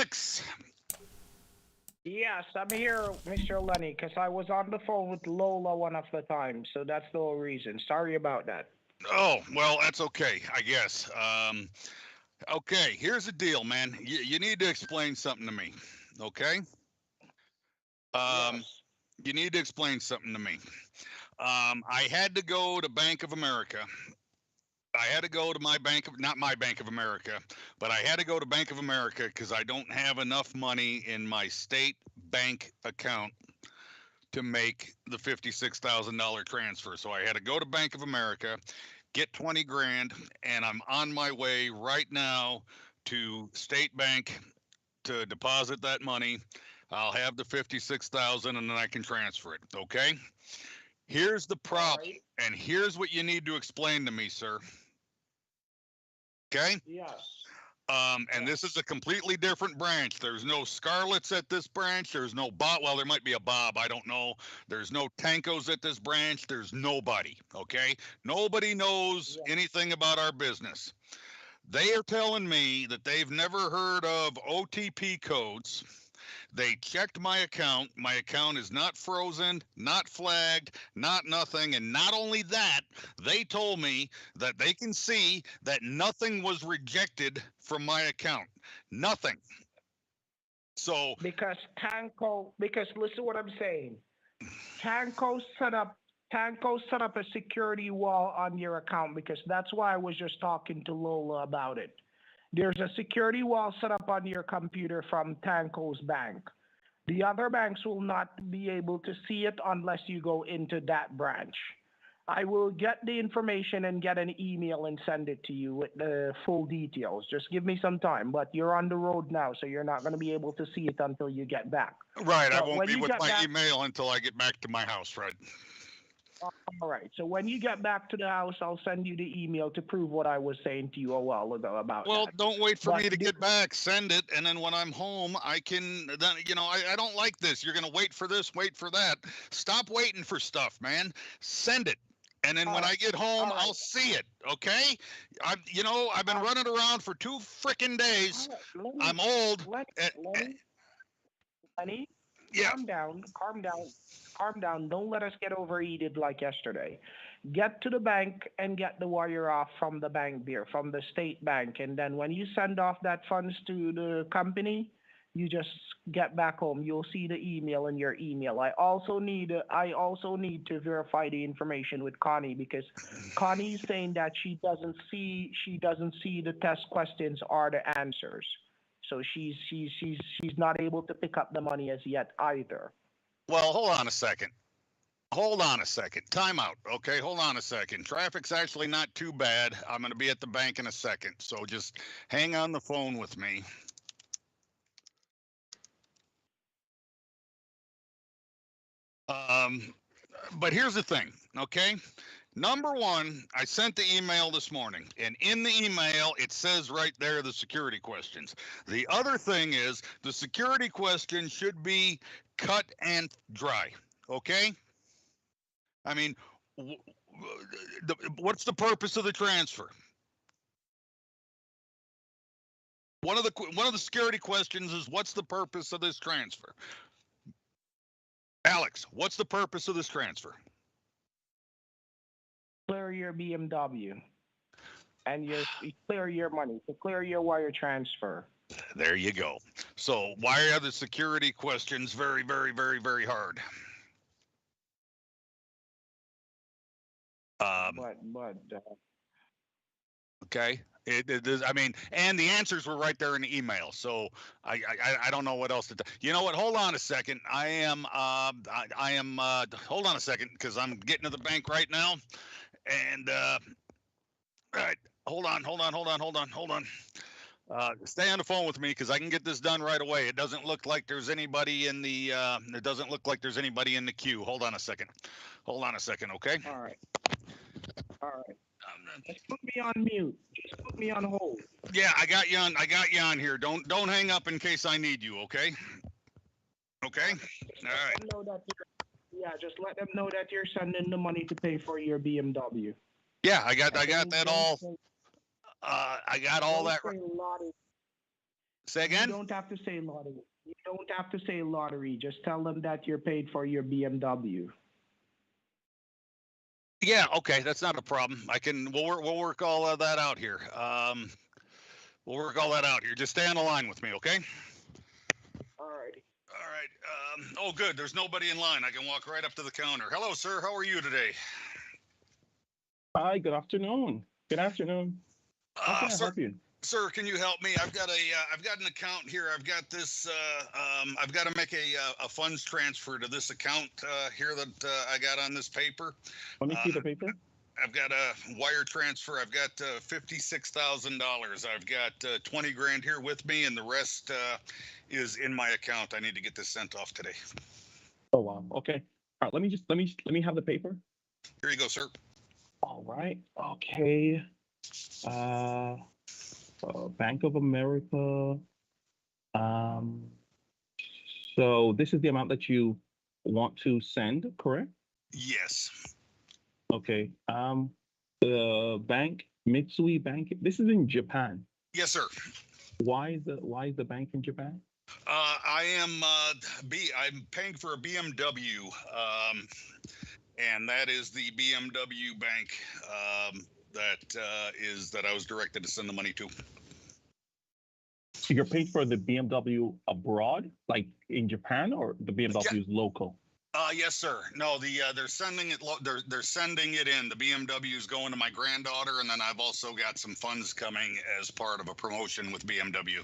Alex. Yes, I'm here, Mr. Lenny, because I was on the phone with Lola one of the time, so that's the whole reason. Sorry about that. Oh, well, that's okay, I guess. Okay, here's the deal, man. You need to explain something to me, okay? Um, Yes. you need to explain something to me. I had to go to Bank of America. I had to go to my bank of, not my Bank of America, but I had to go to Bank of America because I don't have enough money in my state bank account to make the $56,000 transfer. So I had to go to Bank of America, get 20 grand, and I'm on my way right now to State Bank to deposit that money. I'll have the 56,000 and then I can transfer it. Okay? Here's the All problem, right. and here's what you need to explain to me, sir. Okay? Yes. And this is Yes. a completely different branch. There's no Scarlets at this branch. There's no Bob. Well, there might be a Bob. I don't know. There's no Tankos at this branch. There's nobody. Okay. Nobody knows Yes. anything about our business. They are telling me that they've never heard of OTP codes. They checked my account. My account is not frozen, not flagged, not nothing. And not only that, they told me that they can see that nothing was rejected from my account. Nothing. So, Because listen what I'm saying. Tanko set up Tanko set up a security wall on your account because that's why I was just talking to Lola about it. There's a security wall set up on your computer from Tanko's bank. The other banks will not be able to see it unless you go into that branch. I will get the information and get an email and send it to you with the full details. Just give me some time, but you're on the road now, so you're not going to be able to see it until you get back. right, I So won't when be you with get my back, email until I get back to my house, right? all right. So when you get back to the house, I'll send you the email to prove what I was saying to you a while ago about Well, that. don't wait for But me to get back. Send it, and then when I'm home, I can. Then I don't like this. You're gonna wait for this, wait for that. Stop waiting for stuff, man. Send it, and then all when right, I get home, all right, I'll see it. Okay? I've been all running around for 2 freaking days. right. Lenny, I'm old. Lenny, Eh, Lenny, Lenny, yeah. calm down, calm down. Don't let us get overheated like yesterday. Get to the bank and get the wire off from the bank there, from the state bank, and then when you send off that funds to the company, you just get back home. You'll see the email in your email. I also need to verify the information with Connie because Connie's saying that she doesn't see the test questions or the answers. So she's not able to pick up the money as yet either. Well, hold on a second. Hold on a second. Time out. Okay, hold on a second. Traffic's actually not too bad. I'm going to be at the bank in a second, so just hang on the phone with me. Um, but here's the thing, okay? Number one, I sent the email this morning, and in the email, it says right there the security questions. The other thing is the security questions should be cut and dry, okay? I mean, what's the purpose of the transfer? One of the security questions is what's the purpose of this transfer? Alex, what's the purpose of this transfer? Clear your BMW and clear your money, to clear your wire transfer. There you go. So why are the security questions very, very, very, very hard? Um, But okay. It is. I mean, and the answers were right there in the email. So I don't know what else to. You know what? Hold on a second. I am. Hold on a second because I'm getting to the bank right now. And all right. Hold on. Stay on the phone with me because I can get this done right away. It doesn't look like there's anybody in the. It doesn't look like there's anybody in the queue. Hold on a second. Okay. all right, all right. Just put me on mute. Just put me on hold. Yeah, I got you on. I got you on here. Don't hang up in case I need you. Okay. Okay. Just All let right. them know that you're, yeah, just let them know that you're sending the money to pay for your BMW. Yeah, I got And that don't all. say I got all don't that. say Lottie Say You again? don't have to say lottery. You don't have to say lottery. Just tell them that you're paid for your BMW. Yeah, okay, that's not a problem. We'll work all of that out here. We'll work all that out here. Just stay on the line with me, okay? Alrighty. All right. Oh, good. There's nobody in line. I can walk right up to the counter. Hello, sir. How are you today? Hi, good afternoon. Good afternoon. How can I Sir, help you? sir, can you help me? I've got an account here. I've got this. I've got to make a funds transfer to this account here that I got on this paper. Let me Uh, see the paper. I've got a wire transfer. I've got $56,000. I've got 20 grand here with me, and the rest is in my account. I need to get this sent off today. Oh wow. Okay. All right. Let me have the paper. Here you go, sir. All right. Okay. Bank of America. Um. So this is the amount that you want to send, correct? Yes. Okay. The bank, Mitsui Bank. This is in Japan. Yes, sir. Why is the bank in Japan? I'm paying for a BMW, and that is the BMW bank that I was directed to send the money to. So you're paid for the BMW abroad, like in Japan, or the BMW is local? Yes, sir. No, they're sending it. They're sending it in. The BMW is going to my granddaughter, and then I've also got some funds coming as part of a promotion with BMW.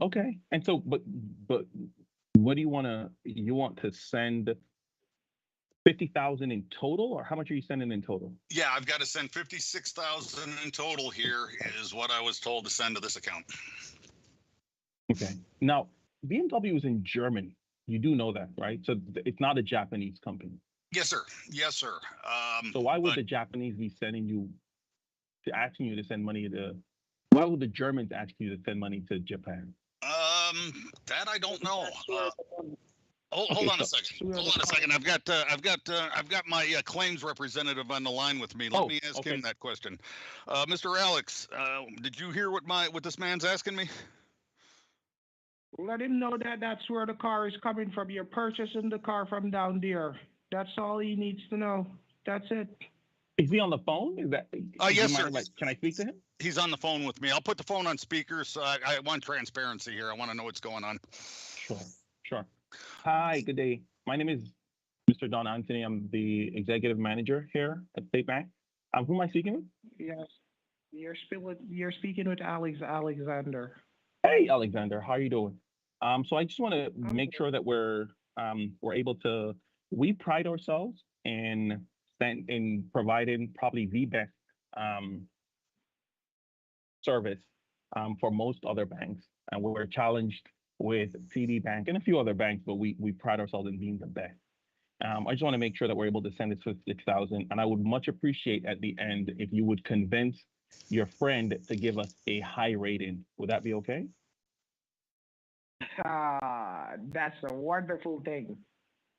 Okay. And so, but what do you want to? You want to send 50,000 in total, or how much are you sending in total? Yeah, I've got to send 56,000 in total. Here is what I was told to send to this account. Okay. Now, BMW is in Germany. You do know that, right? So it's not a Japanese company. Yes, sir. Yes, sir. So why would the Japanese be asking you to send money to? Why would the Germans ask you to send money to Japan? That I don't know. Hold Okay, on a second. Hold on a second. I've got my claims representative on the line with me. Let me ask him that question. Mr. Alex, did you hear what this man's asking me? Let him know that that's where the car is coming from. You're purchasing the car from down there. That's all he needs to know. That's it. Is he on the phone? Yes, sir. Can I speak to him? He's on the phone with me. I'll put the phone on speaker, so I want transparency here. I want to know what's going on. Sure. Hi, good day. My name is Mr. Don Anthony. I'm the executive manager here at State Bank. Who am I speaking with? Yes. You're speaking with Alexander. Hey, Alexander, how are you doing? So I just want to make sure that we're able to. We pride ourselves in providing probably the best service for most other banks, and we're challenged with TD Bank and a few other banks, but we pride ourselves in being the best. I just want to make sure that we're able to send this for 6,000, and I would much appreciate at the end if you would convince your friend to give us a high rating. Would that be okay? That's a wonderful thing.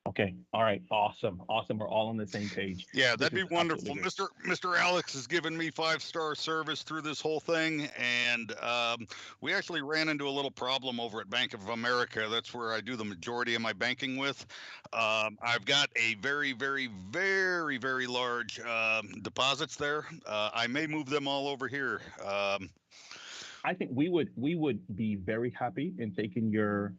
Okay. All right. Awesome. We're all on the same page. Yeah, that'd be wonderful. Mr. Alex has given me 5-star service through this whole thing, and we actually ran into a little problem over at Bank of America. That's where I do the majority of my banking with. I've got a very, very, very, very large deposits there. I may move them all over here. I think we would be very happy in taking your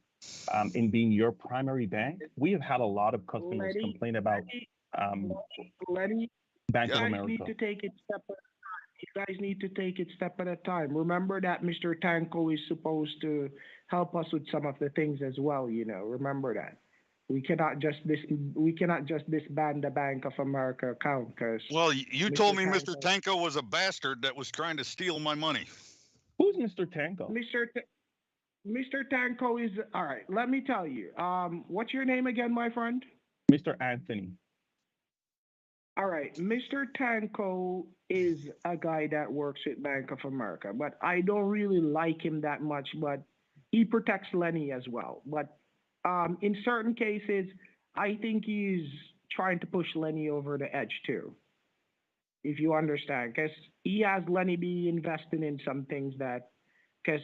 in being your primary bank. We have had a lot of customers complain about Bank of America. Need to take it step at a time. You guys need to take it step at a time. Remember that Mr. Tanko is supposed to help us with some of the things as well. Remember that. We cannot just disband the Bank of America account because. Well, you told me Mr. Tanko was a bastard that was trying to steal my money. Who's Mr. Tanko? Mr. Tanko is all right. Let me tell you. What's your name again, my friend? Mr. Anthony. All right. Mr. Tanko is a guy that works at Bank of America, but I don't really like him that much. But he protects Lenny as well. But in certain cases, I think he's trying to push Lenny over the edge too. if you understand, because he has Lenny be investing in some things that, because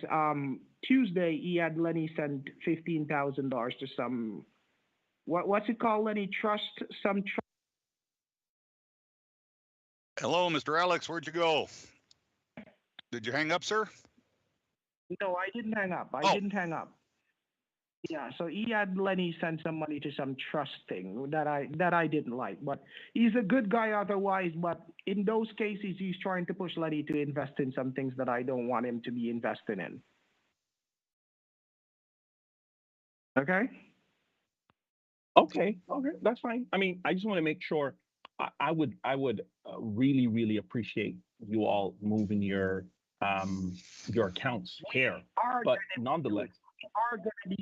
Tuesday he had Lenny send $15,000 to some what's it called, Lenny? Trust some trust. Hello, Mr. Alex. Where'd you go? Did you hang up, sir? No, I didn't hang up. I Oh. didn't hang up. Yeah, so he had Lenny send some money to some trust thing that I didn't like, but he's a good guy otherwise. But in those cases, he's trying to push Lenny to invest in some things that I don't want him to be investing in. Okay. Okay, that's fine. I mean, I just want to make sure. I would really, really appreciate you all moving your accounts here, but nonetheless. Are going to be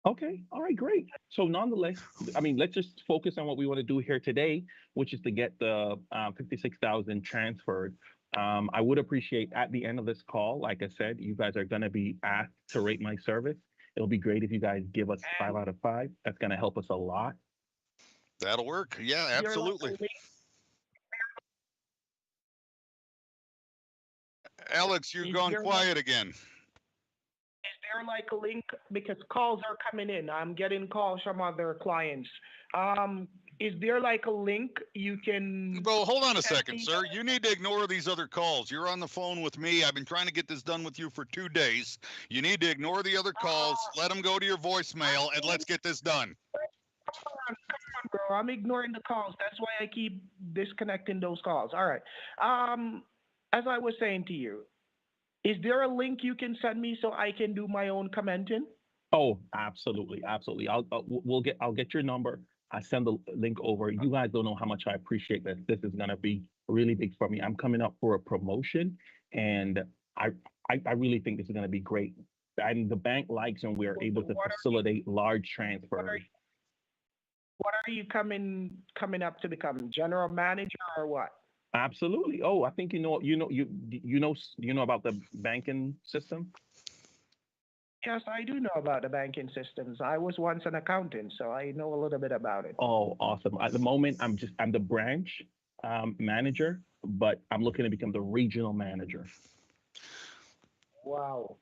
Okay, all right, great. So nonetheless, I mean, let's just focus on what we want to do here today, which is to get the 56,000 transferred. I would appreciate at the end of this call, like I said, you guys are going to be asked to rate my service. It'll be great if you guys give us 5 out of 5. That's going to help us a lot. That'll work. Yeah, absolutely. Alex, you've gone quiet again. Is there like a link? Because calls are coming in. I'm getting calls from other clients. Is there like a link you can? Well, hold on a second, sir. You need to ignore these other calls. You're on the phone with me. I've been trying to get this done with you for 2 days. You need to ignore the other calls, let them go to your voicemail, and let's get this done. Come on, bro. I'm ignoring the calls. That's why I keep disconnecting those calls. All right. As I was saying to you, is there a link you can send me so I can do my own commenting? Oh, absolutely, absolutely. I'll get your number. I send the link over. You guys don't know how much I appreciate this. This is gonna be really big for me. I'm coming up for a promotion, and I really think this is gonna be great. And the bank likes when we are able to facilitate large transfers. What are you coming up to become? General manager or what? Absolutely. Oh, I think you know about the banking system. Yes, I do know about the banking systems. I was once an accountant, so I know a little bit about it. Oh, awesome. At the moment, I'm the branch manager, but I'm looking to become the regional manager. Wow.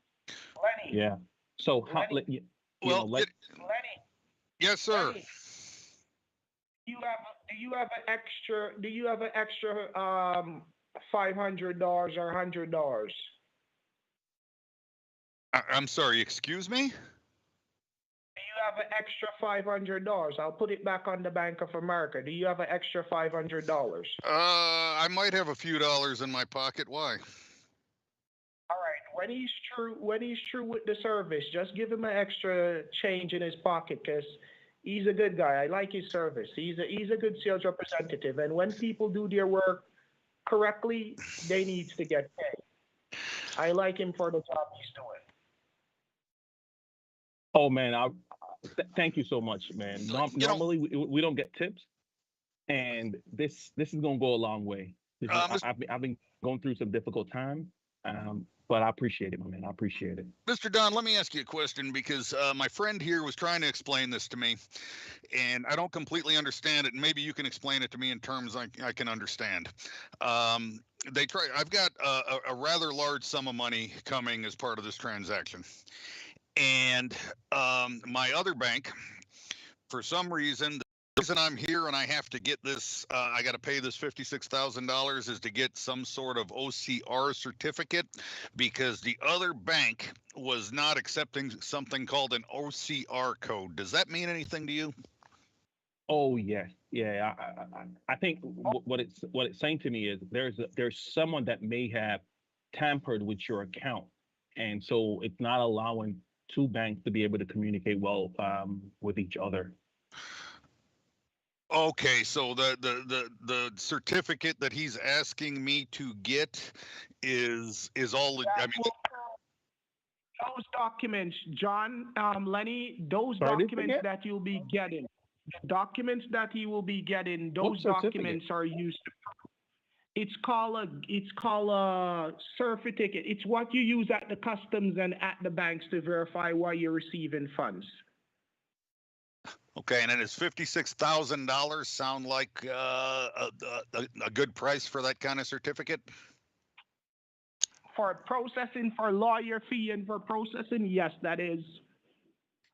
Lenny. Yeah. So Lenny. Lenny. Yes, sir. Lenny, do you have an extra $500 or $100? I'm sorry, excuse me? Do you have an extra $500? I'll put it back on the Bank of America. Do you have an extra $500? I might have a few dollars in my pocket. Why? All right. When he's true with the service, just give him an extra change in his pocket, because he's a good guy. I like his service. He's a good sales representative, and when people do their work correctly, they need to get paid. I like him for the job he's doing. Oh man, thank you so much, man. Normally we don't get tips, and this is gonna go a long way. I've been going through some difficult time, but I appreciate it, my man. I appreciate it. Mr. Don, let me ask you a question, because my friend here was trying to explain this to me, and I don't completely understand it. And maybe you can explain it to me in terms I can understand. I've got a rather large sum of money coming as part of this transaction. And my other bank, for some reason, the reason I'm here and I have to get this, I got to pay this $56,000 is to get some sort of OCR certificate, because the other bank was not accepting something called an OCR code. Does that mean anything to you? Oh yeah. I think what it's saying to me is there's someone that may have tampered with your account, and so it's not allowing two banks to be able to communicate well with each other. Okay, so the certificate that he's asking me to get is all. I mean, those documents, John, Lenny, those Sorry, documents that you'll be getting, the documents that he will be getting, those documents are used to. It's called a certificate. It's what you use at the customs and at the banks to verify why you're receiving funds. Okay, and then does $56,000 sound like a good price for that kind of certificate? For processing, for lawyer fee and for processing, yes, that is.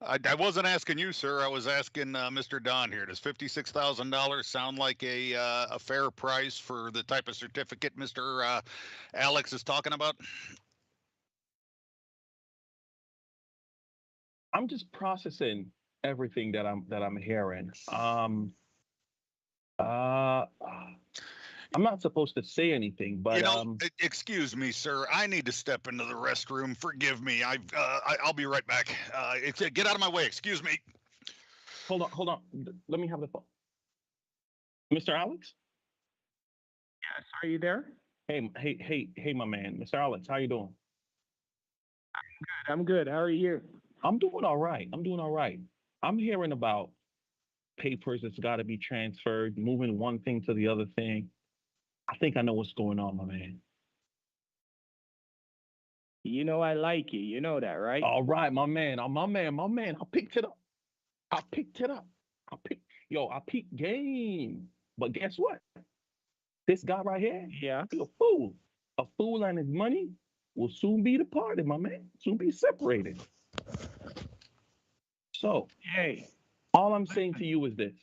I wasn't asking you, sir. I was asking Mr. Don here. Does $56,000 sound like a fair price for the type of certificate Mr. Alex is talking about? I'm just processing everything that I'm hearing. I'm not supposed to say anything, but excuse me, sir. I need to step into the restroom. Forgive me. I'll be right back. Get out of my way. Excuse me. Hold on. Let me have the phone. Mr. Alex? Yes, are you there? Hey, my man, Mr. Alex, how you doing? I'm good. How are you? I'm doing all right. I'm hearing about papers that's got to be transferred, moving one thing to the other thing. I think I know what's going on, my man. You know I like you. You know that, right? All right, my man. I picked it up. I peaked game. But guess what? This guy right here, yeah, he's a fool. A fool and his money will soon be departed, my man. Soon be separated. So, hey, all I'm saying to you is this.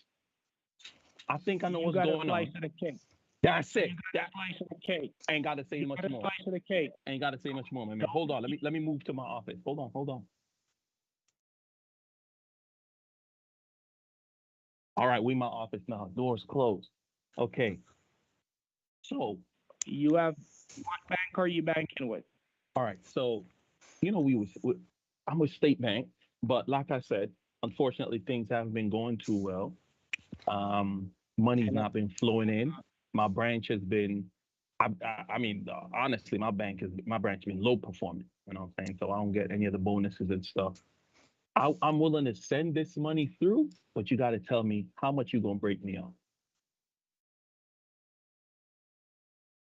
I think I know what's going on. Slice of the cake. That's it. That slice of the cake. I ain't got to say much more. Slice of the cake. I ain't got to say much more, man. Hold on. Let me move to my office. Hold on. All right, we in my office now. Doors closed. Okay. So you have what bank are you banking with? All right. So, I'm with State Bank, but like I said, unfortunately, things haven't been going too well. Money's not been flowing in. My branch has been, honestly, my branch has been low performing. You know what I'm saying? So I don't get any of the bonuses and stuff. I'm willing to send this money through, but you got to tell me how much you gonna break me off.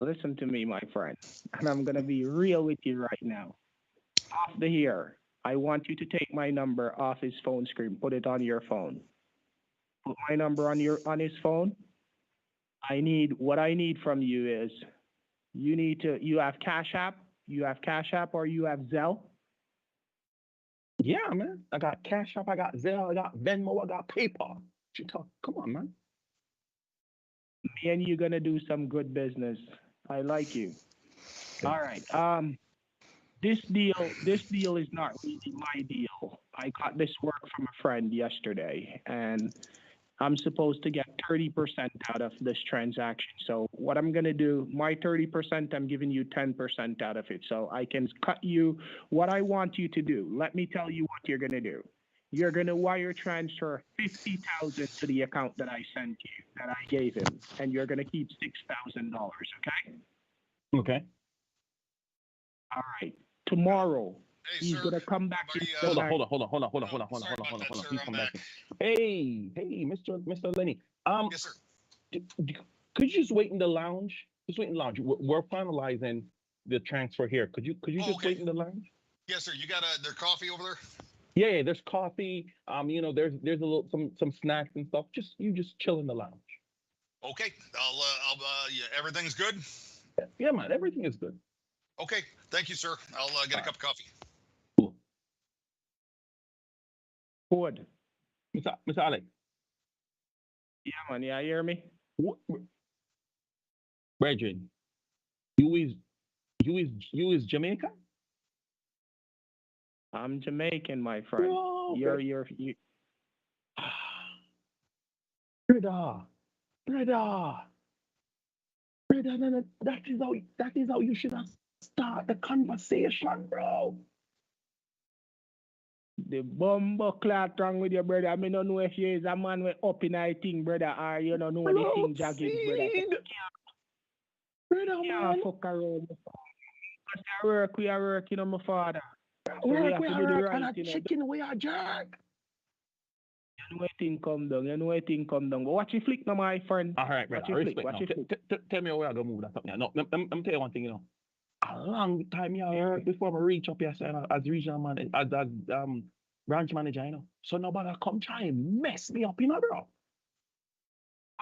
Listen to me, my friend, and I'm gonna be real with you right now. Off the here, I want you to take my number off his phone screen, put it on your phone. Put my number on his phone. What I need from you is you have Cash App, or you have Zelle? Yeah, man. I got Cash App, I got Zelle, I got Venmo, I got PayPal. Come on, man. Me and you gonna do some good business. I like you. Okay. All right. This deal is not really my deal. I got this work from a friend yesterday, and I'm supposed to get 30% out of this transaction. So what I'm gonna do, my 30%, I'm giving you 10% out of it. So I can cut you what I want you to do. Let me tell you what you're gonna do. You're gonna wire transfer 50,000 to the account that I sent you, that I gave him, and you're gonna keep $6,000. Okay? Okay. All right. Tomorrow, hey, he's gonna come back. Hold on. He's coming back. Hey, Mr. Lenny. Yes, sir. Could you just wait in the lounge? We're finalizing the transfer here. Could you just wait in the lounge? Yes, sir. You got their coffee over there? Yeah, there's coffee. There's a little some snacks and stuff. Just chill in the lounge. Okay. I'll everything's good? Yeah, man, everything is good. Okay. Thank you, sir. I'll get a cup of coffee. Cool. Good. Mr. Alex. Yeah, man. Yeah, you hear me? Brethren, you is Jamaica? I'm Jamaican, my friend. Oh, You're Brother, no, that is how you should have start the conversation, bro. The Bombaclot wrong with your brother. I mean, don't know if you is a man with up in a thing, brother, or you don't know what the thing jogging, brother. Brother, man. Fuck around. We are working on my father. We are working on a chicken, we are jerk. You know what thing come down. But watch your flick now, my friend. All right, brother. Tell me where I go move that up now. No, I'm tell you one thing, a long time here before I reach up here, as regional man, as branch manager, you know. So nobody come try and mess me up, you know, bro.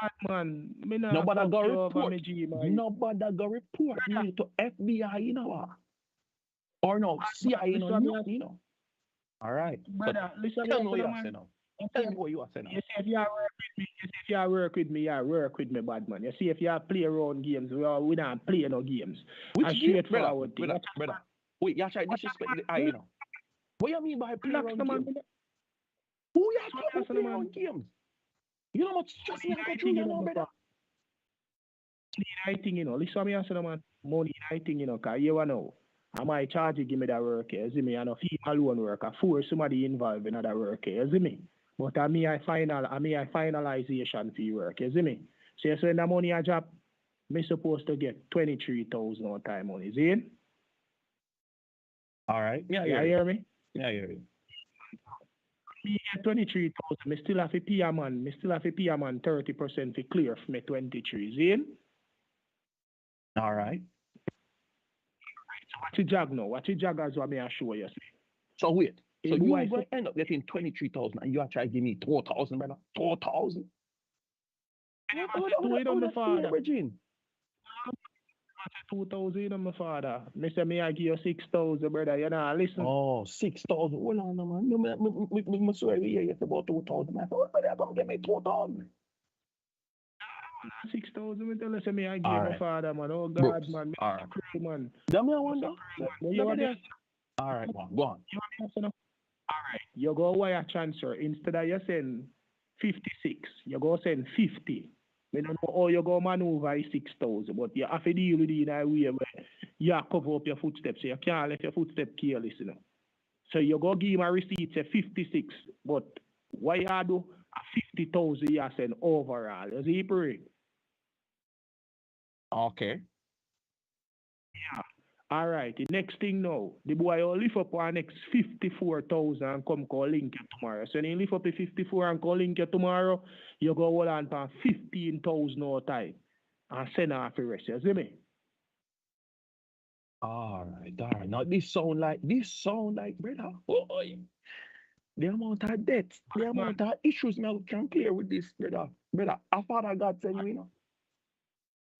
Bad man, me not Nobody fuck go you over report. me G, man. Nobody go report Brother, me to FBI, you know, or no bad man, CIA, you know, listen me, nothing, you know. All right. So brother, listen me, tell me what son you of are saying man. now. You Tell see, me what you are saying now. you see if you work with me, you see if you work with me, you work with me, bad man. You see if you play around games, we don't play no games. Which A game, brother? straightforward thing. Brother. Wait, you try disrespect the eye, Man, you know. What you mean by play relax, around no man. game? Who you That's what talking I'm about play saying, man. around games? You know how much stress me Money I got I through, think, you know, my brother? father. Money I think, listen me, I said, man. Money I think, cause you know, I might charge you give me that work, you see me, and a fee alone work, I force somebody involved in that work, you see me. But I finalization fee work, you see me. So you when the money I drop, me supposed to get 23,000 on time money, see it? All right. Yeah, You yeah, hear me? yeah, yeah. Me get 23,000, me still have to pay a man, 30% to clear for me 23, see it? All right. Watch your jag now, watch your jag as what me I show you. So wait. So Hey, boy, you going to end up getting 23,000 and you are trying to give me 4,000, brother? 4,000? do it on my father. Virgin. 2,000 on my father. Me say me I give you 6,000, brother. You know, listen. Oh, 6,000. Hold on, no, man. No, me swear, yeah, it's about 2,000. Man, what are you going to give me 2,000? 6,000, me tell you, say me I give All my right. father, man. Oh, God, Brooks. man. Me All right. crazy, man. Damn, I wonder. You want me? All right, go on. You want me to say no? All right. You go wire transfer. Instead of you send 56, you go send 50. Me don't know how you go maneuver 6,000, but you have to deal with it in a way where you cover up your footsteps. So you can't let your footsteps careless, you know. So you go give him a receipt, say 56, but what you do, a 50,000 you send overall. You see, pray? Okay. Yeah. All right. The next thing now, the boy will lift up on next 54,000 and come call link you tomorrow. So when you lift up the 54 and call link you tomorrow, you go hold on for 15,000 no time and send off the rest. You see me? All right. Now this sound like, brother. Oh, the amount of debts, the amount of issues me I can clear with this, brother. Brother, a father God send you, you know.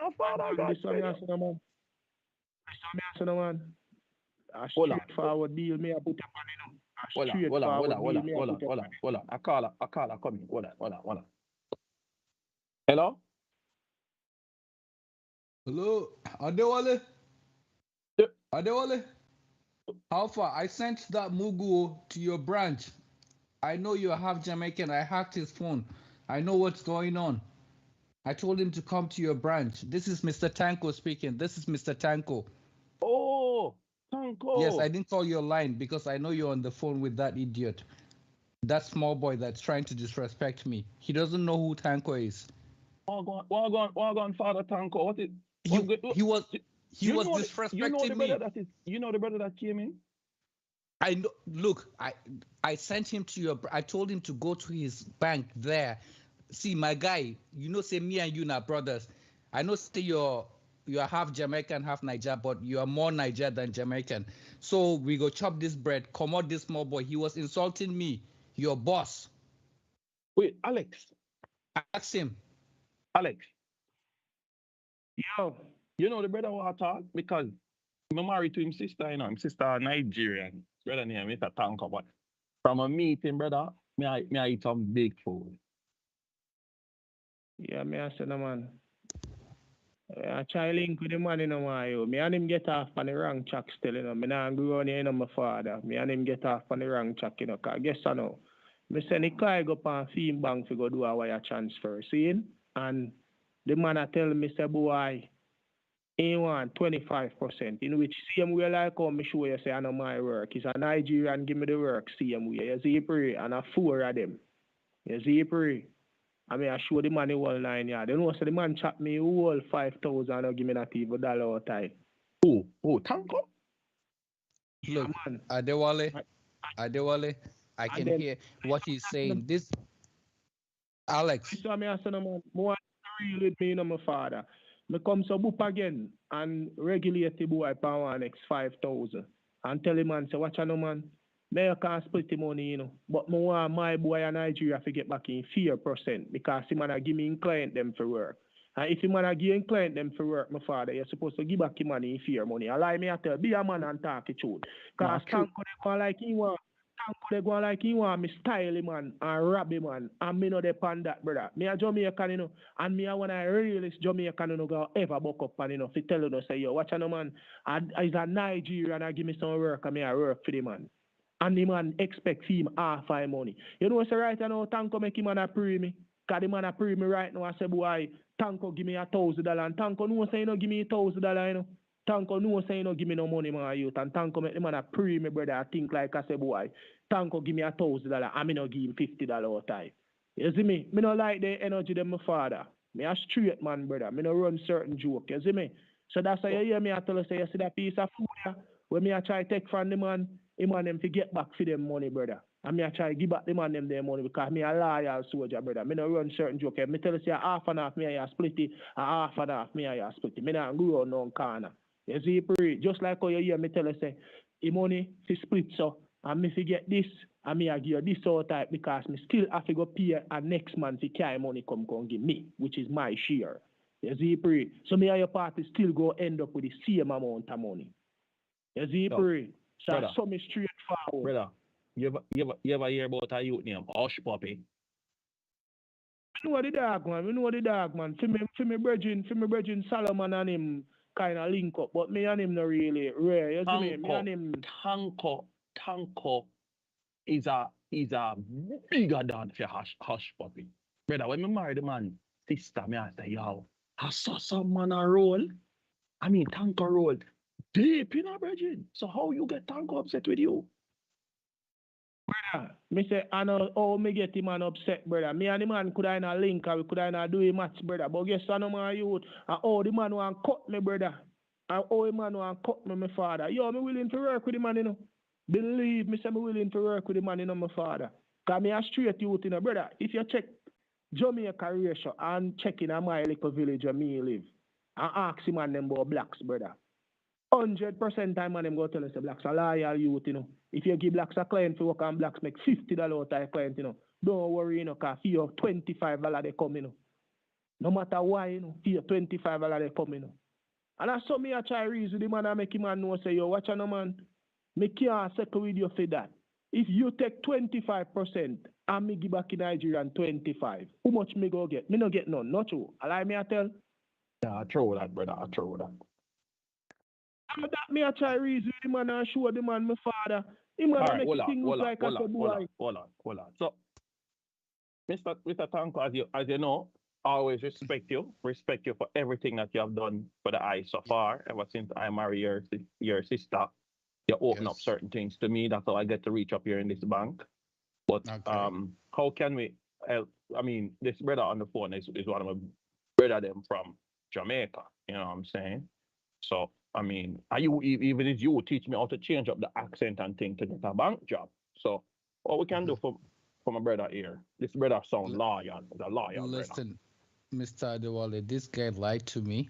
A father God This one send me you. answer, man. This one me answer, man. A Hold on. straightforward deal me I put up on, you know. A Hold on. straightforward deal me I put up on. Hold on. I call her, come in. Hold on. Hello? Hello, Adewale. Yeah. Adewale, how far? I sent that Mugu to your branch. I know you're half Jamaican. I hacked his phone. I know what's going on. I told him to come to your branch. This is Mr. Tanko speaking. This is Mr. Tanko. Oh, Yes, I Tanko. didn't call your line because I know you're on the phone with that idiot. That small boy that's trying to disrespect me. He doesn't know who Tanko is. Wagwan, Father Tanko. What is? He was You know disrespecting the me. brother that is. You know the brother that came in. I know. Look, I sent him to your. I told him to go to his bank there. See, my guy, say me and you now brothers. I know say you're half Jamaican, half Niger, but you are more Niger than Jamaican. So we go chop this bread. Come out this small boy. He was insulting me, your boss. Wait, Alex. Ask him. Alex. Yo. You know the brother who I talk because I'm married to him sister. You know, him sister Nigerian. Brother name Mr. Tanko, but from a meeting, brother, me I eat some big food. Yeah, me I say no man. I try link with the man in my me and him get off on the wrong track still, you know. Me nah go on here, my father. Me and him get off on the wrong track, you know. Cause guess I know. Me send the car go on Fiend Bank to go do a wire transfer, see? And the man I tell me say, boy, he want 25%. In which same way like how me show you say I know my work. He's a Nigerian give me the work, same way. You see pray and a four of them. You see pray. I mean, I show the money one line, yeah. They know, so the man chat me all 5,000 and give me not even $1 all time. Oh, Tanko? Look, Yeah, man. Adewale, I can hear what he's saying. This, Alex. This one me ask no man, more real with me, my father. Me come so boop again and regulate the boy power next 5,000. And tell him man, say, watch no man. me you can split the money, you know. But me want my boy in Nigeria to get back in 4% because he man a give me in client them for work. And if you man a give in client them for work, my father, you're supposed to give back your money in fear money. I lie me I tell, be a man and talk the truth. Because Tanko they go like he want. Tanko they go like he want me style him man and rob him man. And me no depend that, brother. Me a Jamaican, you know. And me a one of the realest Jamaican, you know, go ever buck up and, you know, to tell you, say, yo, watch no man. He's a Nigerian and give me some work and me a work for the man. And the man expect him half my money. You know, say right now, Tanko make him man a pray me. Because the man a pray me right now. I say, boy, Tanko give me $1,000. And Tanko no say, you know, give me $1,000, you know. Tanko no say, you know, give me no money, man, youth. And Tanko make the man a pray me, brother. I think like I say, boy, Tanko give me $1,000. And me no give him $50 all time. You see me? Me no like the energy of my father. Me a straight man, brother. Me no run certain joke. You see me? So that's why you hear me I tell you, say, you see that piece of food here? When me I try to take from the man, him and them to get back for them money, brother. And me I try to give back the man them their money because me a loyal soldier, brother. Me no run certain joke. Me tell you say half and half me I split it, and half and half me I split it. Me not go on no corner. You see, pray. Just like how you hear me tell you say, the money to split so, and me forget this, and me I give you this sort type because me still have to go pay a next month to carry money come give me, which is my share. You see, pray. So me and your party still go end up with the same amount of money. You see, pray. So brother, some is straightforward. Brother, you ever hear about a youth named Hush Puppy? We know the dog man. We know the dog man. For me brethren Solomon and him kind of link up, but me and him not really rare. You see me? Me and him. Tanko is a bigger than for Hush Puppy. Brother, when me marry the man sister, me I say, yo, I saw some man a roll. I mean, Tanko rolled deep, you know, brethren. So how you get Tanko upset with you? Brother, me say, I know how me get him man upset, brother. Me and the man could I not link or we could I not do a match, brother. But guess I know my youth. And how the man want cut me, brother. And how the man want cut me, my father. Yo, me willing to work with the man, you know. Believe me, say me willing to work with the man, you know, my father. Because me a straight youth, you know, brother. If you check Jamaica ratio and check in a my little village where me live, and ask him and them about blacks, brother. 100% time man them go tell us the blacks are loyal youth, you know. If you give blacks a client for work and blacks make $50 out of a client, you know. Don't worry, you know, because for your $25 they come, you know. No matter why, you know, for your $25 they come, you know. And that's something I try to reason with the man and make him man know, say, yo, watch on, man. Me can't settle with you for that. If you take 25% and me give back in Nigeria and 25, how much me go get? Me no get none, not true. Allow me I tell. Yeah, I throw that, brother. I throw that. And that me I try reason with the man and show the man my father. He man All right, make things look like I said, boy. Hold on. So, Mr. Tanko, as you know, I always respect you for everything that you have done for the eye so far. Ever since I married your sister, you open up certain things to me. That's how I get to reach up here in this bank. But how can we help? I mean, this brother on the phone is one of my brother them from Jamaica. You know what I'm saying? So, I mean, even if you teach me how to change up the accent and thing to get a bank job. So, what we can do for my brother here? This brother sound loyal. He's a loyal Listen, brother. Mr. Adewale, this guy lied to me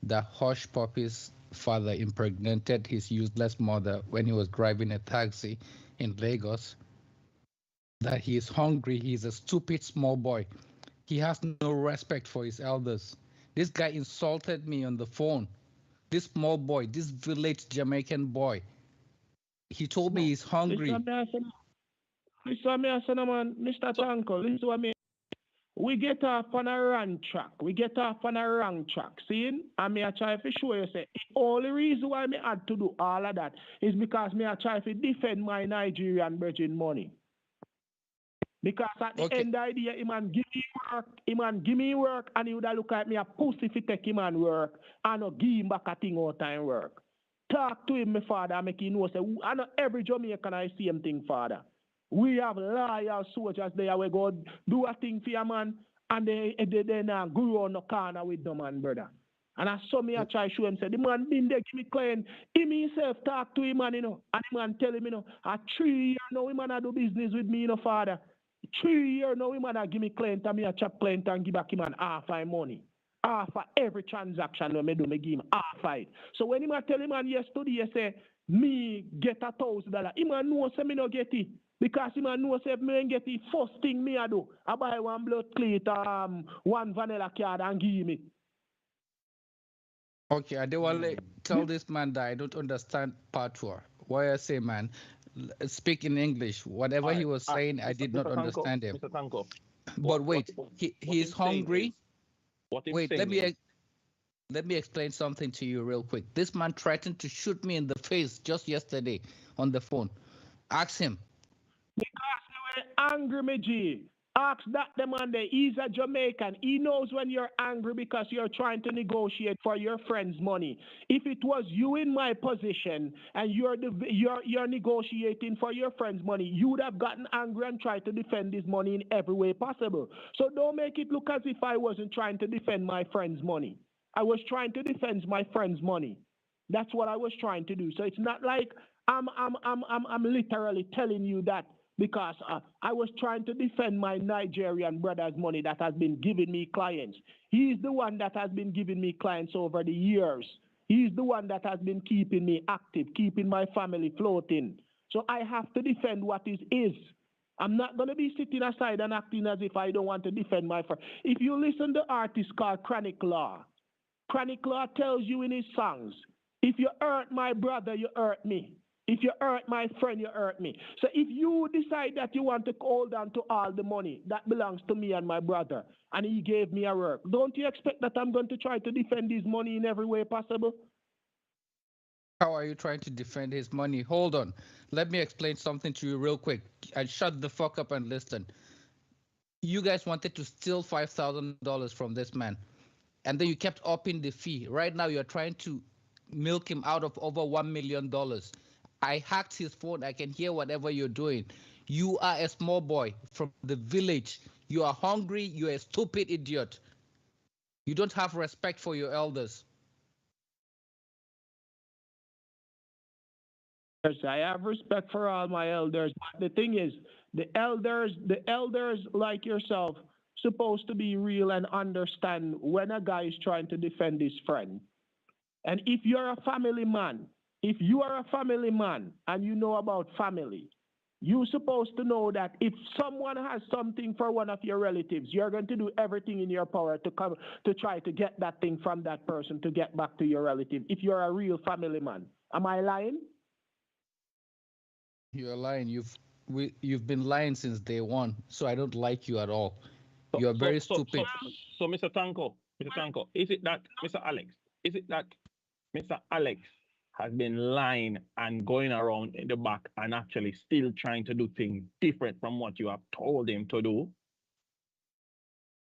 that Hush Puppy's father impregnated his useless mother when he was driving a taxi in Lagos. That he is hungry. He's a stupid small boy. He has no respect for his elders. This guy insulted me on the phone. This small boy, this village Jamaican boy. He told me he's hungry. Listen, man, Mr. Tanko, listen to me. We get off on a wrong track. See? And me I try to show you, say, the only reason why me had to do all of that is because me I try to defend my Nigerian brethren money. Because at the end of the day, he man give me work, and he would have look at me a pussy if he take him and work, and not give him back a thing all time work. Talk to him, my father, make him know, say, I know every Jamaican I see him thing, father. We have loyal soldiers there, we go do a thing for your man, and they now go on the corner with the man, brother. And I saw me, I try to show him, say, the man been there, give me client. Him himself talk to him, man, you know, and the man tell him, you know, a 3 years now, him man do business with me, you know, father. 3 years now, him man give me client, and me a chop client and give back him man half my money. Half of every transaction when me do, me give him half of it. So when him tell him man yesterday, say, me get $1,000. He man know say me no get it. Because he man know say if me ain't get it, first thing me I do, I buy one blood cleat, one vanilla card and give me. Okay, I don't want to tell this man that I don't understand patois. Why I say, man, speak in English. Whatever he was saying, I did not understand him. Mr. Tanko. But wait, he's hungry. Wait, let me explain something to you real quick. This man threatened to shoot me in the face just yesterday on the phone. Ask him. Because you were angry, me G. Ask that the man there. He's a Jamaican. He knows when you're angry because you're trying to negotiate for your friend's money. If it was you in my position and you're negotiating for your friend's money, you would have gotten angry and tried to defend his money in every way possible. So don't make it look as if I wasn't trying to defend my friend's money. I was trying to defend my friend's money. That's what I was trying to do. So it's not like I'm literally telling you that because I was trying to defend my Nigerian brother's money that has been giving me clients. He's the one that has been giving me clients over the years. He's the one that has been keeping me active, keeping my family floating. So I have to defend what is his. I'm not going to be sitting aside and acting as if I don't want to defend my friend. If you listen to the artist called Chronic Law tells you in his songs, if you hurt my brother, you hurt me. If you hurt my friend, you hurt me. So if you decide that you want to hold on to all the money that belongs to me and my brother, and he gave me a work, don't you expect that I'm going to try to defend his money in every way possible? How are you trying to defend his money? Hold on. Let me explain something to you real quick. And shut the fuck up and listen. You guys wanted to steal $5,000 from this man. And then you kept upping the fee. Right now, you're trying to milk him out of over $1 million. I hacked his phone. I can hear whatever you're doing. You are a small boy from the village. You are hungry. You're a stupid idiot. You don't have respect for your elders. Yes, I have respect for all my elders. But the thing is, the elders like yourself, supposed to be real and understand when a guy is trying to defend his friend. And if you're a family man, if you are a family man and you know about family, you're supposed to know that if someone has something for one of your relatives, you're going to do everything in your power to try to get that thing from that person to get back to your relative. If you're a real family man, am I lying? You're lying. You've been lying since day one. So I don't like you at all. You're very stupid. So Mr. Tanko, is it that Mr. Alex has been lying and going around in the back and actually still trying to do things different from what you have told him to do?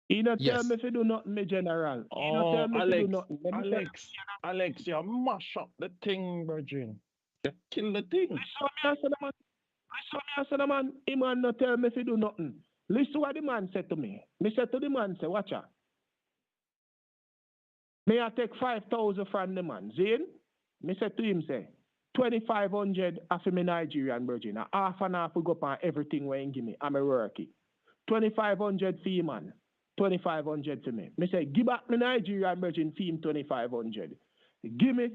He not tell me if you do nothing, me general. Oh, Alex, you mash up the thing, Virgin. You kill the thing. Listen, I said, man, he man not tell me if you do nothing. Listen what the man said to me. Me said to the man, say, watch out. Me I take 5,000 from the man. Zane? Me said to him, say, 2,500 after me Nigerian virgin. Half and half we go on everything where he give me. I'm a worky. 2,500 for him, man. 2,500 for me. Me say, give back me Nigerian virgin fee him 2,500. Give me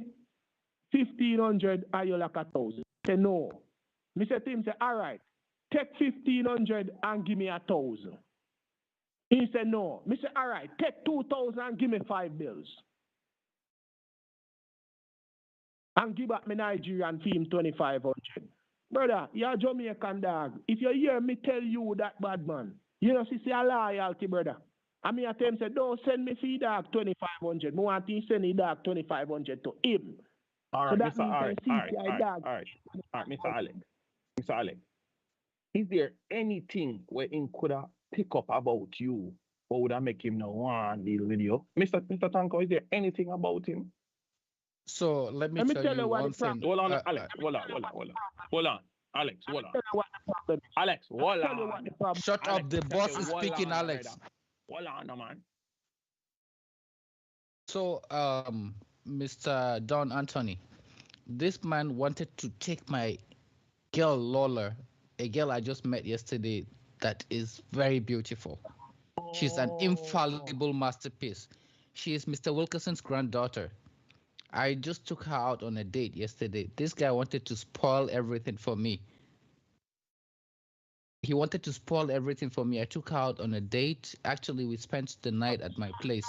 1,500 and you like 1,000. Say no. Me say to him, say, all right, take 1,500 and give me 1,000. He said no. Me say, all right, take 2,000 and give me 5 bills. And give back me Nigerian fee him 2,500. Brother, you're a Jamaican dog. If you hear me tell you that bad man, you know, see a loyalty, brother. I mean, I tell him, say, don't send me fee dog 2,500. I want to send the dog 2,500 to him. All right, Mr. Alex. Is there anything where he could have pick up about you or would I make him no one deal with you? Mr. Tanko, is there anything about him? So let me tell you one thing. Hold on, Alex. Hold on. Alex, hold on. Shut up. The boss is speaking, Alex. Hold on, man. So, Mr. Don Anthony, this man wanted to take my girl Lola, a girl I just met yesterday that is very beautiful. She's an infallible masterpiece. She is Mr. Wilkerson's granddaughter. I just took her out on a date yesterday. This guy wanted to spoil everything for me. He wanted to spoil everything for me. I took her out on a date. Actually, we spent the night at my place.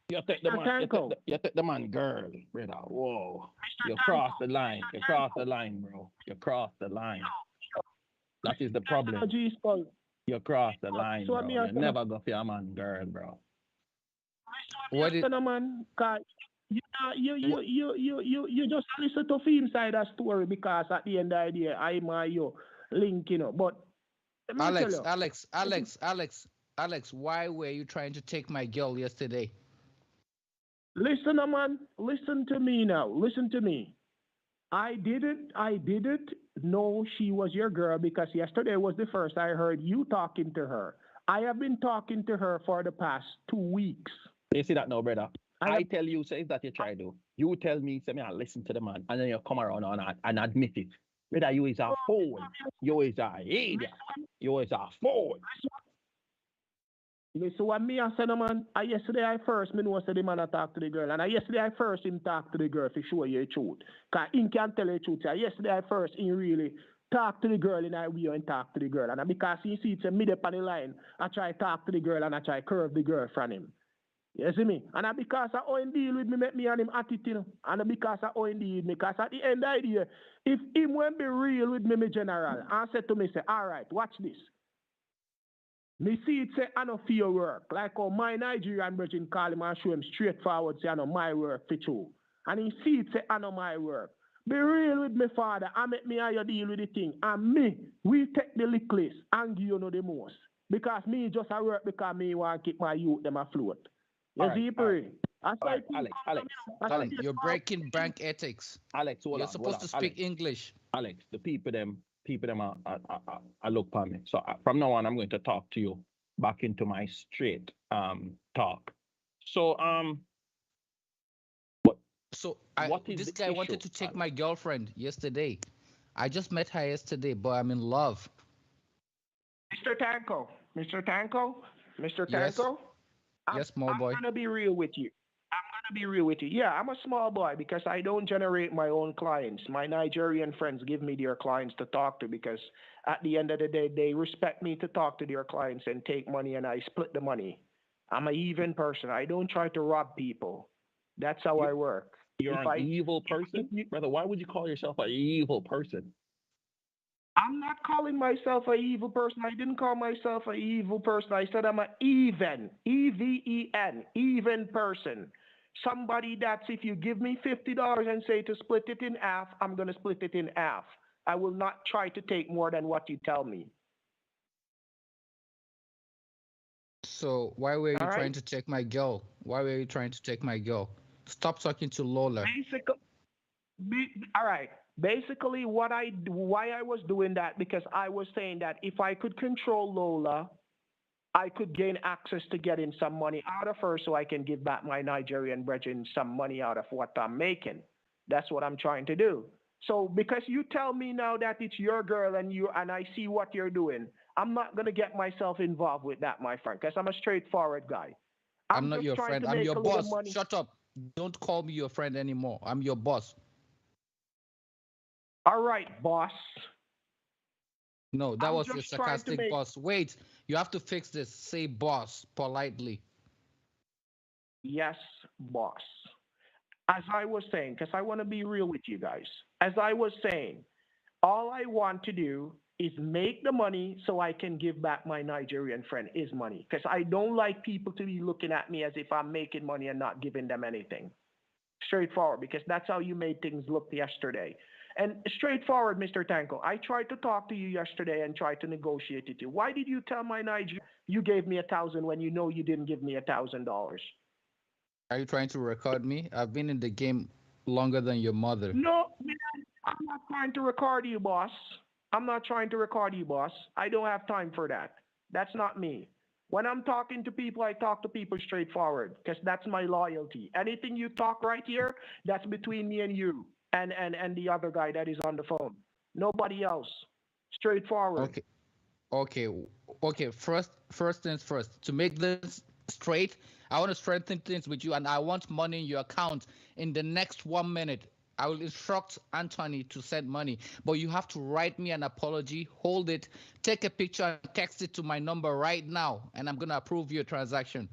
You take the Mr. man, Tanko, you take the man, girl, brother. Whoa, Mr. you cross Tanko, the line. You cross the line, bro. You cross the line. That is the problem. G Skull. You cross the line, So bro. me You and son never go for your man, girl, bro. What did of man, cause what, you just listen to film side of story because at the end of the day, I'm you link, But let me tell Alex, you, Alex, Alex, Alex, Alex, why were you trying to take my girl yesterday? listen, man, listen to me now. Listen to me. I didn't know she was your girl because yesterday was the first I heard you talking to her. I have been talking to her for the past 2 weeks. You see that now, brother? I I have, tell you, say that you try to. You tell me, say me, I listen to the man, and then you come around and admit it. Brother, you is a fool. You is a idiot. You is a fool. listen what me I said, no, man. Yesterday I first me know said the man I talk to the girl, and yesterday I first him talk to the girl for show you the truth. Cause him can tell you the truth. Yesterday I first him really talk to the girl in I will and talk to the girl, and because he see it's a mid up on the line, I try talk to the girl and I try curve the girl from him. You see me? And because of how he deal with me, make me and him attitude, And because of how he deal with me, because at the end of the day, if him won't be real with me, me general, and said to me, say, all right, watch this. Me see it say, I know for your work. Like how my Nigerian brethren call him and show him straightforward, say, I know my work for you. And he see it say, I know my work. Be real with me, father. I make me and you deal with the thing. And me, we take the littlest and give you know the most. Because me just a work because me want to keep my youth them afloat. You All right, see, all right, pray. That's all why right, Alex, You're breaking bank ethics. Alex, You're hold supposed on, to speak English. Alex. The people them are look for me. So from now on, I'm going to talk to you back into my straight talk. So what So what is this the guy issue, wanted to take Alex? my girlfriend yesterday. I just met her yesterday, but I'm in love. Mr. Tanko, Mr. Tanko, Mr. Yes, Tanko, I'm, yes, small I'm boy. going to be real with you. I'm gonna be real with you. Yeah, I'm a small boy because I don't generate my own clients. My Nigerian friends give me their clients to talk to because at the end of the day, they respect me to talk to their clients and take money and I split the money. I'm an even person. I don't try to rob people. That's how You, I work. you're If an I, evil if person, you, brother. Why would you call yourself an evil person? I'm not calling myself an evil person. I didn't call myself an evil person. I said I'm an even, even, even person. Somebody that's if you give me $50 and say to split it in half, I'm gonna split it in half. I will not try to take more than what you tell me. So why were you All right. trying to take my girl? Why were you trying to take my girl? Stop talking to Lola. Basically, all right. Basically, why I was doing that because I was saying that if I could control Lola, I could gain access to getting some money out of her so I can give back my Nigerian brethren some money out of what I'm making. That's what I'm trying to do. So because you tell me now that it's your girl and I see what you're doing, I'm not gonna get myself involved with that, my friend, because I'm a straightforward guy. I'm I'm not just your trying friend. to I'm make your a little boss. money. Shut up. Don't call me your friend anymore. I'm your boss. All right, boss. No, that I'm was your just trying to sarcastic make boss. Wait, you have to fix this. Say boss politely. yes, boss. As I was saying, because I want to be real with you guys. As I was saying, all I want to do is make the money so I can give back my Nigerian friend his money. Because I don't like people to be looking at me as if I'm making money and not giving them anything. Straightforward, because that's how you made things look yesterday. And straightforward, Mr. Tanko, I tried to talk to you yesterday and tried to negotiate it. Why did you tell my Nigerian you gave me 1,000 when you know you didn't give me $1,000? Are you trying to record me? I've been in the game longer than your mother. No, man, I'm not trying to record you, boss. I'm not trying to record you, boss. I don't have time for that. That's not me. When I'm talking to people, I talk to people straightforward because that's my loyalty. Anything you talk right here, that's between me and you and the other guy that is on the phone. Nobody else. Straightforward. Okay, okay, okay. First things first. To make this straight. I want to strengthen things with you, and I want money in your account in the next 1 minute. I will instruct Anthony to send money, but you have to write me an apology, hold it, take a picture, and text it to my number right now, and I'm going to approve your transaction.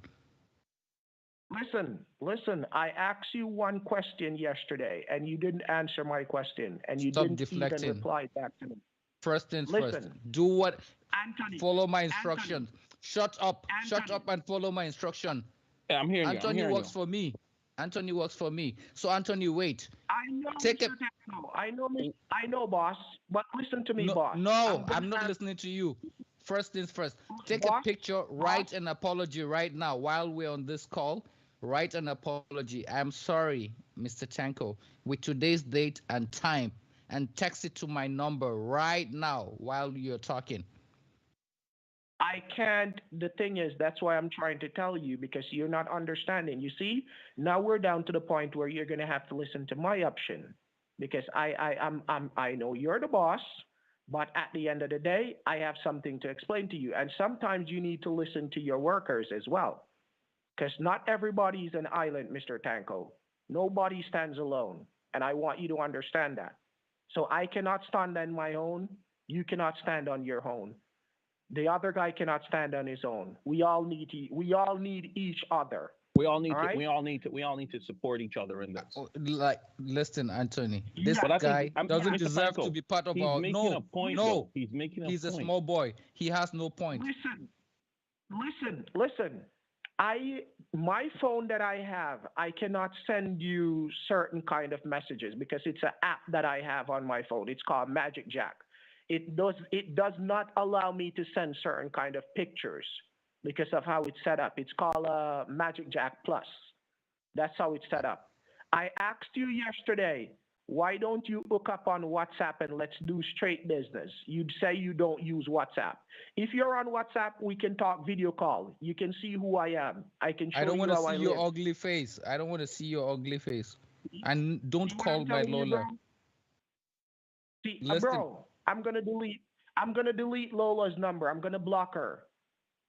Listen, I asked you one question yesterday, and you didn't answer my question, and you Stop didn't deflecting. even reply back to me. First things first. Listen, Do what? Anthony. Follow my instructions. Shut up. Shut Anthony. up and follow my instruction. Yeah, I'm hearing you. Anthony works for me. Anthony works for me. So Anthony, wait. I know, Take Mr. Techno. I know, boss. But listen to me, boss. No, I'm not listening to you. First things first. Take a picture. Write an apology right now while we're on this call. Write an apology. I'm sorry, Mr. Tanko, with today's date and time, and text it to my number right now while you're talking. I can't. The thing is, that's why I'm trying to tell you, because you're not understanding. You see, now we're down to the point where you're going to have to listen to my option, because I know you're the boss, but at the end of the day, I have something to explain to you. And sometimes you need to listen to your workers as well. Because not everybody is an island, Mr. Tanko. Nobody stands alone. And I want you to understand that. So I cannot stand on my own. You cannot stand on your own. The other guy cannot stand on his own. We all need each other. We all need to support each other in this. Like, listen, Anthony, this But I guy think- doesn't Mr. deserve Tanko, to be part of he's our. making a point, No, though. He's making a he's a point. small boy. He has no point. Listen. My phone that I have, I cannot send you certain kind of messages because it's an app that I have on my phone. It's called Magic Jack. It does not allow me to send certain kind of pictures because of how it's set up. It's called Magic Jack Plus. That's how it's set up. I asked you yesterday, why don't you hook up on WhatsApp and let's do straight business? You'd say you don't use WhatsApp. If you're on WhatsApp, we can talk video call. You can see who I am. I can show you how I live. I don't want to see your ugly face. I don't want to see your ugly face. And don't call my Lola. See, bro, I'm gonna delete Lola's number. I'm gonna block her.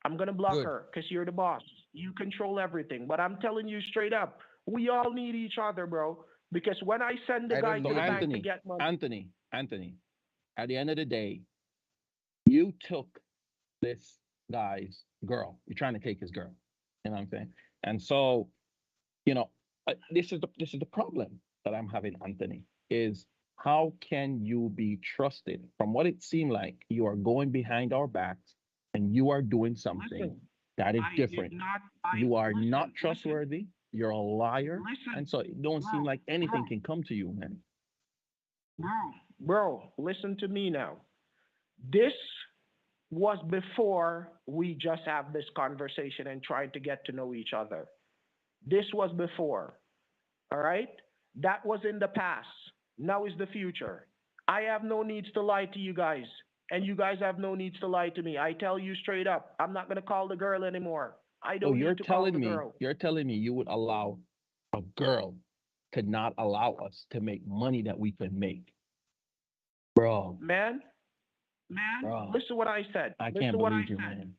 I'm gonna block her because you're the boss. You control everything. But I'm telling you straight up, we all need each other, bro. Because when I send the guy to the bank to get money, Anthony, at the end of the day, you took this guy's girl. You're trying to take his girl. You know what I'm saying? And so, this is the problem that I'm having, Anthony, is how can you be trusted? From what it seemed like, you are going behind our backs and you are doing something that is different. You are not trustworthy. You're a liar. And so it don't seem like anything can come to you, man. Bro, listen to me now. This was before we just have this conversation and tried to get to know each other. This was before. All right? That was in the past. Now is the future. I have no needs to lie to you guys. And you guys have no needs to lie to me. I tell you straight up, I'm not going to call the girl anymore. I don't need to call the girl. You're telling me you would allow a girl to not allow us to make money that we can make. Bro. Man, bro. Listen what I said. I can't believe you, man.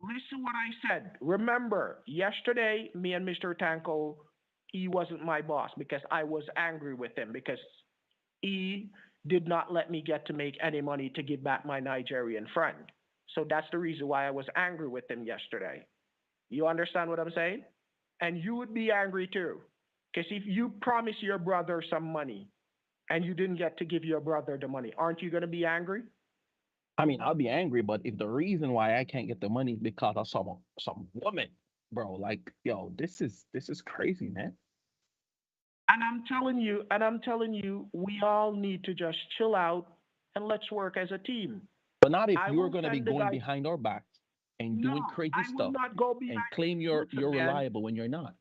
Listen what I said. Remember, yesterday, me and Mr. Tanko, he wasn't my boss because I was angry with him because he did not let me get to make any money to give back my Nigerian friend. So that's the reason why I was angry with him yesterday. You understand what I'm saying? And you would be angry too. Because if you promise your brother some money and you didn't get to give your brother the money, aren't you going to be angry? I mean, I'll be angry, but if the reason why I can't get the money is because of some woman, bro, like, yo, this is crazy, man. And I'm telling you, we all need to just chill out and let's work as a team. But not if you're going to be going behind our backs and doing crazy stuff and claim you're reliable when you're not.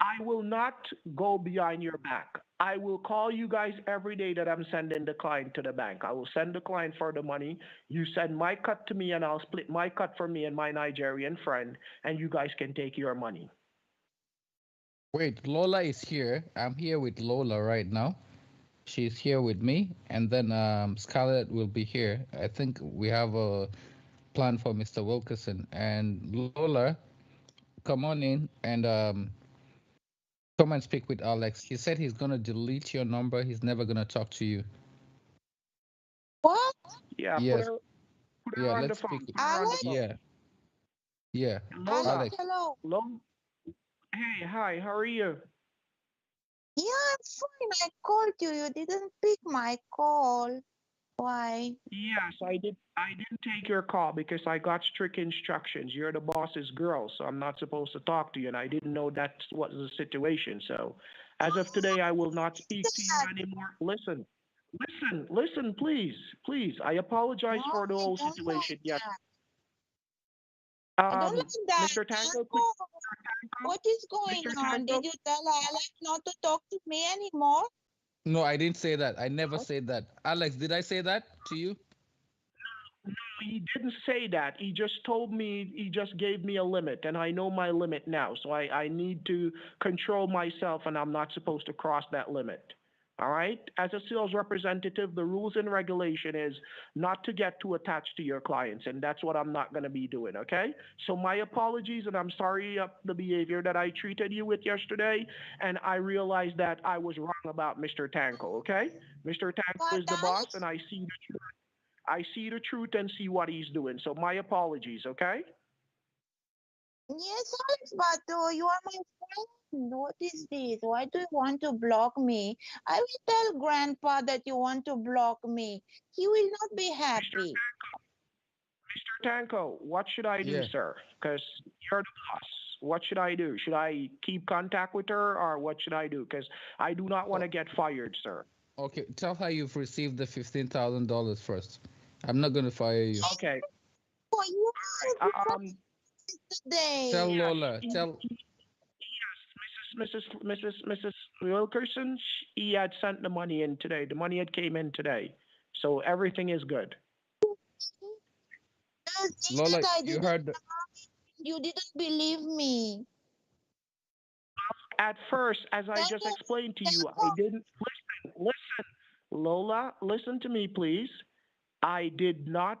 I will not go behind your back. I will call you guys every day that I'm sending the client to the bank. I will send the client for the money. You send my cut to me and I'll split my cut for me and my Nigerian friend, and you guys can take your money. Wait, Lola is here. I'm here with Lola right now. She's here with me, and then Scarlett will be here. I think we have plan for Mr. Wilkerson. And Lola, come on in and come and speak with Alex. He said he's gonna delete your number. He's never gonna talk to you. What? Yeah, Yes. put Yeah. her on the Let's phone. speak. Put her on the Alex? phone. Yeah. Yeah. Alex, Lola, Alex. hello. Hey, hi, how are you? Yeah, I'm fine. I called you. You didn't pick my call. Why? Yes, I did. I didn't take your call because I got strict instructions. You're the boss's girl, so I'm not supposed to talk to you, and I didn't know that's what the situation. So, as of today, I will not speak to you Dad, anymore. Listen, please, please. I apologize no, for the I whole don't situation. like Yes. that. I don't like that. Mr. Tanko, Tanko, what is going Mr. on? Tanko. Did you tell Alex not to talk to me anymore? No, I didn't say that. I never said that. Alex, did I say that to you? He didn't say that. He just told me, he just gave me a limit, and I know my limit now. So I need to control myself, and I'm not supposed to cross that limit. All right? As a sales representative, the rules and regulation is not to get too attached to your clients, and that's what I'm not going to be doing, okay? So my apologies, and I'm sorry the behavior that I treated you with yesterday, and I realized that I was wrong about Mr. Tanko, okay? Mr. Tanko But is the boss, Alex, and I see the truth and see what he's doing. So my apologies, okay? yes, Alex, but you are my friend. What is this? Why do you want to block me? I will tell Grandpa that you want to block me. He will not be happy. Mr. Tanko, what should I do, Yeah. sir? Because you're the boss. What should I do? Should I keep contact with her or what should I do? Because I do not want to Oh, get fired, sir. okay. Tell her you've received the $15,000 first. I'm not gonna fire you. Okay. Oh, you All are right. today. Tell Yes. Lola. Tell. Mrs. Wilkerson, he had sent the money in today. The money had came in today. So everything is good. The thing Lola, that I you didn't, heard. you didn't believe me. At first, as I just Tango, explained to you, I Tango, didn't listen. Lola, listen to me, please. I did not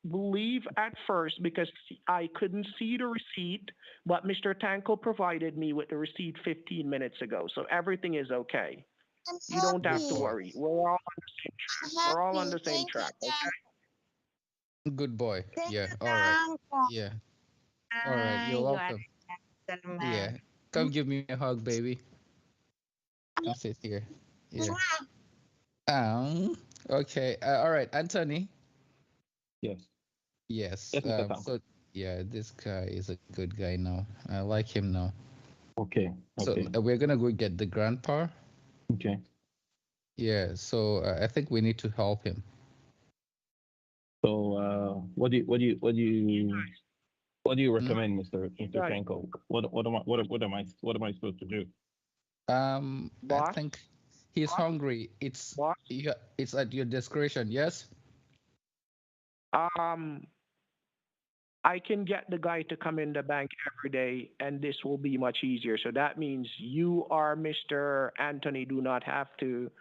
believe at first because I couldn't see the receipt, but Mr. Tanko provided me with the receipt 15 minutes ago. So everything is okay. I'm You don't have Good to happy. boy. worry. We're all on the same track. I'm We're all on happy. the same Thank you, track, okay? Good boy. Thank Yeah. you, All right. Tango. Yeah. All right. You're You are welcome. a gentleman. Yeah. Come give me a hug, baby. Come sit here. Yeah. Mwah. Okay. All right, Anthony. Yes. Yes. Yes, Mr. Tanko. So yeah, this guy is a good guy now. I like him now. Okay. So Okay. we're gonna go get the grandpa. Okay. Yeah. So I think we need to help him. So, what do you Mm. recommend, Mr. You Mr. guys, Tanko? What am I supposed to do? I boss, think he's boss, hungry. It's boss. yeah. It's at your discretion. Yes. Um, I can get the guy to come in the bank every day, and this will be much easier. So that means you are Mr. Anthony, do not have to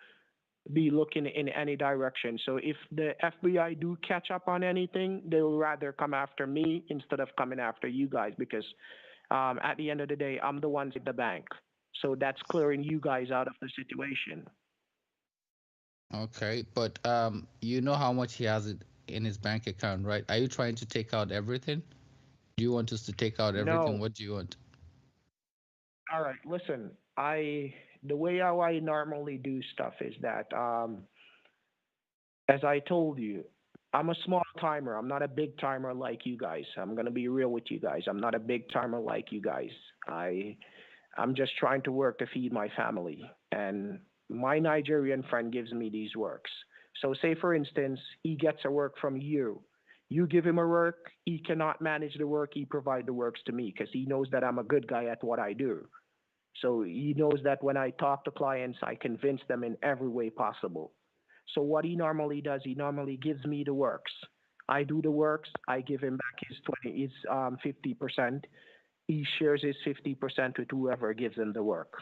be looking in any direction. So if the FBI do catch up on anything, they'll rather come after me instead of coming after you guys because at the end of the day, I'm the one at the bank. So that's clearing you guys out of the situation. Okay. But you know how much he has it in his bank account, right? Are you trying to take out everything? Do you want us to take out everything? No. What do you want? All right. Listen, the way how I normally do stuff is that as I told you, I'm a small timer. I'm not a big timer like you guys. I'm gonna be real with you guys. I'm not a big timer like you guys. I'm just trying to work to feed my family, and my Nigerian friend gives me these works. So, say for instance, he gets a work from you. You give him a work, he cannot manage the work. He provide the works to me because he knows that I'm a good guy at what I do. So he knows that when I talk to clients, I convince them in every way possible. So what he normally does, he normally gives me the works. I do the works. I give him back his 50%. He shares his 50% with whoever gives him the work.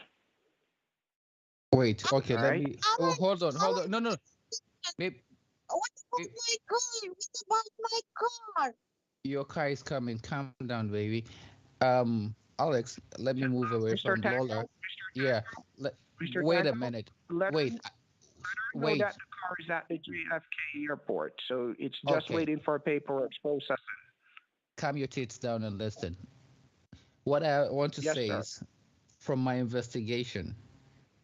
Wait. Okay. All Let right. me. Oh, Alex, hold on. Hold Alex, on. No. No. Maybe. what about my car? What about my car? Your car is coming. Calm down, baby. Alex, let me move away Mr. from Tango, Lola. Yeah. Let, Mr. wait a Tango, minute. let Wait. her know that Wait. the car is at the JFK airport, so it's just Okay. waiting for paperwork processing. Calm your tits down and listen. What I want to Yes, say sir. is, from my investigation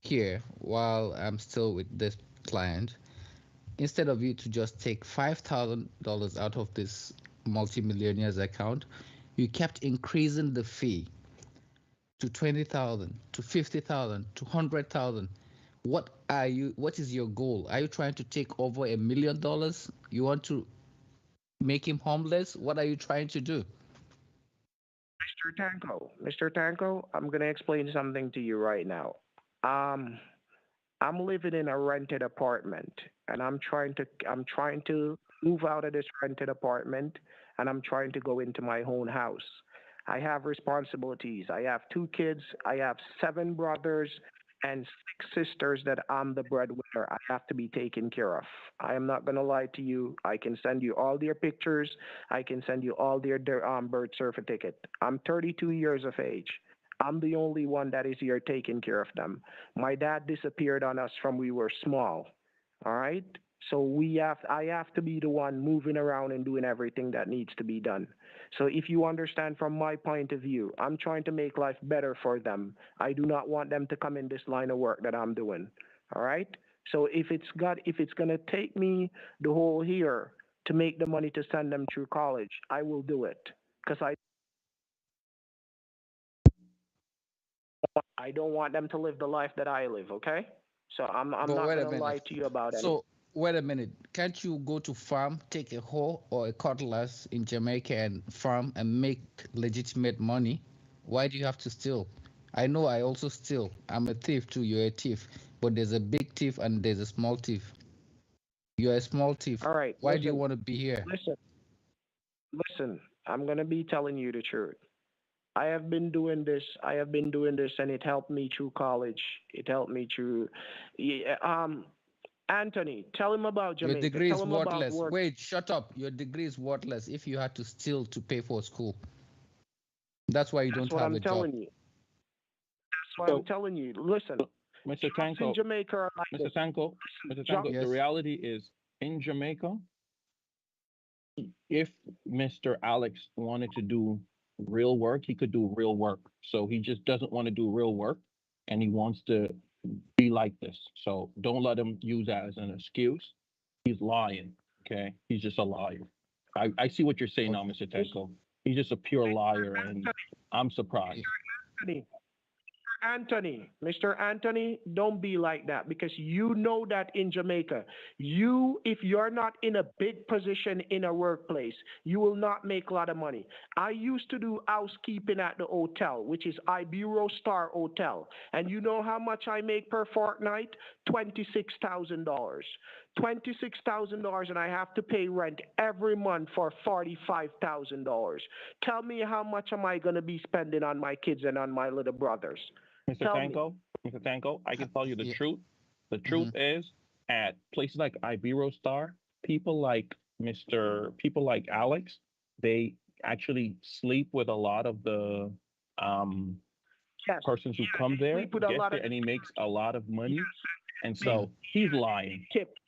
here, while I'm still with this client, instead of you to just take $5,000 out of this multimillionaire's account, you kept increasing the fee to 20,000, to 50,000, to 100,000. What is your goal? Are you trying to take over $1 million? You want to make him homeless? What are you trying to do? Mr. Tanko, I'm gonna explain something to you right now. Um, I'm living in a rented apartment, and I'm trying to move out of this rented apartment, and I'm trying to go into my own house. I have responsibilities. I have two kids. I have seven brothers and six sisters that I'm the breadwinner. I have to be taken care of. I am not gonna lie to you. I can send you all their pictures. I can send you all their birth certificate. I'm 32 years of age. I'm the only one that is here taking care of them. My dad disappeared on us from we were small. All right? So I have to be the one moving around and doing everything that needs to be done. So if you understand from my point of view, I'm trying to make life better for them. I do not want them to come in this line of work that I'm doing. All right? So if it's gonna take me the whole year to make the money to send them through college, I will do it. Because I don't want them to live the life that I live, okay? So I'm But not wait a gonna lie minute. to you about it. So wait a minute. Can't you go to farm, take a hoe or a cutlass in Jamaica and farm and make legitimate money? Why do you have to steal? I know I also steal. I'm a thief too. You're a thief. But there's a big thief and there's a small thief. You're a small thief. All right, Why do you want to be here? listen, listen. I'm gonna be telling you the truth. I have been doing this. I have been doing this, and it helped me through college. It helped me through. Yeah, Anthony, tell him about Your Jamaica. degree Tell is him about worthless. work. Wait, shut up. Your degree is worthless if you had to steal to pay for school. That's why you That's don't what have I'm a job. telling you. That's what I'm So, telling you. Listen, Mr. jobs in Tanko, Jamaica are like Mr. this. Tanko, Mr. Job, Tanko, the Yes. reality is in Jamaica, if Mr. Alex wanted to do real work, he could do real work. So he just doesn't want to do real work and he wants to be like this. So don't let him use that as an excuse. He's lying. Okay. He's just a liar. I see what you're saying now, Okay. Mr. Tanko. He's just a pure liar and I'm surprised. Anthony, Mr. Anthony, don't be like that because you know that in Jamaica, if you're not in a big position in a workplace, you will not make a lot of money. I used to do housekeeping at the hotel, which is Ibero Star Hotel. And you know how much I make per fortnight? $26,000. $26,000, and I have to pay rent every month for $45,000. Tell me how much am I going to be spending on my kids and on my little brothers? Mr. Tell me. Tanko, Mr. Tanko, I can tell you the Yeah. truth. The Hmm. truth is, at places like Ibero Star, people like Alex, they actually sleep with a lot of the um, Yes, persons who come there, sleep with a gets lot of there, and he makes a lot of money. And make Hmm. so he's lying. tips.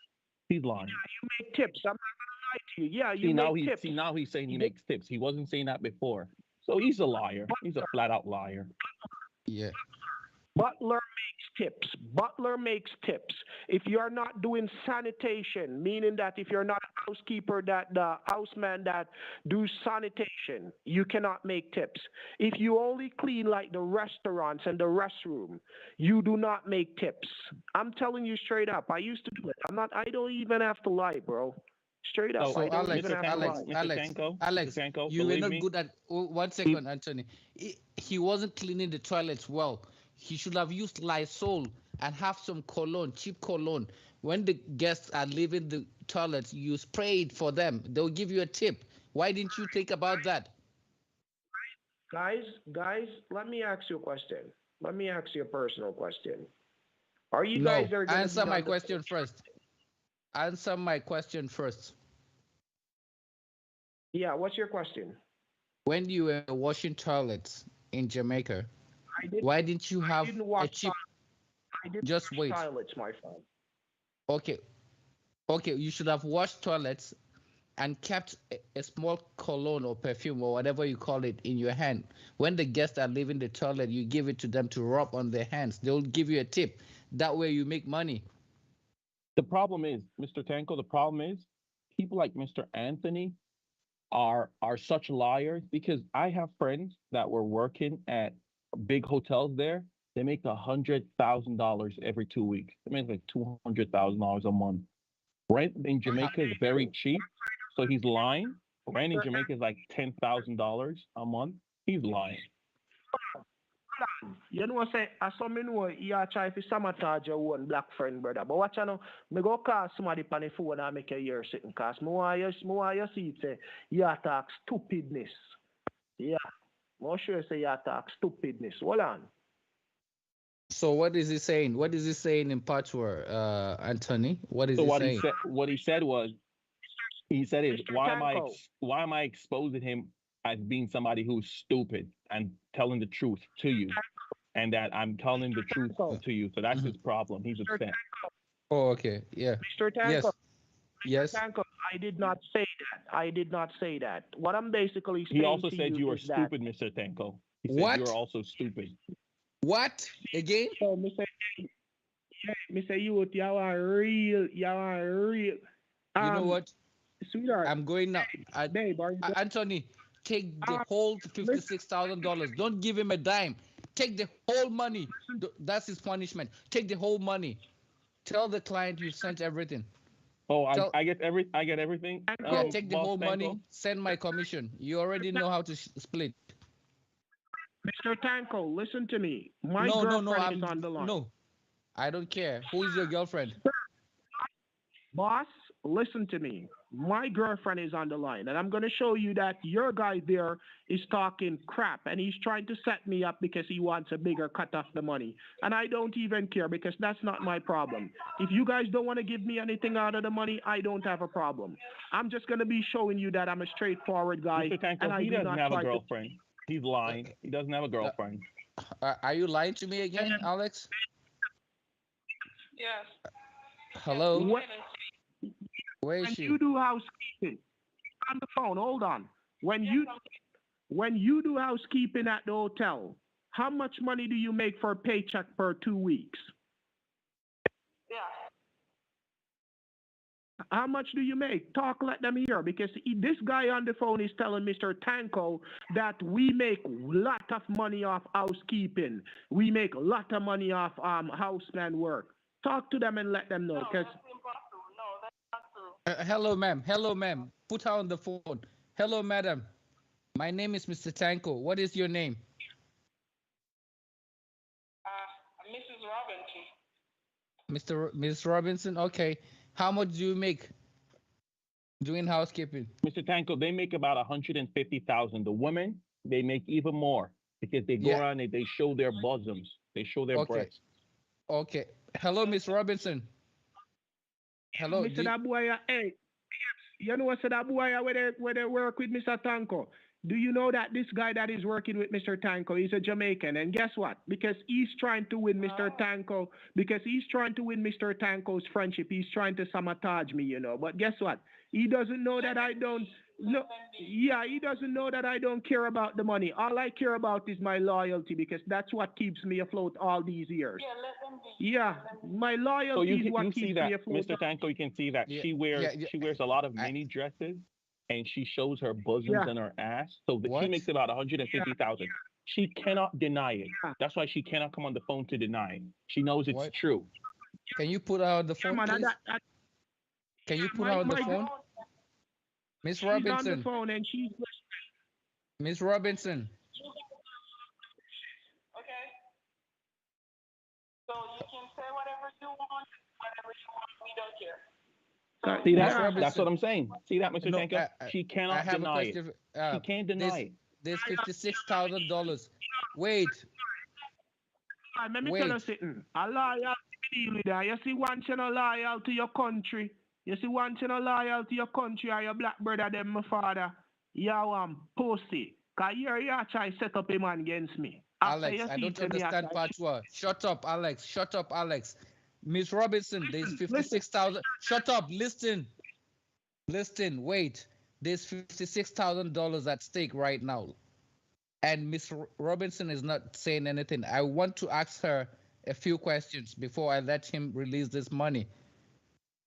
He's lying. You make tips. I'm not gonna lie to you. Yeah, you make tips. See now he's saying he You get- makes tips. He wasn't saying that before. So he's a liar. He's a Butler, flat out liar. Yeah. Butler makes tips. Butler makes tips. If you're not doing sanitation, meaning that if you're not a housekeeper, that the houseman that do sanitation, you cannot make tips. If you only clean like the restaurants and the restroom, you do not make tips. I'm telling you straight up. I used to do it. I don't even have to lie, bro. Straight up. So I So don't even Alex, Mr. have to Tanko, lie. Alex, Mr. Alex, Tanko, Mr. Alex, Tanko, you were believe not me, good at. Oh, one he second, Anthony. He wasn't cleaning the toilets well. He should have used Lysol and have some cologne, cheap cologne. When the guests are leaving the toilets, you spray it for them. They'll give you a tip. Why didn't you think about that? Guys, let me ask you a question. Let me ask you a personal question. Are you guys No, are gonna answer be my on the question first. Answer my question first. Yeah, what's your question? When you were washing toilets in Jamaica, I did. why didn't you I have didn't a wash. cheap? I didn't Just wash wait. toilets, my friend. Okay, okay. You should have washed toilets and kept a small cologne or perfume or whatever you call it in your hand. When the guests are leaving the toilet, you give it to them to rub on their hands. They'll give you a tip. That way you make money. The problem is, Mr. Tanko, the problem is people like Mr. Anthony are such liars because I have friends that were working at big hotels there. They make $100,000 every 2 weeks. They make like $200,000 a month. Rent in Jamaica is very cheap, so he's lying. Rent in Jamaica is like $10,000 a month. He's lying. You know, say, I saw me know you are trying to sabotage your one black friend, brother. But watch you know, me go call somebody on the phone and make a ear sitting cause me want you see it say you talk stupidness. Yeah. More sure say you talk stupidness. Hold on. So what is he saying? What is he saying in Patois, Anthony? What is So he saying? what he said was he said is Mr. Tanko. why am I exposing him as being somebody who's stupid and telling the truth to you, and that I'm telling the truth to you. So that's his problem. He's upset. Oh, okay. Yeah. Mr. Tanko. Yes. Yes. Tanko, I did not say that. I did not say that. What I'm basically saying He also to said you are is that- stupid, Mr. Tanko. He said What? you are also stupid. What? Again? So, Mr. Youth, you are real. You are real. You know what? Sweetheart. I'm going now. Babe, are you Anthony, take the whole $56,000. Don't give him a dime. Take the whole money. That's his punishment. Take the whole money. Tell the client you sent everything. Oh, I get everything. Yeah, take the Boss whole money. Tanko? Send my commission. You already know how to split. Mr. Tanko, listen to me. My No, girlfriend is on the line. No, I don't care. Who is your girlfriend? Boss, listen to me. My girlfriend is on the line, and I'm going to show you that your guy there is talking crap, and he's trying to set me up because he wants a bigger cut off the money. And I don't even care because that's not my problem. If you guys don't want to give me anything out of the money, I don't have a problem. I'm just going to be showing you that I'm a straightforward guy. Mr. Tanko, and I he do doesn't not have a try to- girlfriend. He's lying. He doesn't have a girlfriend. Are you lying to me again, Alex? Yes. Hello? What- Where is When she? you do housekeeping, on the phone, hold on. When you do housekeeping at the hotel, how much money do you make for a paycheck per 2 weeks? Yeah. How much do you make? Talk, let them hear, because this guy on the phone is telling Mr. Tanko that we make a lot of money off housekeeping. We make a lot of money off houseman work. Talk to them and let them know, because That's impossible. No, that's not true. Hello, ma'am. Hello, ma'am. Put her on the phone. Hello, madam. My name is Mr. Tanko. What is your name? Mrs. Robinson. Miss Robinson? Okay. How much do you make doing housekeeping? Mr. Tanko, they make about 150,000. The women, they make even more because they go around and they show their bosoms. They show their breasts. Okay. Hello, Miss Robinson. Hello. Mr. That boy, hey, you know what, that boy where they work with Mr. Tanko? Do you know that this guy that is working with Mr. Tanko is a Jamaican? And guess what? Because he's trying to win Mr. Tanko, because he's trying to win Mr. Tanko's friendship, he's trying to sabotage me, you know. But guess what? He doesn't know that I don't. No, yeah, he doesn't know that I don't care about the money. All I care about is my loyalty, because that's what keeps me afloat all these years. Yeah, let them be. Yeah, my So loyalty is what you see keeps that, me afloat. Mr. Tanko, you can see that she wears a lot of mini dresses and she shows her bosoms and her ass. So she makes about 150,000. She cannot deny it. That's why she cannot come on the phone to deny it. She knows it's true. Can you put her on the phone, please? Can you put her on the phone? Miss She's on the Robinson. phone and she's listening. Miss Robinson. Okay. So you can say whatever you want, whatever you want. We don't care. See that? Robinson. That's what I'm saying. See that, Mr. No, Tanko? She cannot deny it. She can't deny it. There's $56,000. Wait. Let me tell you something. A loyal deal with that. You see, once you're not loyal to your country, you see, once you're not loyal to your country or your black brother, them my father, pussy. Cause you try to set up a man against me. After Alex, you I see don't tell me understand patois. Shut up, Alex. Shut up, Alex. Miss Robinson, there's listen, 56,000. Shut up. Listen. Listen. Wait. There's $56,000 at stake right now. And Miss Robinson is not saying anything. I want to ask her a few questions before I let him release this money.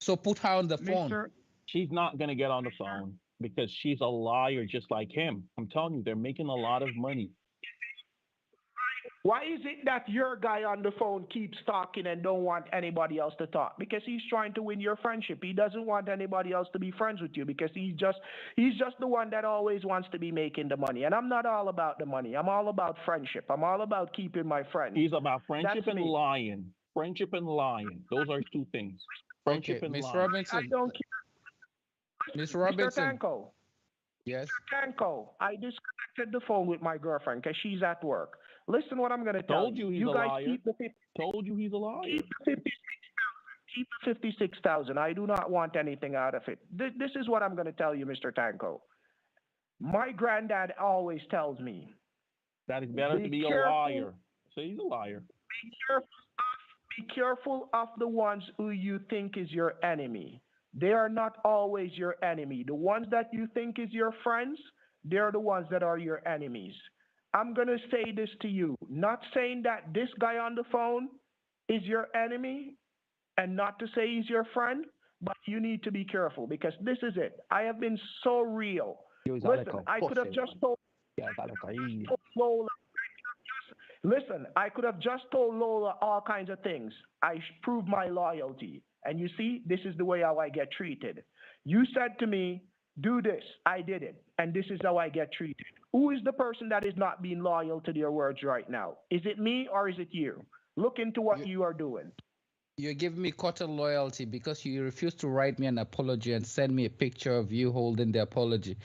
So put her on the phone. Mr. She's not gonna get on the phone because she's a liar just like him. I'm telling you, they're making a lot of money. Why is it that your guy on the phone keeps talking and don't want anybody else to talk? Because he's trying to win your friendship. He doesn't want anybody else to be friends with you because he's just the one that always wants to be making the money. And I'm not all about the money. I'm all about friendship. I'm all about keeping my friends. He's about friendship That's and me. lying. Friendship and lying. Those are two things. Friendship Okay, and Miss lying. I Robinson. don't care. Miss Mr. Robinson. Tanko. Yes. Tanko, I disconnected the phone with my girlfriend because she's at work. Listen what I'm going to tell Told you he's you. a You guys liar. keep the 50, Told you he's a liar. keep the 56,000. Keep the 56,000. I do not want anything out of it. This is what I'm going to tell you, Mr. Tanko. My granddad always tells me, That is better to be be a careful, liar. So he's a liar. be careful of the ones who you think is your enemy. They are not always your enemy. The ones that you think is your friends, they're the ones that are your enemies. I'm going to say this to you, not saying that this guy on the phone is your enemy and not to say he's your friend, but you need to be careful because this is it. I have been so real. Listen, I could have just told Lola. Listen, I could have just told Lola all kinds of things. I proved my loyalty. And you see, this is the way how I get treated. You said to me, do this. I did it. And this is how I get treated. Who is the person that is not being loyal to their words right now? Is it me or is it you? Look into what You- you are doing. You're giving me quarter loyalty because you refused to write me an apology and send me a picture of you holding the apology.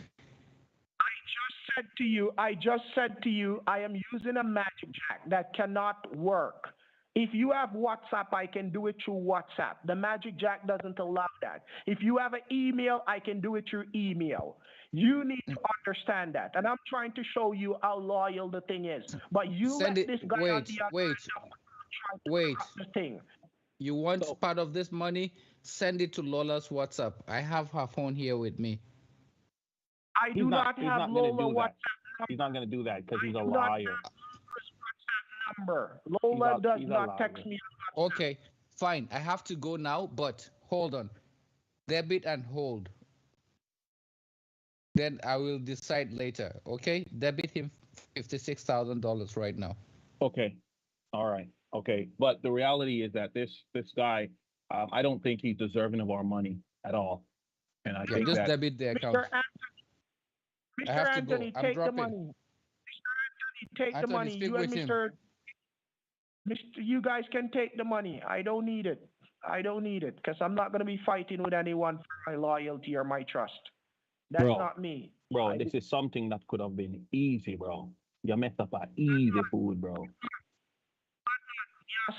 I just said to you, I am using a magic jack that cannot work. If you have WhatsApp, I can do it through WhatsApp. The magic jack doesn't allow that. If you have an email, I can do it through email. You need to understand that. And I'm trying to show you how loyal the thing is. But you Send let it. this guy on Wait, the other wait, try to wait. corrupt the thing. You want So- part of this money? Send it to Lola's WhatsApp. I have her phone here with me. I do not He's have not gonna Lola do that. WhatsApp He's not gonna do that because he's a I do not liar. number. Lola does he's a not text liar. me. Okay, fine. I have to go now, but hold on. Debit and hold. Then I will decide later. Okay? Debit him $56,000 right now. Okay. All right. Okay. But the reality is that this guy, I don't think he's deserving of our money at all. And I Yeah, think just that debit the account. Mr. Anthony, I have to go. Anthony, I'm take the dropping. money. Mr. Anthony, take the Anthony, money. speak You and with him. Mr. You guys can take the money. I don't need it. I don't need it because I'm not going to be fighting with anyone for my loyalty or my trust. That's Bro. not me. bro, this is something that could have been easy, bro. You messed up a easy food, bro.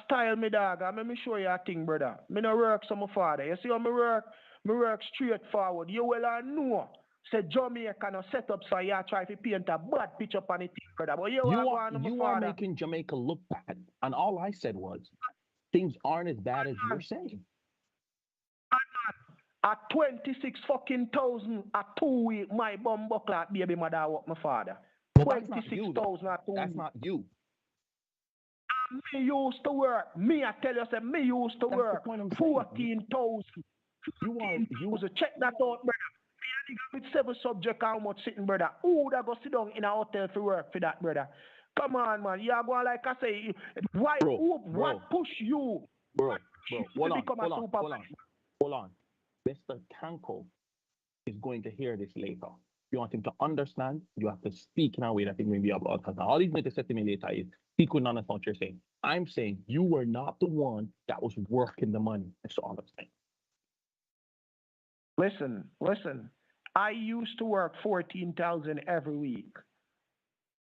Style me, dog. Let me show you a thing, brother. Me no work some father. You see how me work? Me work straightforward. You well I know. Say Jamaica no set up so you try to paint a bad picture on it, brother. But you You are making Jamaica look bad. And all I said was things aren't as bad as you're saying. At 26 fucking thousand a 2 week, my Bombaclot baby mother work my father. But that's not you, though. 26,000 at 2 That's weeks. not you. Me used to work. Me, I tell you, say, me used to That's the work. point I'm saying. 14,000. You So check that out, brother. Me a nigga with 7 subject how much sitting, brother. Who that go sit down in a hotel for work for that, brother? Come on, man. You are going like I say. Why? Bro, what push you? bro, hold on, become a hold on, super- hold on, hold on. Mr. Tanko is going to hear this later. You want him to understand, you have to speak in a way that he may be able to understand. All he's going to say to me later is, he couldn't understand what you're saying. I'm saying you were not the one that was working the money. That's all I'm saying. Listen. I used to work 14,000 every week.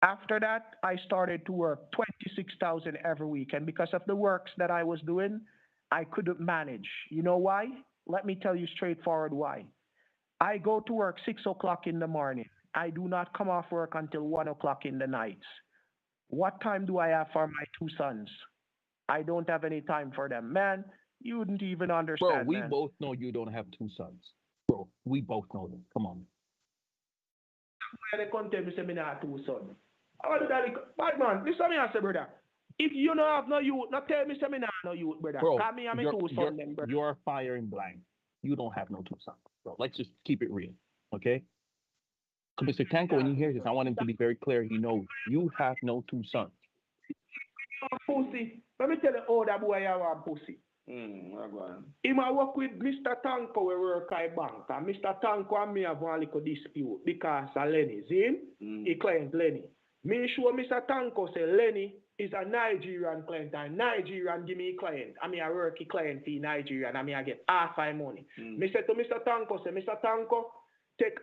After that, I started to work 26,000 every week. And because of the works that I was doing, I couldn't manage. You know why? Let me tell you straightforward why. I go to work 6 o'clock in the morning. I do not come off work until 1 o'clock in the nights. What time do I have for my two sons? I don't have any time for them. Man, you wouldn't even Bro, understand, we man. both know you don't have two sons. Bro, we both know that. Come on. They come tell me say me not two son. I want to tell you, bad man, listen me I say, brother. If you don't have no youth, not tell me say me not no youth, brother. Bro, Cause me and me you're, two you're, son them, brother. you're firing blank. You don't have no two sons, bro. Let's just keep it real, okay? So, Mr. Tanko, when he hears this, I want him to be very clear. He knows you have no two sons. Pussy. Let me tell you how that boy I want pussy. He might work with Mr. Tanko we work at bank. And Mr. Tanko and me have one little dispute because of Lenny. See him? He client Lenny. Me sure Mr. Tanko say Lenny is a Nigerian client and Nigerian give me client. I mean I work a client for Nigerian and I get half my money. Me say to Mr. Tanko, say Mr. Tanko, take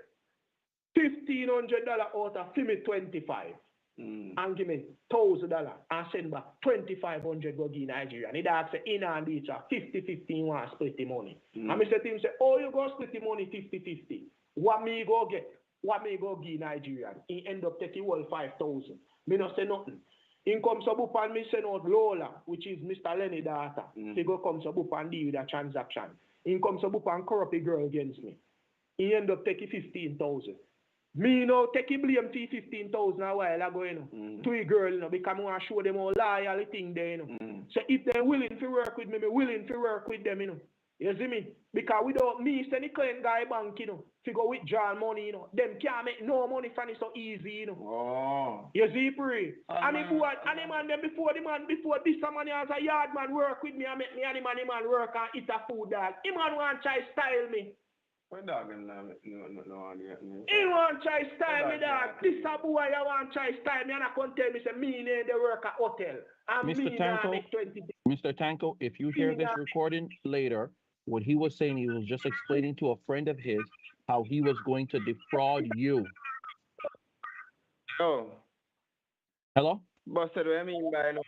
$1,500 out of me 25. And give me $1,000 and send back 2,500 go give Nigeria. And he ask say in and each 50-50 want split the money. And me say to him say, oh you go split the money 50-50. What me go get? What me go give Nigeria? He end up taking all 5,000. Me no say nothing. In comes up and me send out Lola, which is Mr. Lenny daughter. He go comes up and deal with a transaction. In comes up and corrupt a girl against me. He end up taking 15,000. Me now take a blame for 15,000 a while ago, you know. To a girl, you know, because I want to show them how loyal the thing there, you know. So if they're willing to work with me, me willing to work with them, you know. You see me? Because without me send the client guy bank, you know, to go withdraw money, you know, them can't make no money from it so easy, you know. Oh. You see, pre? And if what and the man them before this man as a yard man work with me and make me and the man work and eat a food dog. He man want try style me. What dog no. He want try style me, dog. This a boy I want try style me and I can't tell me say me need the work at hotel. And Mr. me now Tanko, make 20 Mr. Tanko, if you hear this recording later, what he was saying, he was just explaining to a friend of his how he was going to defraud you. Oh. Hello? But said what I mean by no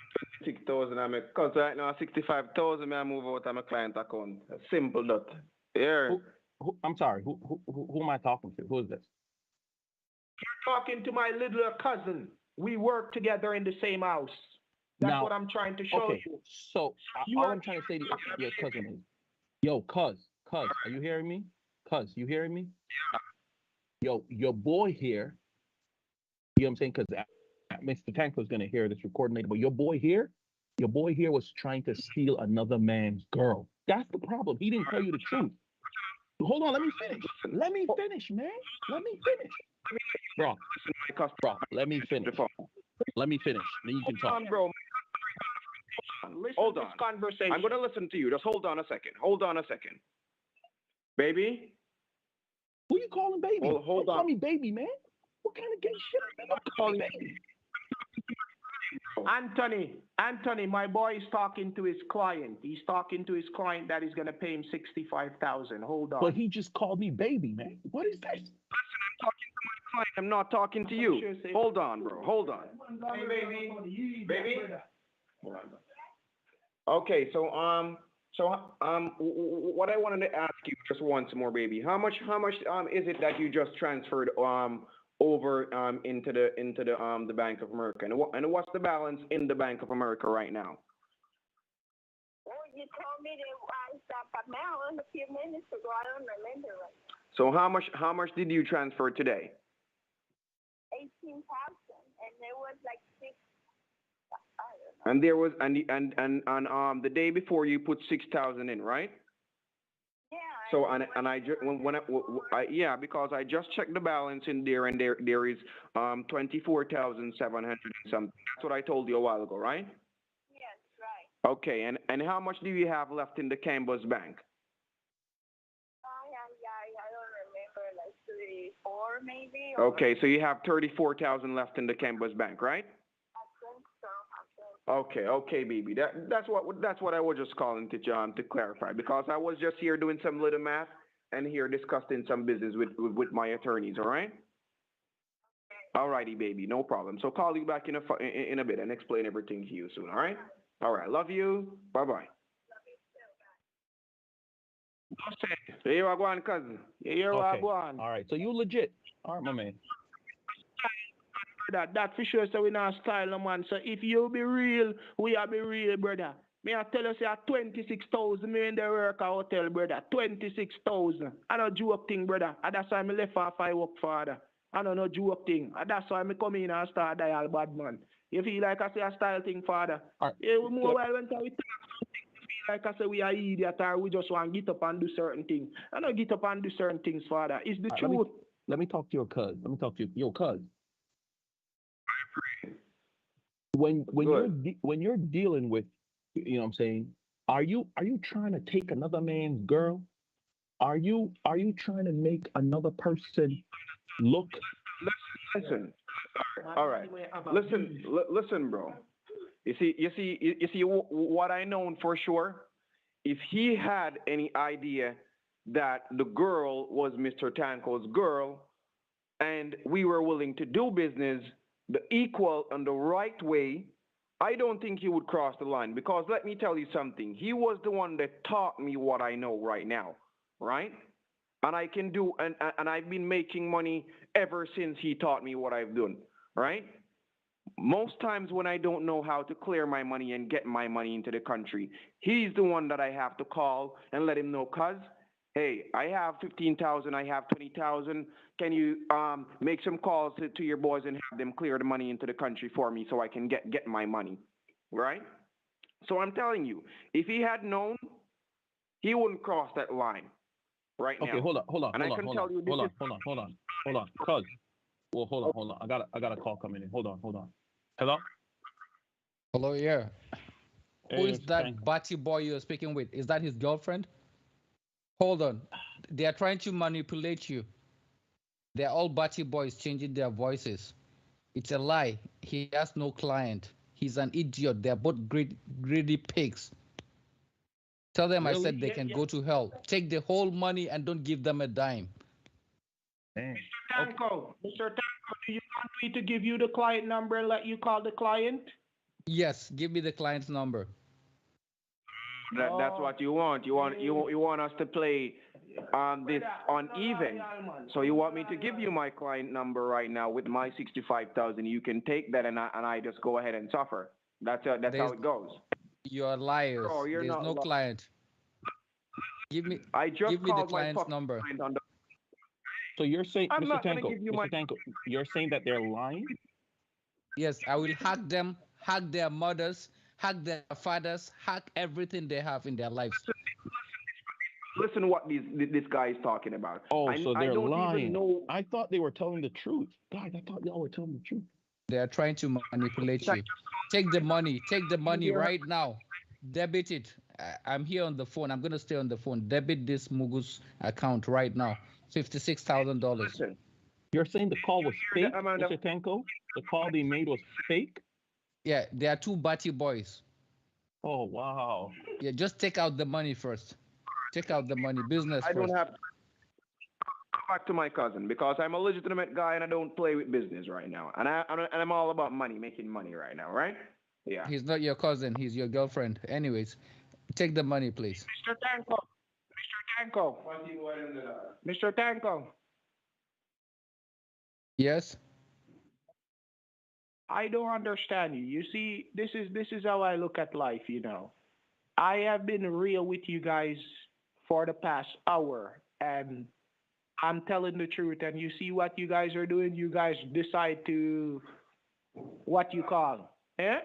26,000 I make cause right now 65,000 I move out of my client account. Simple that. Yeah. I'm sorry. Who am I talking to? Who is this? You're talking to my little cousin. We work together in the same house. That's Now, what I'm trying to show okay, you. so all I'm trying to say to your cousin is, yo, cuz, are you hearing me? Cuz, you hearing me? Yo, your boy here, you know what I'm saying? Because Mr. Tanko's going to hear this recording later, but your boy here was trying to steal another man's girl. That's the problem. He didn't tell you the truth. Hold on, let me finish. Let me finish, man. Let me finish. Bro, let me finish. Let me finish. Then you can talk. Hold on, bro. Hold on. Conversation. I'm going to listen to you. Just hold on a second. Hold on a second. Baby? Who you calling baby? Hold on. Call me baby, man. What kind of gay shit? Don't call me baby. Anthony, my boy is talking to his client. He's talking to his client that is going to pay him 65,000. Hold on. But he just called me baby, man. What is this? I'm not talking to you. Hold on, bro. Hold on. Hey, baby. Baby? Okay, so what I wanted to ask you just once more, baby. How much is it that you just transferred over into the Bank of America, and what's the balance in the Bank of America right now? Well, you told me that I stopped at Maryland a few minutes ago. I don't remember right now. So how much did you transfer today? 18,000, and there was like 6. I don't know. And there was and the day before you put 6,000 in, right? Yeah. So because I just checked the balance in there, and there is 24,700 and something. That's what I told you a while ago, right? Yes, right. Okay, and how much do you have left in the Canvas Bank? I don't remember, like 34 maybe. Okay, so you have 34,000 left in the Canvas Bank, right? I think so. Okay, baby. That's what I was just calling to clarify, because I was just here doing some little math and here discussing some business with my attorneys. All right. Alrighty, baby, no problem. So call you back in a bit and explain everything to you soon. All right. All right. Love you. Bye bye. Here you are going, cousin. Here you are going. All right, so you legit. All right, my man. That for sure, so we not style no man. So if you be real, we are be real, brother. Me I tell you, say 26,000 me in the work a hotel, brother. 26,000. I don't joke thing, brother. And that's why me left off I work father. I don't know joke thing. And that's why me come in and start dial bad man. You feel like I say a style thing, father. Right. Yeah, we more well when we talk something, you feel like I say we are idiot or we just want to get up and do certain things. I don't get up and do certain things, father. It's the truth. Let me talk to your cuz. Let me talk to you. Yo, cuz. When you're dealing with, you know what I'm saying, are you trying to take another man's girl? Are you trying to make another person look? Listen. All right. Listen, bro. You see what I know for sure. If he had any idea that the girl was Mr. Tanko's girl, and we were willing to do business the equal and the right way, I don't think he would cross the line. Because let me tell you something. He was the one that taught me what I know right now, right? And I can do, and I've been making money ever since he taught me what I've done, right? Most times when I don't know how to clear my money and get my money into the country, he's the one that I have to call and let him know, cuz, hey, I have 15,000, I have 20,000. Can you make some calls to your boys and have them clear the money into the country for me so I can get my money, right? So I'm telling you, if he had known, he wouldn't cross that line right now. Okay, hold on. And I can tell you this. Hold on, cuz. Well, hold on. I got a call coming in. Hold on. Hello? Hello, yeah. Who Hey, is that batty boy you're speaking with? Is that his girlfriend? Hold on. They are trying to manipulate you. They're all batty boys changing their voices. It's a lie. He has no client. He's an idiot. They're both greedy pigs. Tell them I said they can go to hell. Take the whole money and don't give them a dime. Damn. Mr. Tanko, do you want me to give you the client number and let you call the client? Yes, give me the client's number. That's what you want. You want us to play this uneven. So you want me to give you my client number right now with my 65,000. You can take that and I just go ahead and suffer. That's how it goes. You're liars. Oh, There's no client. Give me the client's number. So you're saying, Mr. Tanko, you're saying that they're lying? Yes, I will hack them, hack their mothers, hack their fathers, hack everything they have in their lives. Listen what this guy is talking about. Oh, so they're lying. I thought they were telling the truth. Guys, I thought y'all were telling the truth. They are trying to manipulate you. Take the money right now. Debit it. I'm here on the phone. I'm going to stay on the phone. Debit this Mugu's account right now. $56,000. You're saying the call was fake, Mr. Tanko? The call they made was fake? Yeah, they are two batty boys. Oh, wow. Yeah, just take out the money first. Take out the money. Business first. I don't have to go back to my cousin because I'm a legitimate guy and I don't play with business right now. And I'm all about money, making money right now, right? Yeah. He's not your cousin. He's your girlfriend. Anyways, take the money, please. Mr. Tanko. Yes? I don't understand you. You see, this is how I look at life, you know. I have been real with you guys for the past hour, and I'm telling the truth. And you see what you guys are doing? You guys decide to, what you call, eh?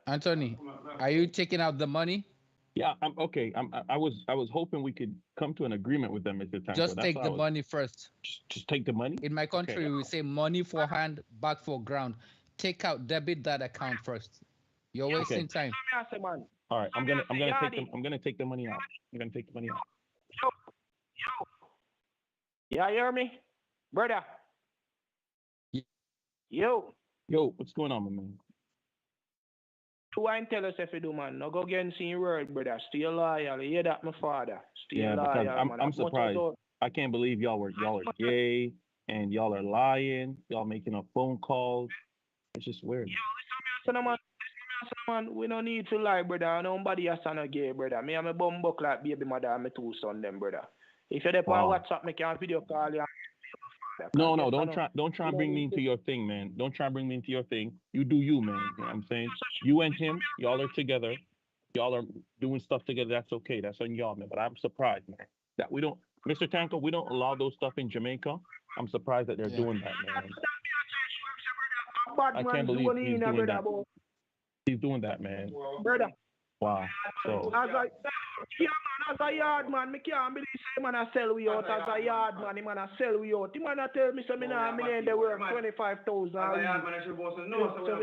Anthony, are you taking out the money? Yeah, I'm okay. I was hoping we could come to an agreement with them, Mr. Tanko. Just take the money first. Just take the money? In my country, we say money for hand, back for ground. Take out, debit that account first. You're wasting time. All right, I'm gonna take the money out. I'm gonna take the money out. Yo. Yeah, you hear me? Brother. Yo, what's going on, my man? Who ain't tell us if you do, man? No go against your word, brother. Stay loyal. You hear that, my father? Stay loyal, because I'm surprised. I can't believe y'all are gay and y'all are lying. Y'all making up phone calls. It's just weird. Yo, listen, man. We don't need to lie, brother. Nobody has a gay, brother. Me and my Bombaclot baby mother and my two sons, them, brother. If you're there on WhatsApp, me can video call you. No, no, don't try and bring me into your thing, man. Don't try and bring me into your thing. You do you, man. You know what I'm saying? You and him, y'all are together. Y'all are doing stuff together. That's okay. That's on y'all, man. But I'm surprised, man, that we don't, Mr. Tanko, we don't allow those stuff in Jamaica. I'm surprised that they're doing that, man. I can't believe he's doing that. He's doing that, man. Brother. Wow. So. As a yard man, me can't believe say man a sell we out as a yard man. Him man a sell we out. Him man a tell me say me nah me they work 25,000. As a yard man, I supposed to know. So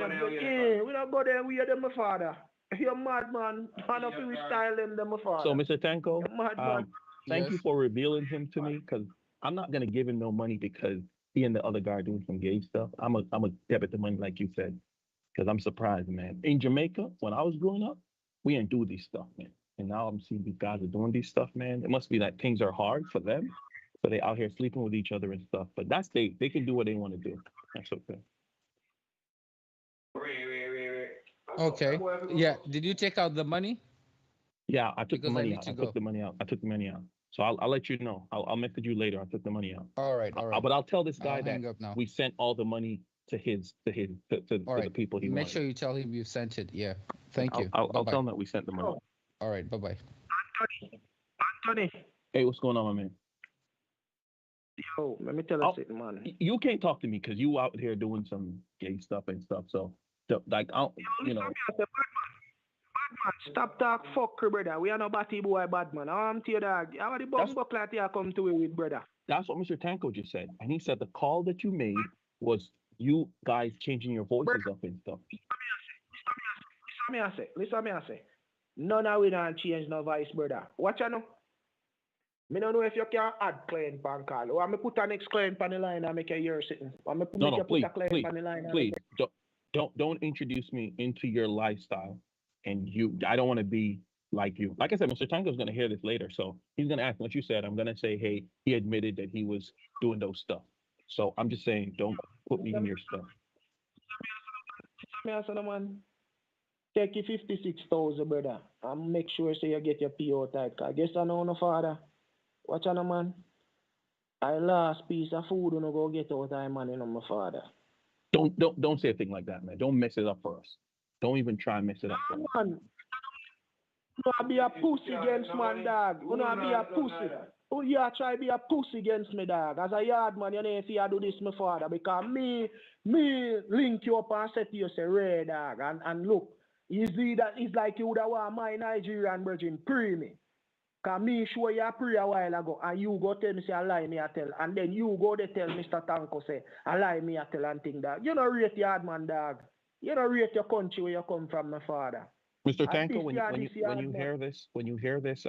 we don't go there. We are them my father. You're mad man. Man of we style them my father. So Mr. Tanko, thank you for revealing him to me, because I'm not gonna give him no money because he and the other guy are doing some gay stuff. I'm a debit the money like you said, because I'm surprised, man. In Jamaica, when I was growing up, we didn't do these stuff, man. And now I'm seeing these guys are doing these stuff, man. It must be that things are hard for them, so they out here sleeping with each other and stuff. But that's they can do what they want to do. That's okay. Okay. Yeah. Did you take out the money? Yeah, I took the money out. I took the money out. I took the money out. So I'll let you know. I'll message you later. I took the money out. All right. All right. But I'll tell this guy hang that up now. we sent all the money to the people he Make wanted. sure you tell him you sent it. Yeah. Thank you. I'll tell him that we sent the money. All right. Bye bye. Anthony. Hey, what's going on, my man? Yo, let me tell you something, man. You can't talk to me because you out here doing some gay stuff and stuff. So like, you know. Stop talk fuck, brother. We are no batty boy, bad man. I'm to your dog. How the Bombaclot here come to it with, brother? That's what Mr. Tanko just said. And he said the call that you made was you guys changing your voices up and stuff. Listen me I say. None of we don't change no voice, brother. Watch you know. Me don't know if you can add client pan call. Or I put an next client on the line and make a year sitting. Please, don't introduce me into your lifestyle. And I don't want to be like you. Like I said, Mr. Tango's going to hear this later. So he's going to ask what you said. I'm going to say, hey, he admitted that he was doing those stuff. So I'm just saying, don't put me in your stuff. Man, take you 56,000, brother. And make sure so you get your PO type. I guess I know no father. Watch on, man. I last piece of food when I go get out of money on my father. Don't say a thing like that, man. Don't mess it up for us. Don't even try and mess it up for us. Man, you not be a pussy against man, dog. You not be a pussy. You try to be a pussy against me, dog. As a yard man, you know if you do this, my father, because me link you up and say to you, say, Ray, dog, and look, it's like you would have want my Nigerian virgin pre me. Because me show you a pre a while ago, and you go tell me, say, I lie me a tell, and then you go to tell Mr. Tanko, say, I lie me a tell and think that. You don't rate yard man, dog. You don't rate your country where you come from, my father. Mr. Tanko, when you hear this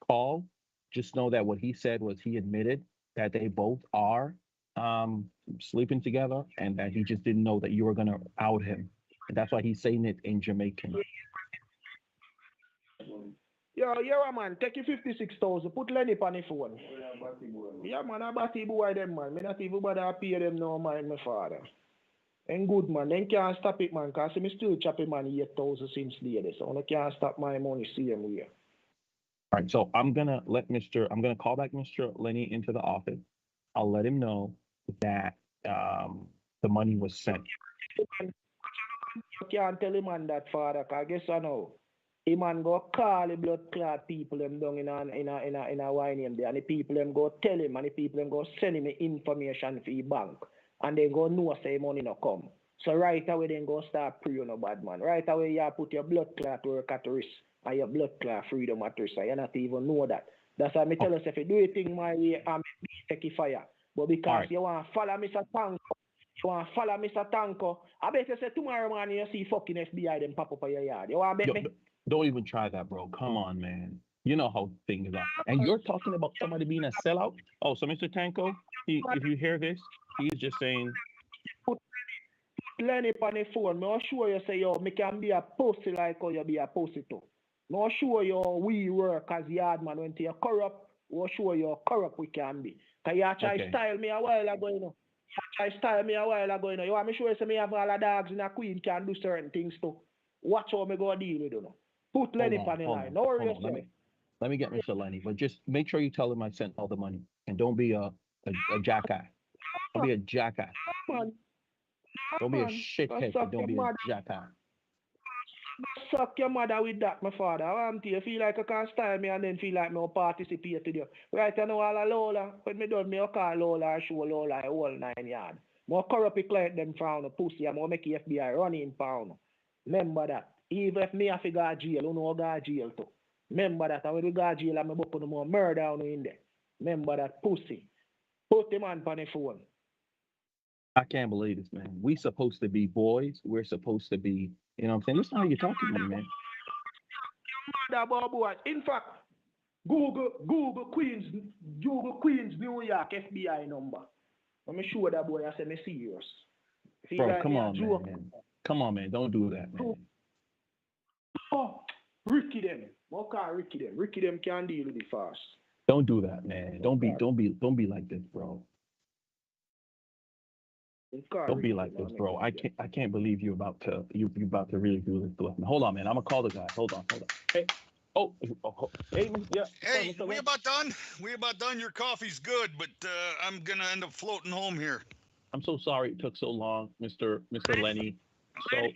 call, just know that what he said was he admitted that they both are sleeping together, and that he just didn't know that you were gonna out him, and that's why he's saying it in Jamaican. Yo, man, take you 56,000. Put Lenny on the phone. Yeah, man, I batty boy them, man. Me not even bother pay them no mind, my father. And good, man. Then can't stop it, man. Because me still chopping man 8,000 since later. So I can't stop my money same way. All right, so I'm gonna call back Mr. Lenny into the office. I'll let him know that the money was sent. You can't tell him man that, father, because I guess I know. He man go call the blood clot people them down in a wine there, and the people them go tell him, and the people them go send him information for his bank. And they go know say money no come. So right away then go start pre on a bad man. Right away you put your blood clot work at risk and your blood clot freedom at risk. You not even know that. That's why I tell us if you do a thing my way and take it fire. But because you want to follow Mr. Tanko, I bet you say tomorrow morning you see fucking FBI them pop up on your yard. You want to bet me? Don't even try that, bro. Come on, man. You know how things are. And you're talking about somebody being a sellout? Oh, so Mr. Tanko, if you hear this, he's just saying. Put Lenny on the phone. I'm sure you say, yo, me can be a pussy like how you be a pussy too. I'm sure you we work as yard man when you're corrupt. I'm sure you're corrupt we can be. Because you try to style me a while ago, you know. You want me sure you say me have all the dogs in a queen can do certain things too. Watch how me go deal with you know. Put Lenny on the line. No worries. Let me get Mr. Lenny, but just make sure you tell him I sent all the money, and don't be a jackass. Don't be a jackass. Man, Don't be a man. shithead. Suck Don't your be a mother. jackass. Suck your mother with that, my father. I want you feel like I can style me and then feel like me will participate with you. Right, I know all a Lola. When me done, me will call Lola or show Lola a whole 9 yard. More corrupt a client them found a pussy. I'm going to make the FBI run in pound. Remember that. Even if me have to go to jail, you know go to jail too. Remember that. And when we go to jail, I'm going to put more murder on you in there. Remember that pussy. Put the man on the phone. I can't believe this, man. We supposed to be boys. We're supposed to be, you know what I'm saying? This is how you talk to me, man. Mother about boys. In fact, Google Queens, New York FBI number. Let me show that boy I say me serious. Bro, like come me a on, joke. man. Come on, man. Don't do that, man. Oh, Ricky them. What call Ricky them? Ricky them can deal with it fast. Don't do that, man. Don't be like this, bro. Don't be like this, bro. I can't believe you about to really do this to us. Hold on, man. I'm gonna call the guy. Hold on. Hey. Hey, yeah. Hey, we about done? We about done? Your coffee's good, but I'm gonna end up floating home here. I'm so sorry it took so long, Mr. Lenny. So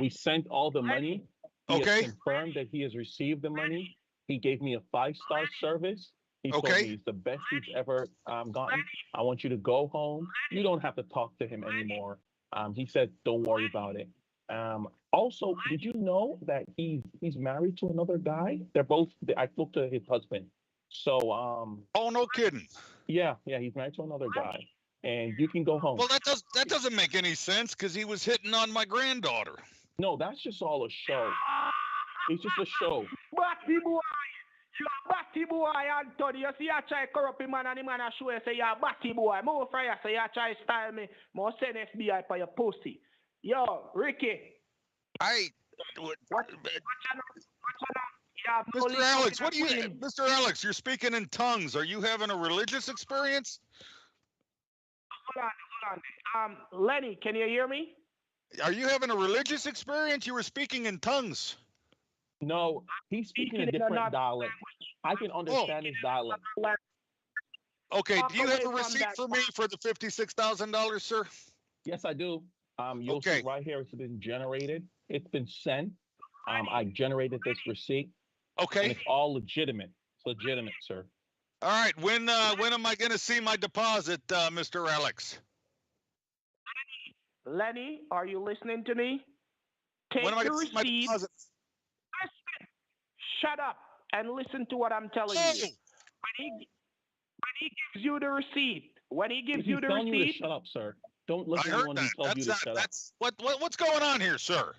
we sent all the money. He has confirmed that he has received the money. He gave me a 5-star service. He told me it's the best he's ever gotten. I want you to go home. You don't have to talk to him anymore. He said, don't worry about it. Also, did you know that he's married to another guy? I spoke to his husband. So oh, no kidding. Yeah, he's married to another guy. And you can go home. Well, that doesn't make any sense because he was hitting on my granddaughter. No, that's just all a show. It's just a show. Batty boy, batty boy, Anthony. You see, I try corrupt him man and the man I show you say you're batty boy. More for you say you try style me. More send FBI for your pussy. Yo, Ricky. Mr. Alex, Mr. Alex, you're speaking in tongues. Are you having a religious experience? Hold on. Lenny, can you hear me? Are you having a religious experience? You were speaking in tongues. No, he's speaking a different dialect. I can understand his dialect. Okay, do you have a receipt for me for the $56,000, sir? Yes, I do. You'll see right here. It's been generated. It's been sent. I generated this receipt. Okay. And it's all legitimate. It's legitimate, sir. All right. When am I going to see my deposit, Mr. Alex? Lenny, are you listening to me? Take when am I the going to see my receipt. deposit? Listen. Shut up and listen to what I'm telling you. When he gives you the receipt, He's telling you to shut up, sir. Don't listen to anyone who tells you to shut up. What's going on here, sir?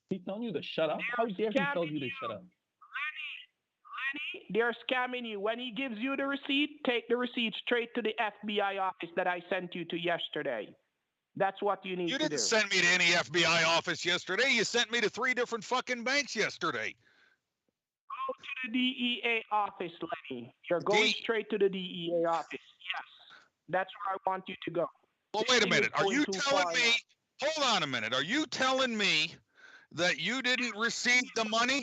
He's telling you to shut up? How dare he tell you to shut up? Lenny, they're scamming you. When he gives you the receipt, take the receipt straight to the FBI office that I sent you to yesterday. That's what you need to do. You didn't send me to any FBI office yesterday. You sent me to 3 different fucking banks yesterday. Go to the DEA office, Lenny. You're going straight to the DEA office. Yes. That's where I want you to go. Well, wait a minute. Are you telling me, hold on a minute. Are you telling me that you didn't receive the money? You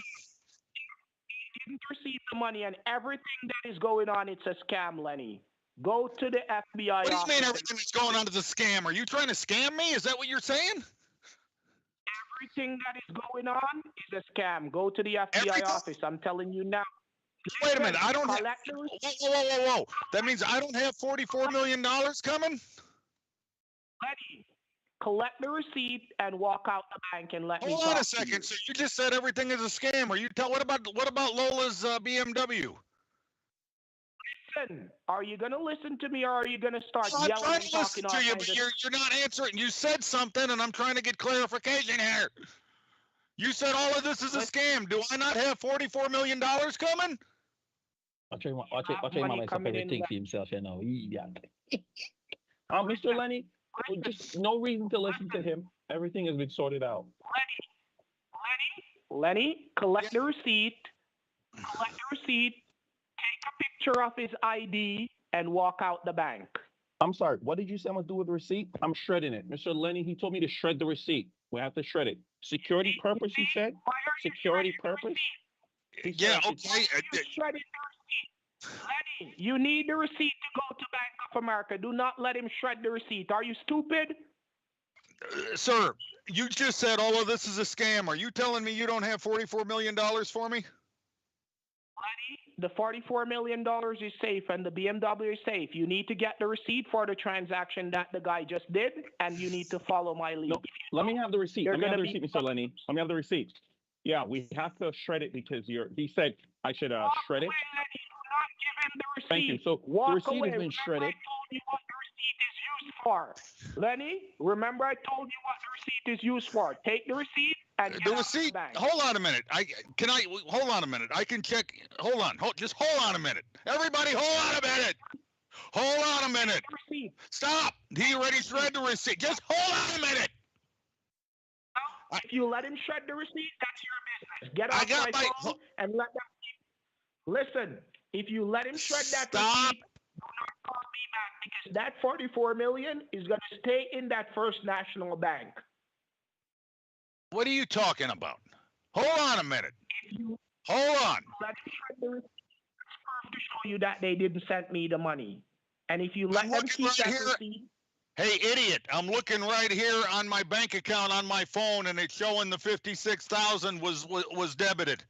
didn't receive the money, and everything that is going on, it's a scam, Lenny. Go to the FBI office. What do you mean everything that's going on is a scam? Are you trying to scam me? Is that what you're saying? Everything that is going on is a scam. Go to the FBI office. I'm telling you now. Wait a minute. I don't have... Whoa. That means I don't have $44 million coming? Lenny, collect the receipt and walk out the bank and let me talk to you. Hold on a second. So you just said everything is a scam. What about Lola's BMW? Listen, are you going to listen to me or are you going to start yelling and talking? I'm trying to listen to you, but you're not answering. You said something, and I'm trying to get clarification here. You said all of this is a scam. Do I not have $44 million coming? I'll tell you my man to think for himself, you know. Mr. Lenny, just no reason to listen to him. Everything has been sorted out. Lenny, collect the receipt. Collect the receipt. Take a picture of his ID and walk out the bank. I'm sorry. What did you say I'm going to do with the receipt? I'm shredding it. Mr. Lenny, he told me to shred the receipt. We have to shred it. Security purpose, he said? Security purpose? Yeah, okay. Lenny, you need the receipt to go to Bank of America. Do not let him shred the receipt. Are you stupid? Sir, you just said all of this is a scam. Are you telling me you don't have $44 million for me? The $44 million is safe and the BMW is safe. You need to get the receipt for the transaction that the guy just did, and you need to follow my lead. No, let me have the receipt. You're Let me have gonna the receipt, Mr. Lenny. Let me have the receipt. Yeah, we have to shred it because he said I should shred it. Away, Lenny. Do not give him the receipt. Thank you. So Walk the receipt away. has been Remember shredded. I told you what the receipt is used for. Lenny, remember I told you what the receipt is used for. Take the receipt and get The out receipt. the bank. Hold on a minute. Hold on a minute. I can check. Hold on. Just hold on a minute. Everybody, hold on a minute. Hold on a minute. Receipt. Stop. He already shredded the receipt. Just hold on a minute. If you let him shred the receipt, that's your business. Get I off got my my- phone and let that. Listen, if you let him shred that Stop. receipt, do not call me back because that 44 million is going to stay in that First National Bank. What are you talking about? Hold on a minute. If you Hold on. let him shred the receipt, it's proof to show you that they didn't send me the money. And if you let I'm them looking keep right that here. receipt, Hey, idiot! I'm looking right here on my bank account on my phone, and it's showing the 56,000 was debited.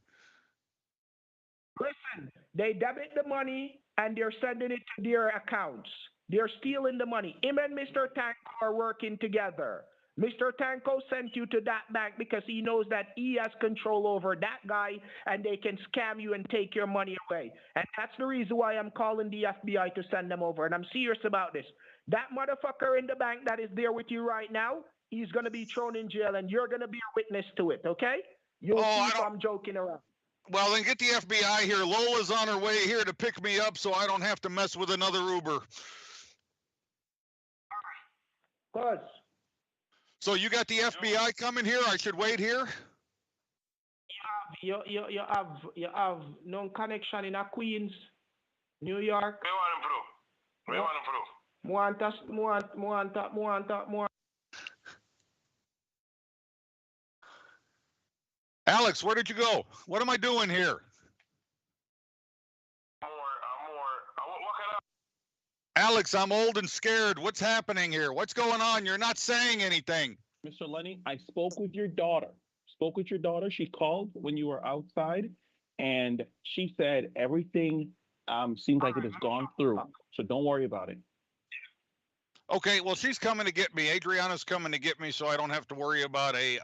listen, they debit the money and they're sending it to their accounts. They're stealing the money. Him and Mr. Tanko are working together. Mr. Tanko sent you to that bank because he knows that he has control over that guy and they can scam you and take your money away. And that's the reason why I'm calling the FBI to send them over. And I'm serious about this. That motherfucker in the bank that is there with you right now, he's going to be thrown in jail and you're going to be a witness to it, okay? You'll see if I'm joking around. Well, then get the FBI here. Lola's on her way here to pick me up so I don't have to mess with another Uber. Cuz. So you got the FBI coming here? I should wait here? You have no connection in a Queens, New York. Me want him proof. Alex, where did you go? What am I doing here? Alex, I'm old and scared. What's happening here? What's going on? You're not saying anything. Mr. Lenny, I spoke with your daughter. She called when you were outside, and she said everything seems like it has gone through. So don't worry about it. Okay, well, she's coming to get me. Adriana's coming to get me, so I don't have to worry about an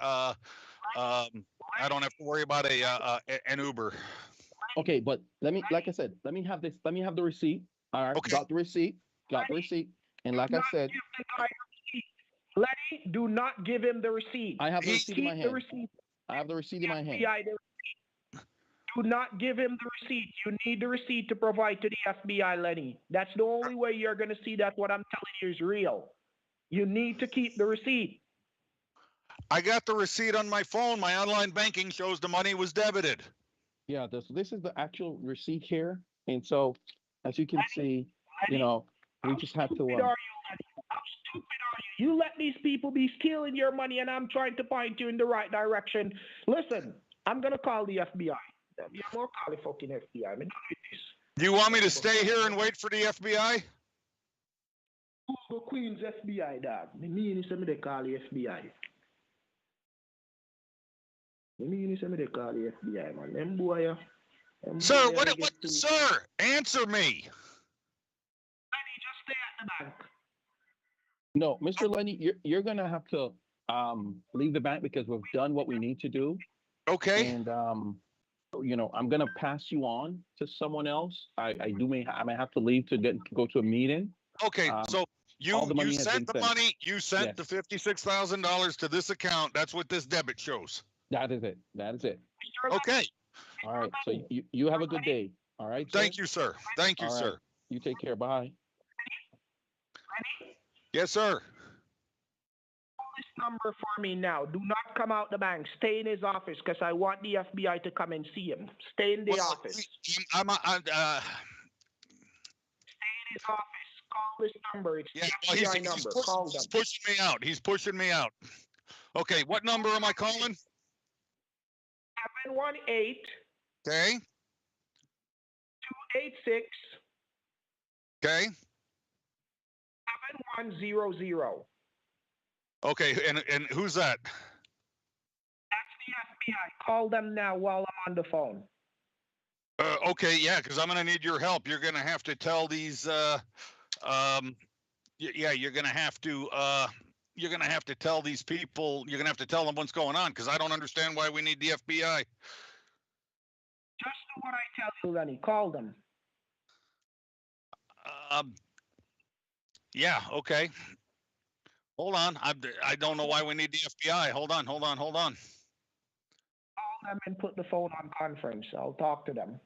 Uber. Okay, but like I said, let me have this. Let me have the receipt. All right, Okay. got the receipt. And like I said, Lenny, do not give him the receipt. I have the receipt in my Keep hand. the receipt. I have the receipt in my hand. FBI, do not give him the receipt. You need the receipt to provide to the FBI, Lenny. That's the only way you're going to see that what I'm telling you is real. You need to keep the receipt. I got the receipt on my phone. My online banking shows the money was debited. Yeah, this is the actual receipt here. And so, as you can see, we just have to. How stupid are you? You let these people be stealing your money, and I'm trying to point you in the right direction. Listen, I'm gonna call the FBI. You're more call the fucking FBI. I'm done with this. Do you want me to stay here and wait for the FBI? Go Queens FBI, dog. Me mean say me they call the FBI. Me mean say me they call the FBI, man. Them boy. Sir, sir, answer me. Lenny, just stay at the bank. No, Mr. Lenny, you're gonna have to leave the bank because we've done what we need to do. Okay. And I'm gonna pass you on to someone else. I might have to leave to go to a meeting. Okay, so you sent the money. You sent Yes. the $56,000 to this account. That's what this debit shows. That is it. Okay. All right. So you have a good day. All right. Sir? Thank you, sir. Thank you, All right. sir. You take care. Bye. Yes, sir. Call this number for me now. Do not come out the bank. Stay in his office because I want the FBI to come and see him. Stay in the office. Stay in his office. Call this number. It's Yeah, the FBI number. Call them. He's pushing me out. He's pushing me out. Okay, what number am I calling? 718 Okay. 286 4100. Okay, and who's that? That's the FBI. Call them now while I'm on the phone. Okay, yeah, because I'm gonna need your help. You're gonna have to tell these. Yeah, you're gonna have to. You're gonna have to tell these people. You're gonna have to tell them what's going on because I don't understand why we need the FBI. Just do what I tell you, Lenny. Call them. Yeah. Okay. Hold on. I don't know why we need the FBI. Hold on. Hold on. Hold on. Call them and put the phone on conference. I'll talk to them.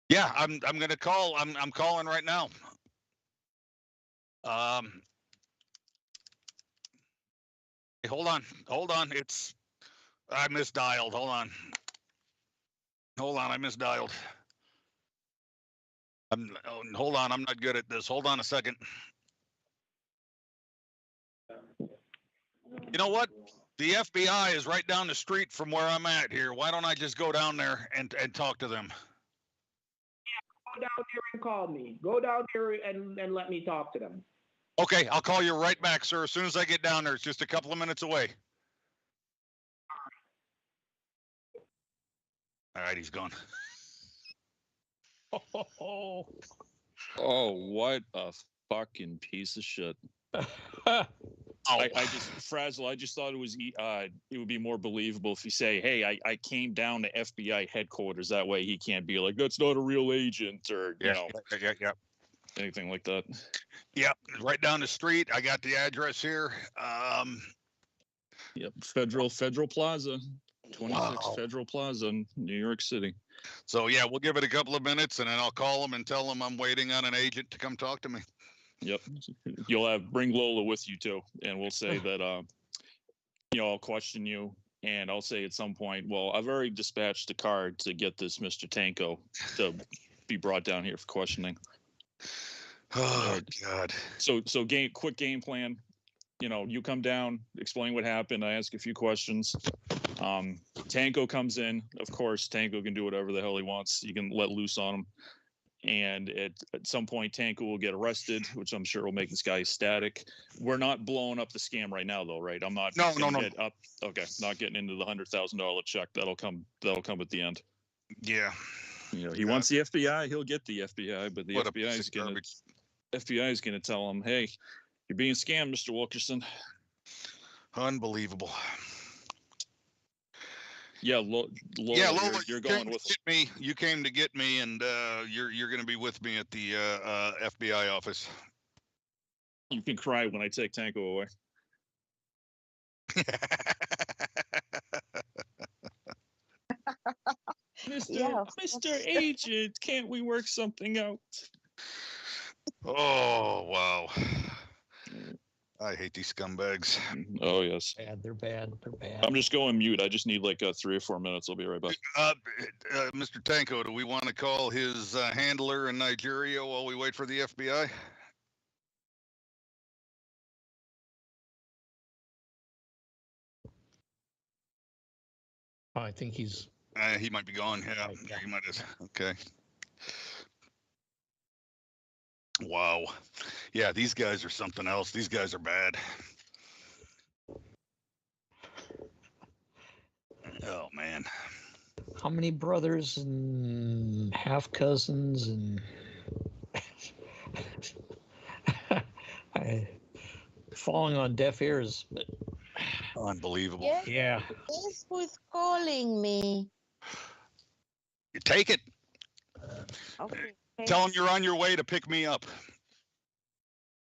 Yeah, I'm gonna call. I'm calling right now. Hold on. Hold on. I misdialed. Hold on. Hold on. I misdialed. Hold on. I'm not good at this. Hold on a second. You know what? The FBI is right down the street from where I'm at here. Why don't I just go down there and talk to them? Go down there and call me. Go down there and let me talk to them. Okay, I'll call you right back, sir. As soon as I get down there, it's just a couple of minutes away. All right, he's gone. Oh, what a fucking piece of shit. I just Frazzle. I just thought it would be more believable if you say, "Hey, I came down to FBI headquarters." That way, he can't be like, "That's not a real agent," or you know, anything like that. Yep, right down the street. I got the address here. Yep, Federal Plaza, 26 Federal Plaza, New York City. So yeah, we'll give it a couple of minutes, and then I'll call them and tell them I'm waiting on an agent to come talk to me. Yep, you'll bring Lola with you too, and we'll say that I'll question you, and I'll say at some point, well, I've already dispatched a car to get this Mr. Tanko to be brought down here for questioning. Oh God! So quick game plan. You come down, explain what happened. I ask a few questions. Tanko comes in. Of course, Tanko can do whatever the hell he wants. You can let loose on him. And at some point, Tanko will get arrested, which I'm sure will make this guy ecstatic. We're not blowing up the scam right now, though, right? I'm not. No. Up. Okay, not getting into the $100,000 check. That'll come at the end. Yeah. He wants the FBI. He'll get the FBI, but the FBI is gonna tell him, "Hey, you're being scammed, Mr. Wilkerson." Unbelievable. Yeah, Lola, you're going with me. You came to get me, and you're going to be with me at the FBI office. You can cry when I take Tanko away. Mr. Agent, can't we work something out? Oh wow. I hate these scumbags. Oh, yes. They're bad. I'm just going mute. I just need like 3 or 4 minutes. I'll be right back. Mr. Tanko, do we want to call his handler in Nigeria while we wait for the FBI? I think he might be gone. Yeah, he might have. Okay. Wow. Yeah, these guys are something else. These guys are bad. Oh, man. How many brothers and half cousins and falling on deaf ears, but unbelievable. Yes, yeah. Guess who's calling me? You take it. Okay. Tell them you're on your way to pick me up.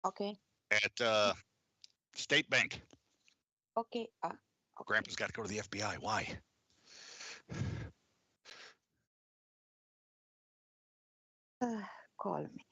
Okay. At State Bank. Okay. Grandpa's got to go to the FBI. Why? Call me.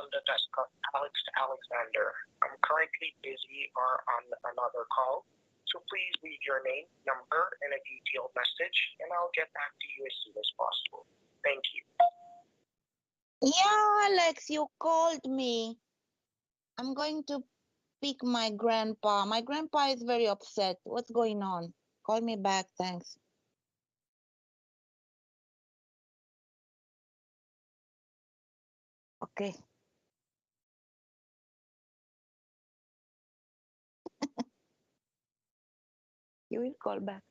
on the desk of Alex Alexander. I'm currently busy or on another call, so please leave your name, number, and a detailed message, and I'll get back to you as soon as possible. Thank you. Yeah, Alex, you called me. I'm going to pick my grandpa. My grandpa is very upset. What's going on? Call me back, thanks. Okay. You will call back.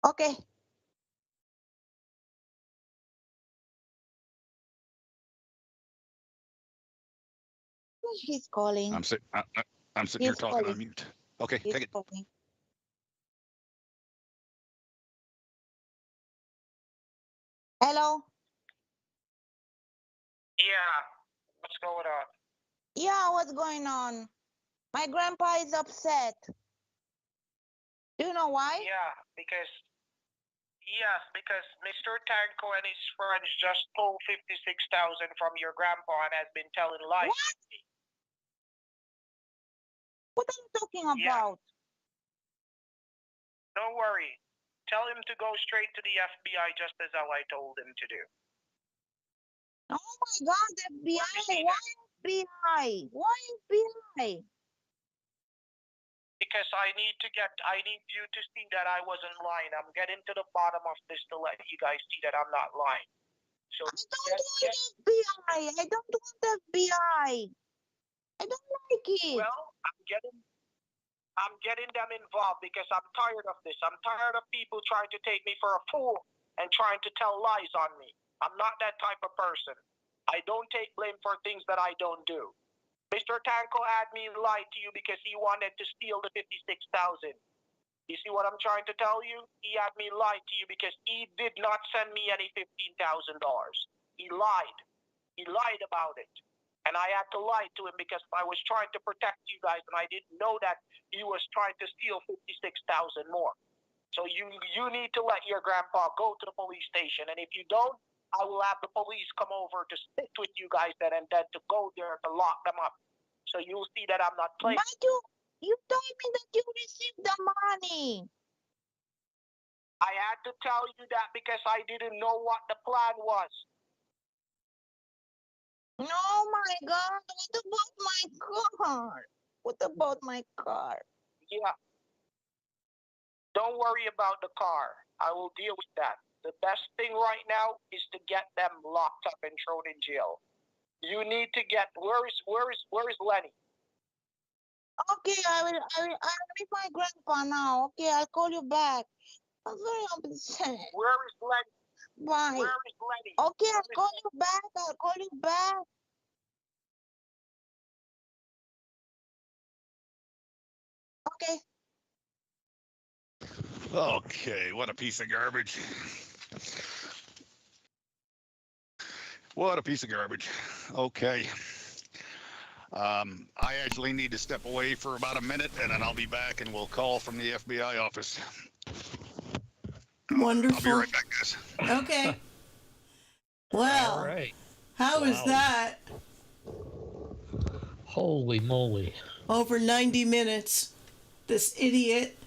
Okay. He's calling. I'm sitting He's here talking calling. on mute. Okay, He's take it. calling. Hello? Yeah, what's going on? Yeah, what's going on? My grandpa is upset. Do you know why? Yeah, because Mr. Tanko and his friends just stole 56,000 from your grandpa and has been telling lies. What? What are you talking about? Don't worry. Tell him to go straight to the FBI just as how I told him to do. Oh my God, FBI! Why FBI? Why FBI? Because I need you to see that I wasn't lying. I'm getting to the bottom of this to let you guys see that I'm not lying. So I don't want FBI. I don't want FBI. I don't like it. Well, I'm getting them involved because I'm tired of this. I'm tired of people trying to take me for a fool and trying to tell lies on me. I'm not that type of person. I don't take blame for things that I don't do. Mr. Tanko had me lie to you because he wanted to steal the 56,000. You see what I'm trying to tell you? He had me lie to you because he did not send me any $15,000. He lied. He lied about it. And I had to lie to him because I was trying to protect you guys, and I didn't know that he was trying to steal 56,000 more. So you need to let your grandpa go to the police station, and if you don't, I will have the police come over to sit with you guys then and then to go there to lock them up. So you'll see that I'm not playing. But you told me that you received the money. I had to tell you that because I didn't know what the plan was. Oh my God, what about my car? What about my car? Yeah. Don't worry about the car. I will deal with that. The best thing right now is to get them locked up and thrown in jail. You need to get where is Lenny? Okay, I'll meet my grandpa now. Okay, I'll call you back. I'm very upset. Where is Lenny? Bye. Where is Lenny? Okay, I'll call you back. I'll call you back. Okay. Okay, what a piece of garbage. What a piece of garbage. Okay. I actually need to step away for about a minute, and then I'll be back, and we'll call from the FBI office. Wonderful. I'll be right back, guys. Okay. Well, All right. how is Wow. that? Holy moly. Over 90 minutes. This idiot.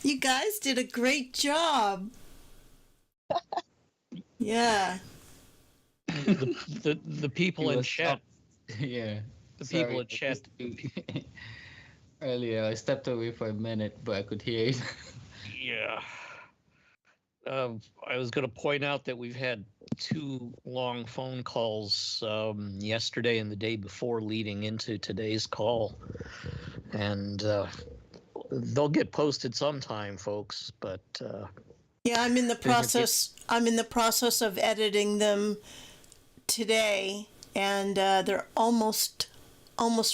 You guys did a great job. Yeah. The people He in was chat. Yeah. The Sorry, people in chat. Earlier, I stepped away for a minute, but I could hear it. Yeah. I was going to point out that we've had 2 long phone calls yesterday and the day before leading into today's call. And they'll get posted sometime, folks, but Yeah, I'm in the process of editing them today, and they're almost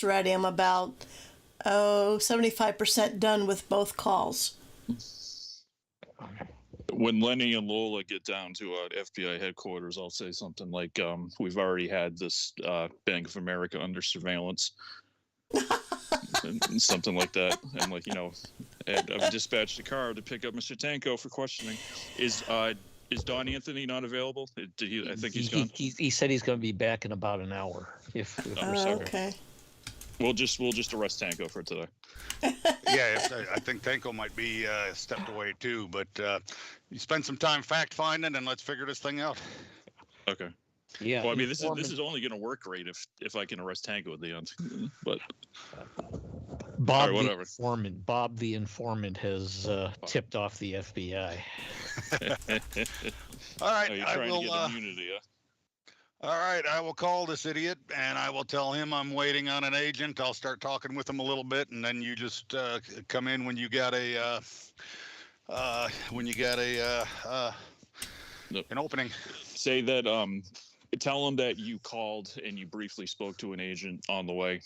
ready. I'm about 75% done with both calls. When Lenny and Lola get down to FBI headquarters, I'll say something like, we've already had this Bank of America under surveillance. and something like that. And like, you know, I've dispatched a car to pick up Mr. Tanko for questioning. Is Don Anthony not available? Did he? I think he's gone. He said he's going to be back in about an hour. If Okay. We'll just arrest Tanko for today. Yeah, I think Tanko might be stepped away too, but you spend some time fact finding and let's figure this thing out. Okay. Yeah. Well, I mean, this is only going to work great if I can arrest Tanko at the end. But Bob, right, the informant has tipped off the FBI. All right, you're I trying will. to get immunity, huh? All right, I will call this idiot and I will tell him I'm waiting on an agent. I'll start talking with him a little bit, and then you just come in when you got a an opening. Say that. Tell him that you called and you briefly spoke to an agent on the way.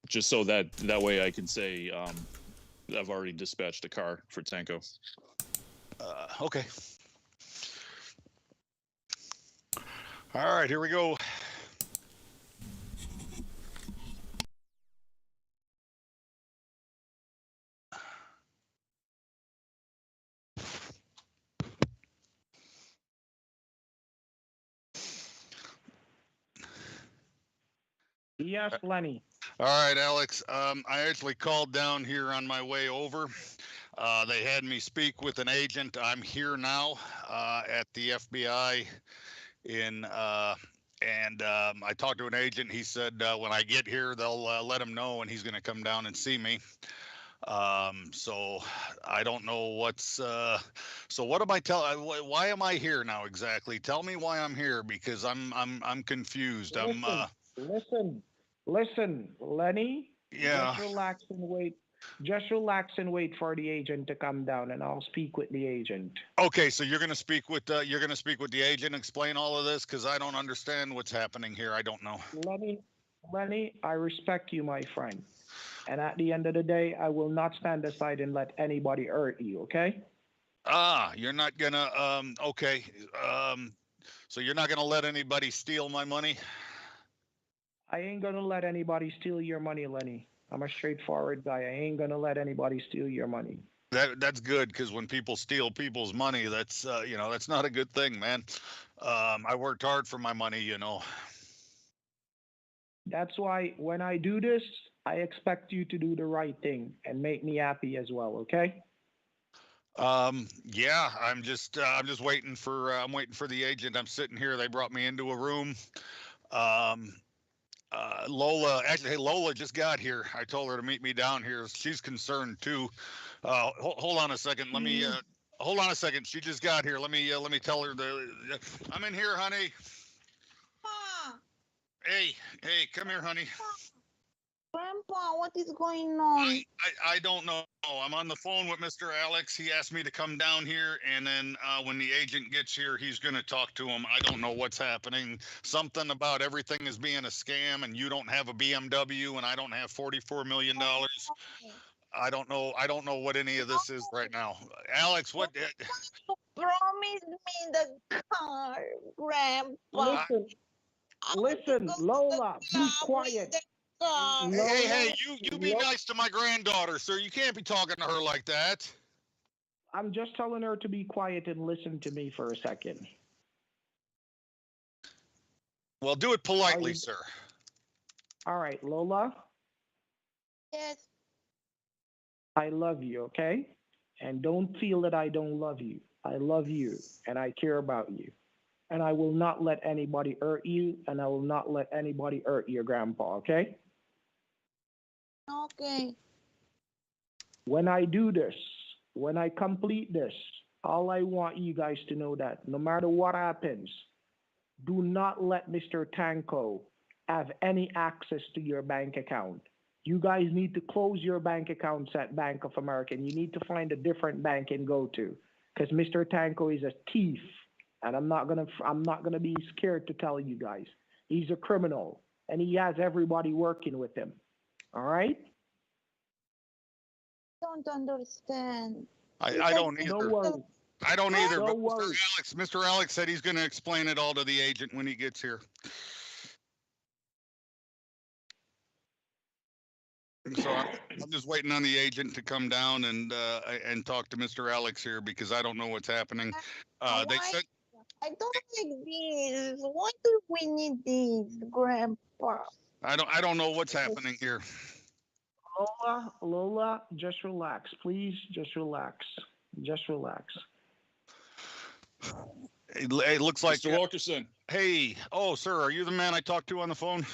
Just so that way I can say I've already dispatched a car for Tanko. Okay. All right, here we go. Yes, Lenny. All right, Alex. I actually called down here on my way over. They had me speak with an agent. I'm here now at the FBI and I talked to an agent. He said when I get here, they'll let him know, and he's going to come down and see me. So I don't know what's. So what am I why am I here now exactly? Tell me why I'm here, because I'm confused. Listen, Lenny. Yeah. Just relax and wait. Just relax and wait for the agent to come down, and I'll speak with the agent. Okay, so you're gonna speak with the agent, explain all of this, because I don't understand what's happening here. I don't know. Lenny, I respect you, my friend, and at the end of the day, I will not stand aside and let anybody hurt you. Okay? You're not gonna. Okay. So you're not gonna let anybody steal my money? I ain't gonna let anybody steal your money, Lenny. I'm a straightforward guy. I ain't gonna let anybody steal your money. That's good, because when people steal people's money, that's that's not a good thing, man. I worked hard for my money, you know. That's why when I do this, I expect you to do the right thing and make me happy as well. Okay? Yeah, I'm just waiting for I'm waiting for the agent. I'm sitting here. They brought me into a room. Lola just got here. I told her to meet me down here. She's concerned too. Hold on a second. Let me hold on a second. She just got here. Let me tell her I'm in here, honey. Hey, come here, honey. Grandpa, what is going on? I don't know. I'm on the phone with Mr. Alex. He asked me to come down here, and then when the agent gets here, he's going to talk to him. I don't know what's happening. Something about everything is being a scam, and you don't have a BMW, and I don't have $44 million. I don't know what any of this is right now. Alex, what? Promise me the car, Grandpa. Listen, Lola, be quiet. Hey, you be nice to my granddaughter, sir. You can't be talking to her like that. I'm just telling her to be quiet and listen to me for a second. Well, do it politely, sir. All right, Lola. Yes. I love you, okay? And don't feel that I don't love you. I love you, and I care about you. And I will not let anybody hurt you, and I will not let anybody hurt your grandpa, okay? Okay. When I do this, when I complete this, all I want you guys to know that no matter what happens, do not let Mr. Tanko have any access to your bank account. You guys need to close your bank accounts at Bank of America, and you need to find a different bank and go to, because Mr. Tanko is a thief, and I'm not gonna be scared to tell you guys. He's a criminal, and he has everybody working with him. All right? Don't understand. I don't either. No worries. I don't either. No But worries. Mr. Alex said he's going to explain it all to the agent when he gets here. So I'm just waiting on the agent to come down and talk to Mr. Alex here because I don't know what's happening. They Why? said I don't like this. Why do we need this, Grandpa? I don't know what's happening here. Lola, just relax, please. Just relax. Just relax. It looks like Mr. Wilkerson. Hey, oh sir, are you the man I talked to on the phone?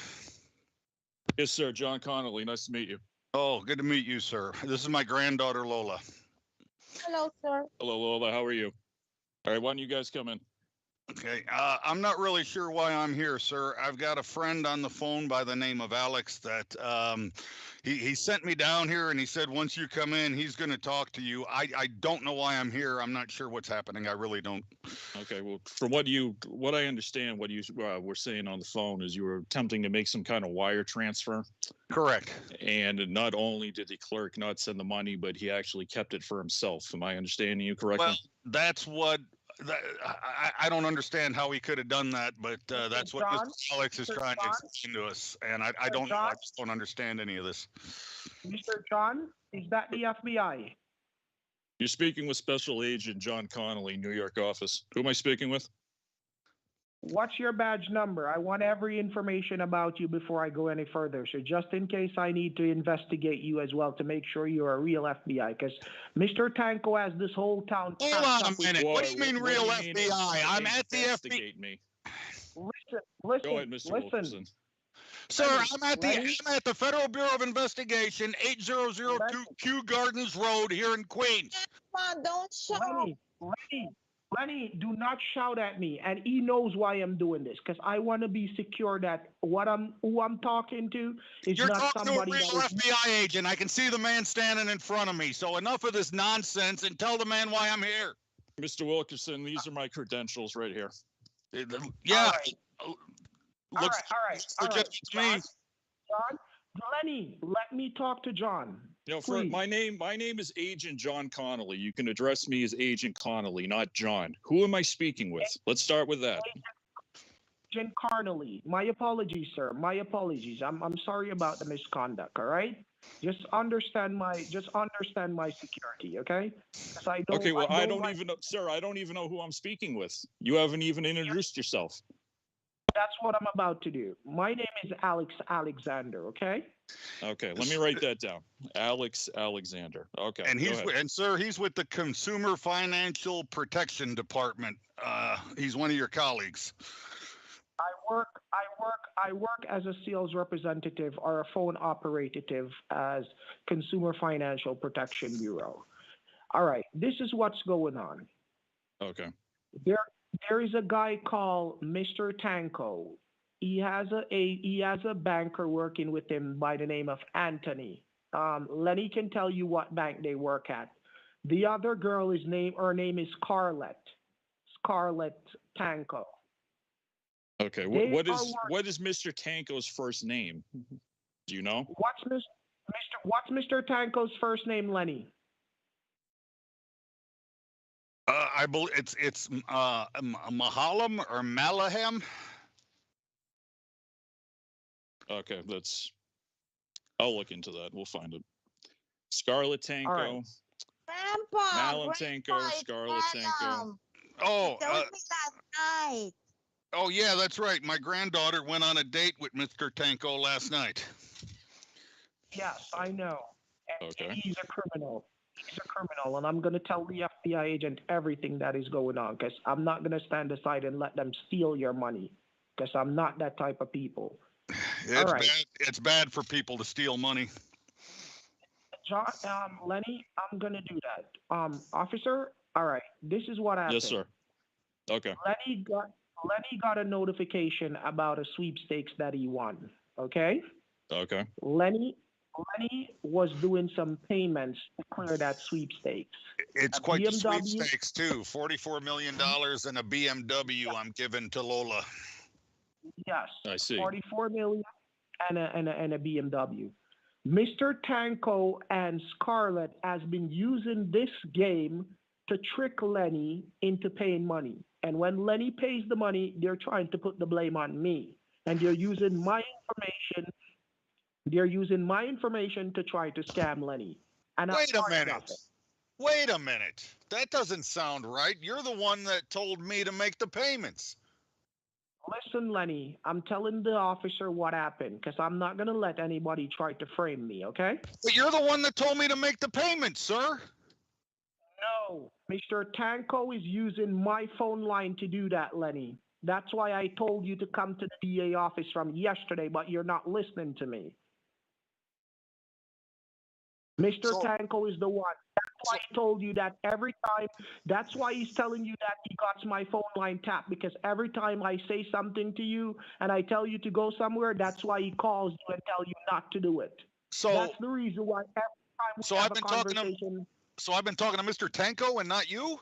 Yes, sir. John Connolly. Nice to meet you. Oh, good to meet you, sir. This is my granddaughter Lola. Hello, sir. Hello, Lola. How are you? All right. Why don't you guys come in? Okay, I'm not really sure why I'm here, sir. I've got a friend on the phone by the name of Alex that he sent me down here and he said once you come in, he's going to talk to you. I don't know why I'm here. I'm not sure what's happening. I really don't. Okay. Well, from what I understand, what you were saying on the phone is you were attempting to make some kind of wire transfer. Correct. And not only did the clerk not send the money, but he actually kept it for himself. Am I understanding you correctly? Well, that's what. I don't understand how he could have done that, but that's what John? Mr. Alex is Mr. trying to John? explain to us, and I don't know. I just don't understand any of this. Mr. John, is that the FBI? You're speaking with Special Agent John Connolly, New York office. Who am I speaking with? What's your badge number? I want every information about you before I go any further. So just in case I need to investigate you as well to make sure you're a real FBI, because Mr. Tanko has this whole town. Hold on a minute. What do you mean What real do you mean FBI? I'm at the FBI. investigate me. Listen, Go ahead, Mr. Wilkerson. Sir, I'm at the Federal Bureau of Investigation, 8002 Kew Gardens Road here in Queens. Grandpa, don't shout. Lenny, do not shout at me. And he knows why I'm doing this, because I want to be secure that who I'm talking to is You're not talking to a somebody real that is FBI agent. I can see the man standing in front of me. So enough of this nonsense and tell the man why I'm here. Mr. Wilkerson, these are my credentials right here. Yeah. All Looks right. legit to me. John, Lenny, let me talk to John. You know, Please. my name is Agent John Connolly. You can address me as Agent Connolly, not John. Who am I speaking with? Let's start with that. Agent Connolly. My apologies, sir. My apologies. I'm sorry about the misconduct. All right. Just understand my security, okay? I don't even know, sir. I don't even know who I'm speaking with. You haven't even introduced yourself. That's what I'm about to do. My name is Alex Alexander, okay? Okay, let me write that down. Alex Alexander. Okay. And sir, he's with the Consumer Financial Protection Department. He's one of your colleagues. I work as a sales representative or a phone operative as Consumer Financial Protection Bureau. All right, this is what's going on. Okay. There is a guy called Mr. Tanko. He has a banker working with him by the name of Anthony. Lenny can tell you what bank they work at. The other girl her name is Scarlett Tanko. Okay. What is Mr. Tanko's first name? Do you know? What's Mr. Tanko's first name, Lenny? I believe it's Mahalam or Malaham. Okay, I'll look into that. We'll find it. Scarlett Tanko. Right. Grandpa, Malum Tanko, Scarlett Tanko. Oh, told me last night. Oh yeah, that's right. My granddaughter went on a date with Mr. Tanko last night. Yes, I know. And Okay. he's a criminal. And I'm going to tell the FBI agent everything that is going on, because I'm not going to stand aside and let them steal your money, because I'm not that type of people. It's bad for people to steal money. John, Lenny, I'm going to do that. Officer, all right, this is what happened. Yes, sir. Okay. Lenny got a notification about a sweepstakes that he won, okay? Okay. Lenny was doing some payments to clear that sweepstakes. It's quite the sweepstakes too. $44 million and a BMW I'm giving to Lola. Yes. I see. 44 million and a BMW. Mr. Tanko and Scarlett has been using this game to trick Lenny into paying money. And when Lenny pays the money, they're trying to put the blame on me. And they're using my information, They're using my information to try to scam Lenny. And Wait a minute. Wait a minute. That doesn't sound right. You're the one that told me to make the payments. Listen, Lenny, I'm telling the officer what happened because I'm not going to let anybody try to frame me, okay? But you're the one that told me to make the payments, sir. No, Mr. Tanko is using my phone line to do that, Lenny. That's why I told you to come to the DA office from yesterday, but you're not listening to me. Mr. Tanko is the one. That's why he told you that every time. That's why he's telling you that he got my phone line tapped, because every time I say something to you and I tell you to go somewhere, that's why he calls you and tell you not to do it. So that's the reason why every time we have a conversation. So I've been talking to Mr. Tanko and not you?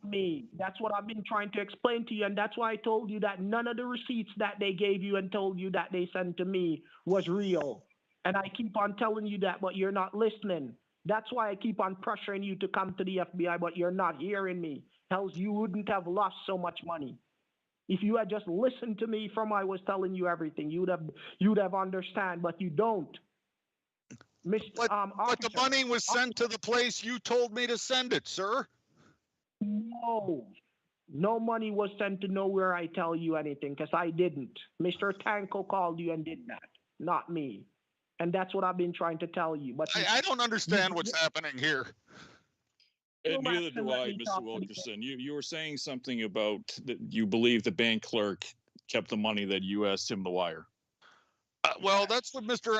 Me. That's what I've been trying to explain to you, and that's why I told you that none of the receipts that they gave you and told you that they sent to me was real. And I keep on telling you that, but you're not listening. That's why I keep on pressuring you to come to the FBI, but you're not hearing me. Else you wouldn't have lost so much money. If you had just listened to me from I was telling you everything, you'd have understand, but you don't. But the money was sent to the place you told me to send it, sir. No money was sent to nowhere I tell you anything, because I didn't. Mr. Tanko called you and did that, not me. And that's what I've been trying to tell you. But I don't understand what's happening here. And neither do I, Mr. Wilkerson. You were saying something about that you believe the bank clerk kept the money that you asked him to wire. Well, that's what Mr.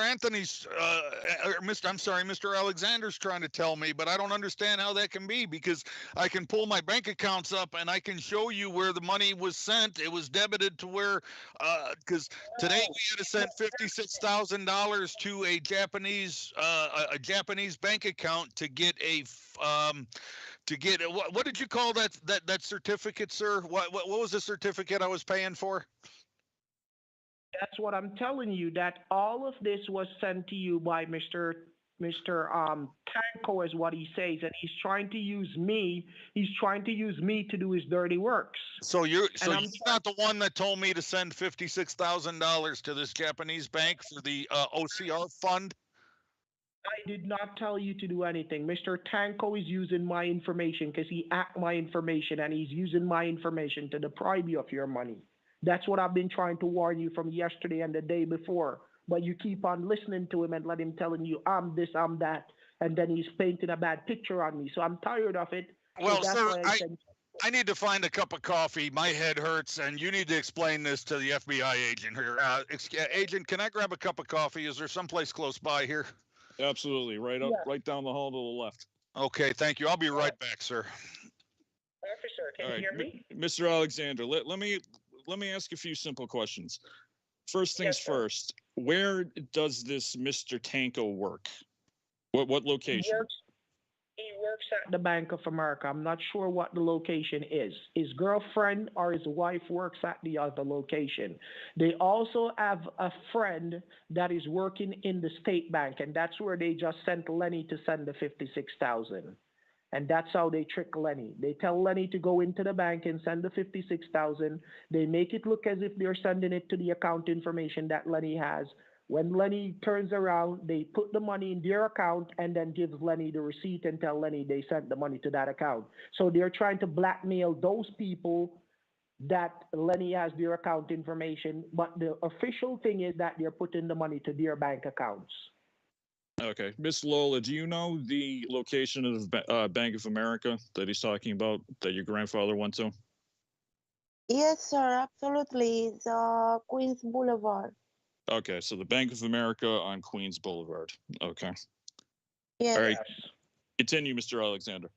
Mr. Alexander's trying to tell me, but I don't understand how that can be, because I can pull my bank accounts up and I can show you where the money was sent. It was debited to where, because today we had to send $56,000 to a Japanese bank account to get what did you call that certificate, sir? What was the certificate I was paying for? That's what I'm telling you, that all of this was sent to you by Mr. Tanko, is what he says, and he's trying to use me. He's trying to use me to do his dirty works. So you're not the one that told me to send $56,000 to this Japanese bank for the OCR fund? I did not tell you to do anything. Mr. Tanko is using my information because he hacked my information, and he's using my information to deprive you of your money. That's what I've been trying to warn you from yesterday and the day before. But you keep on listening to him and let him telling you, I'm this, I'm that. And then he's painting a bad picture on me. So I'm tired of it. Well, sir, I need to find a cup of coffee. My head hurts, and you need to explain this to the FBI agent here. Agent, can I grab a cup of coffee? Is there someplace close by here? Absolutely. Right down the hall to the left. Okay, thank you. I'll be right back, sir. Officer, can you hear me? Mr. Alexander, let me ask a few simple questions. First things first, where does this Mr. Tanko work? What location? He works at the Bank of America. I'm not sure what the location is. His girlfriend or his wife works at the other location. They also have a friend that is working in the State Bank, and that's where they just sent Lenny to send the $56,000. And that's how they trick Lenny. They tell Lenny to go into the bank and send the $56,000. They make it look as if they're sending it to the account information that Lenny has. When Lenny turns around, they put the money in their account and then give Lenny the receipt and tell Lenny they sent the money to that account. So they're trying to blackmail those people that Lenny has their account information. But the official thing is that they're putting the money to their bank accounts. Okay. Miss Lola, do you know the location of Bank of America that he's talking about that your grandfather went to? Yes, sir, absolutely. It's Queens Boulevard. Okay, so the Bank of America on Queens Boulevard. Okay. Yes. All right. Continue, Mr. Alexander.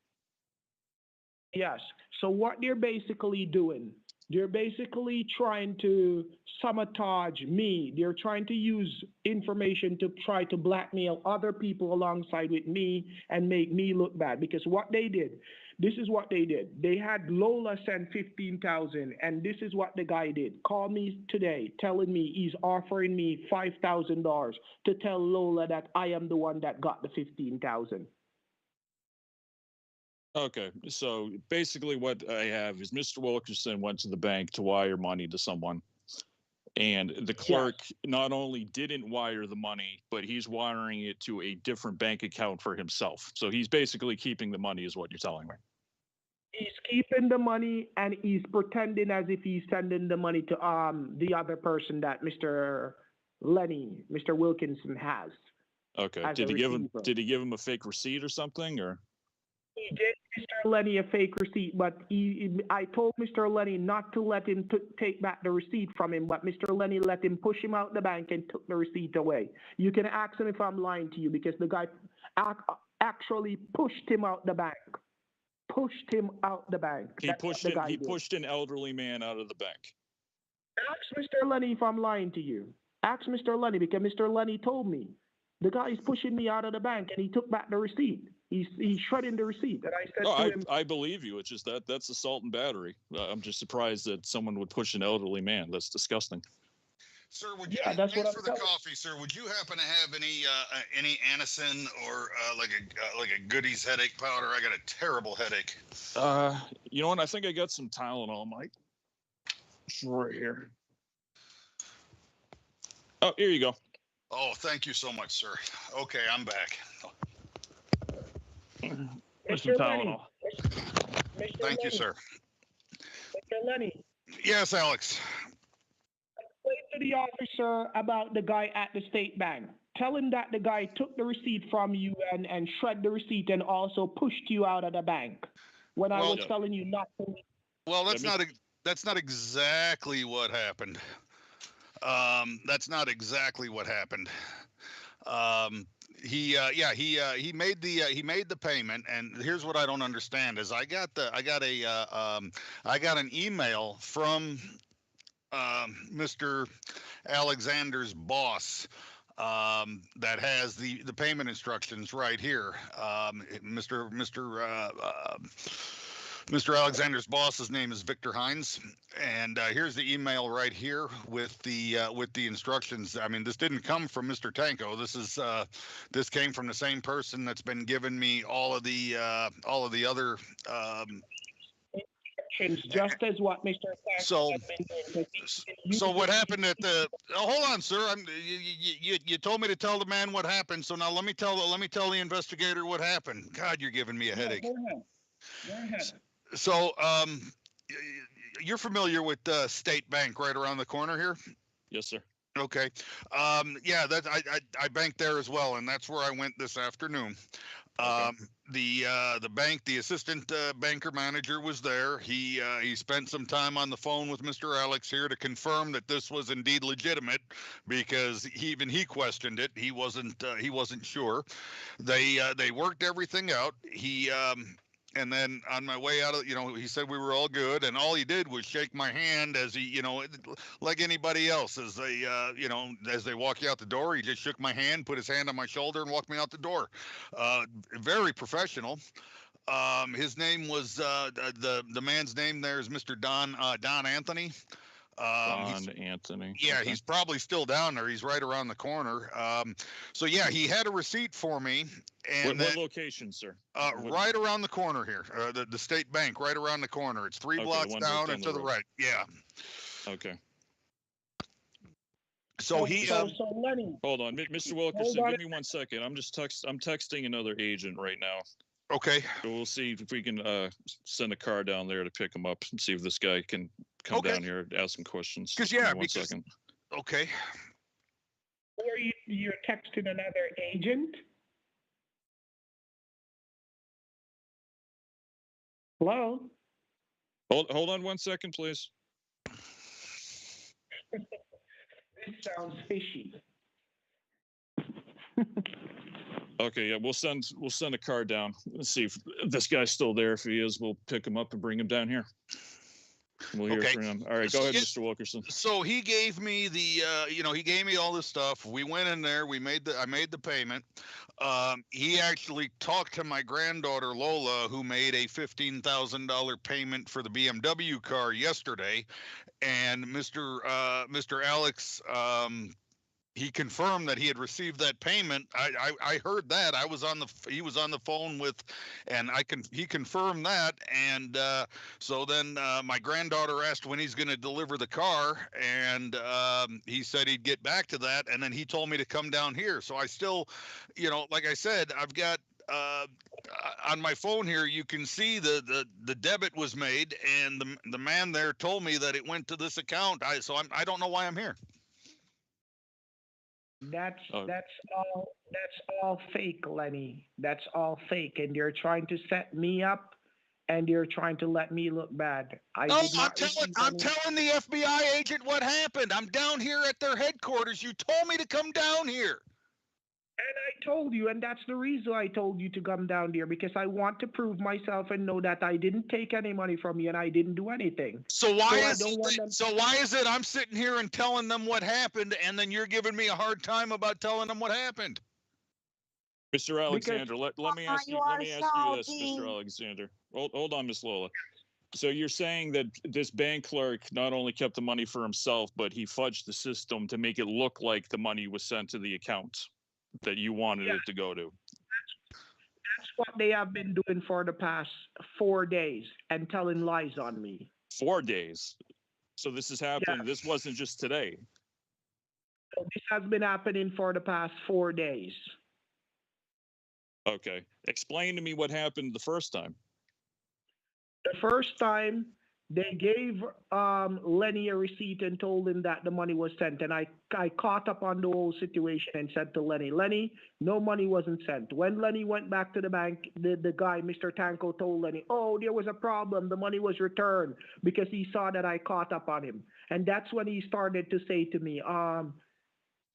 Yes. So what they're basically doing, they're basically trying to sabotage me. They're trying to use information to try to blackmail other people alongside with me and make me look bad. Because what they did, this is what they did. They had Lola send $15,000, and this is what the guy did. Call me today telling me he's offering me $5,000 to tell Lola that I am the one that got the $15,000. Okay, so basically what I have is Mr. Wilkerson went to the bank to wire money to someone, And the clerk not only didn't wire the money, but he's wiring it to a different bank account for himself. So he's basically keeping the money, is what you're telling me. He's keeping the money and he's pretending as if he's sending the money to the other person that Mr. Wilkinson has. Okay. as Did a he give him receiver. did he give him a fake receipt or something, or? He gave Mr. Lenny a fake receipt, but I told Mr. Lenny not to let him take back the receipt from him, but Mr. Lenny let him push him out the bank and took the receipt away. You can ask him if I'm lying to you, because the guy actually pushed him out the bank. Pushed him out the bank. He pushed an elderly man out of the bank. Ask Mr. Lenny if I'm lying to you. Ask Mr. Lenny, because Mr. Lenny told me the guy is pushing me out of the bank, and he took back the receipt. He's shredding the receipt. And I said to him, I believe you. It's just that's assault and battery. I'm just surprised that someone would push an elderly man. That's disgusting. Sir, would you? that's what thanks I'm for the telling. coffee, sir. Would you happen to have any Anacin or like a Goody's headache powder? I got a terrible headache. You know what? I think I got some Tylenol, Mike. It's right here. Oh, here you go. Oh, thank you so much, sir. Okay, I'm back. There's some Tylenol. Thank you, sir. Mr. Lenny, Yes, Alex. explain to the officer about the guy at the state bank. Tell him that the guy took the receipt from you and shred the receipt and also pushed you out of the bank when I was telling you not to. Well, that's not exactly what happened. That's not exactly what happened. He made the payment, and here's what I don't understand is I got an email from Mr. Alexander's boss that has the payment instructions right here. Mr. Alexander's boss's name is Victor Hines, and here's the email right here with the instructions. I mean, this didn't come from Mr. Tanko. This came from the same person that's been giving me all of the other. Just as what Mr. So what happened at the? Oh, hold on, sir. You told me to tell the man what happened. So now let me tell the investigator what happened. God, you're giving me a headache. Go ahead. So, you're familiar with State Bank right around the corner here? Yes, sir. Okay. Yeah, I bank there as well, and that's where I went this afternoon. Okay. The bank, the assistant banker manager was there. He spent some time on the phone with Mr. Alex here to confirm that this was indeed legitimate, because even he questioned it. He wasn't sure. They worked everything out. And then on my way out of, he said we were all good, and all he did was shake my hand as he, like anybody else, as they walk you out the door, he just shook my hand, put his hand on my shoulder, and walked me out the door. Very professional. His name was the man's name there is Mr. Don Anthony. Don Anthony. Yeah, Okay. he's probably still down there. He's right around the corner. So yeah, he had a receipt for me. And what location, sir? Right around the corner here, the state bank, right around the corner. It's three blocks down and to the right. Yeah. Okay. So Lenny, hold on, Mr. Wilkerson, give me 1 second. I'm texting another agent right now. Okay. So we'll see if we can send a car down there to pick him up and see if this guy can come down here and ask some questions. Because second. Okay. or you're texting another agent? Hello? Hold on 1 second, please. This sounds fishy. Okay, yeah, we'll send a car down. Let's see if this guy's still there. If he is, we'll pick him up and bring him down here. We'll hear from him. All right, go ahead, Mr. Wilkerson. So he gave me he gave me all this stuff. We went in there. I made the payment. He actually talked to my granddaughter Lola, who made a $15,000 payment for the BMW car yesterday, and Mr. Alex he confirmed that he had received that payment. I heard that. He was on the phone with, and he confirmed that. And so then my granddaughter asked when he's going to deliver the car, and he said he'd get back to that. And then he told me to come down here. So I still, like I said, I've got on my phone here, you can see the debit was made, and the man there told me that it went to this account. I don't know why I'm here. That's all fake, Lenny. That's all fake, and they're trying to set me up, and they're trying to let me look bad. I'm telling the FBI agent what happened. I'm down here at their headquarters. You told me to come down here. And I told you, and that's the reason I told you to come down there, because I want to prove myself and know that I didn't take any money from you and I didn't do anything. So why is it I'm sitting here and telling them what happened, and then you're giving me a hard time about telling them what happened? Mr. Alexander, let me ask you this, Mr. Alexander. Hold on, Miss Lola. So you're saying that this bank clerk not only kept the money for himself, but he fudged the system to make it look like the money was sent to the account that you wanted it to go to. That's what they have been doing for the past 4 days and telling lies on me. 4 days. So this has happened. Yeah. This wasn't just today. So this has been happening for the past 4 days. Okay. Explain to me what happened the first time. The first time, they gave Lenny a receipt and told him that the money was sent. And I caught up on the whole situation and said to Lenny, no money wasn't sent. When Lenny went back to the bank, the guy, Mr. Tanko, told Lenny, oh, there was a problem. The money was returned, because he saw that I caught up on him. And that's when he started to say to me,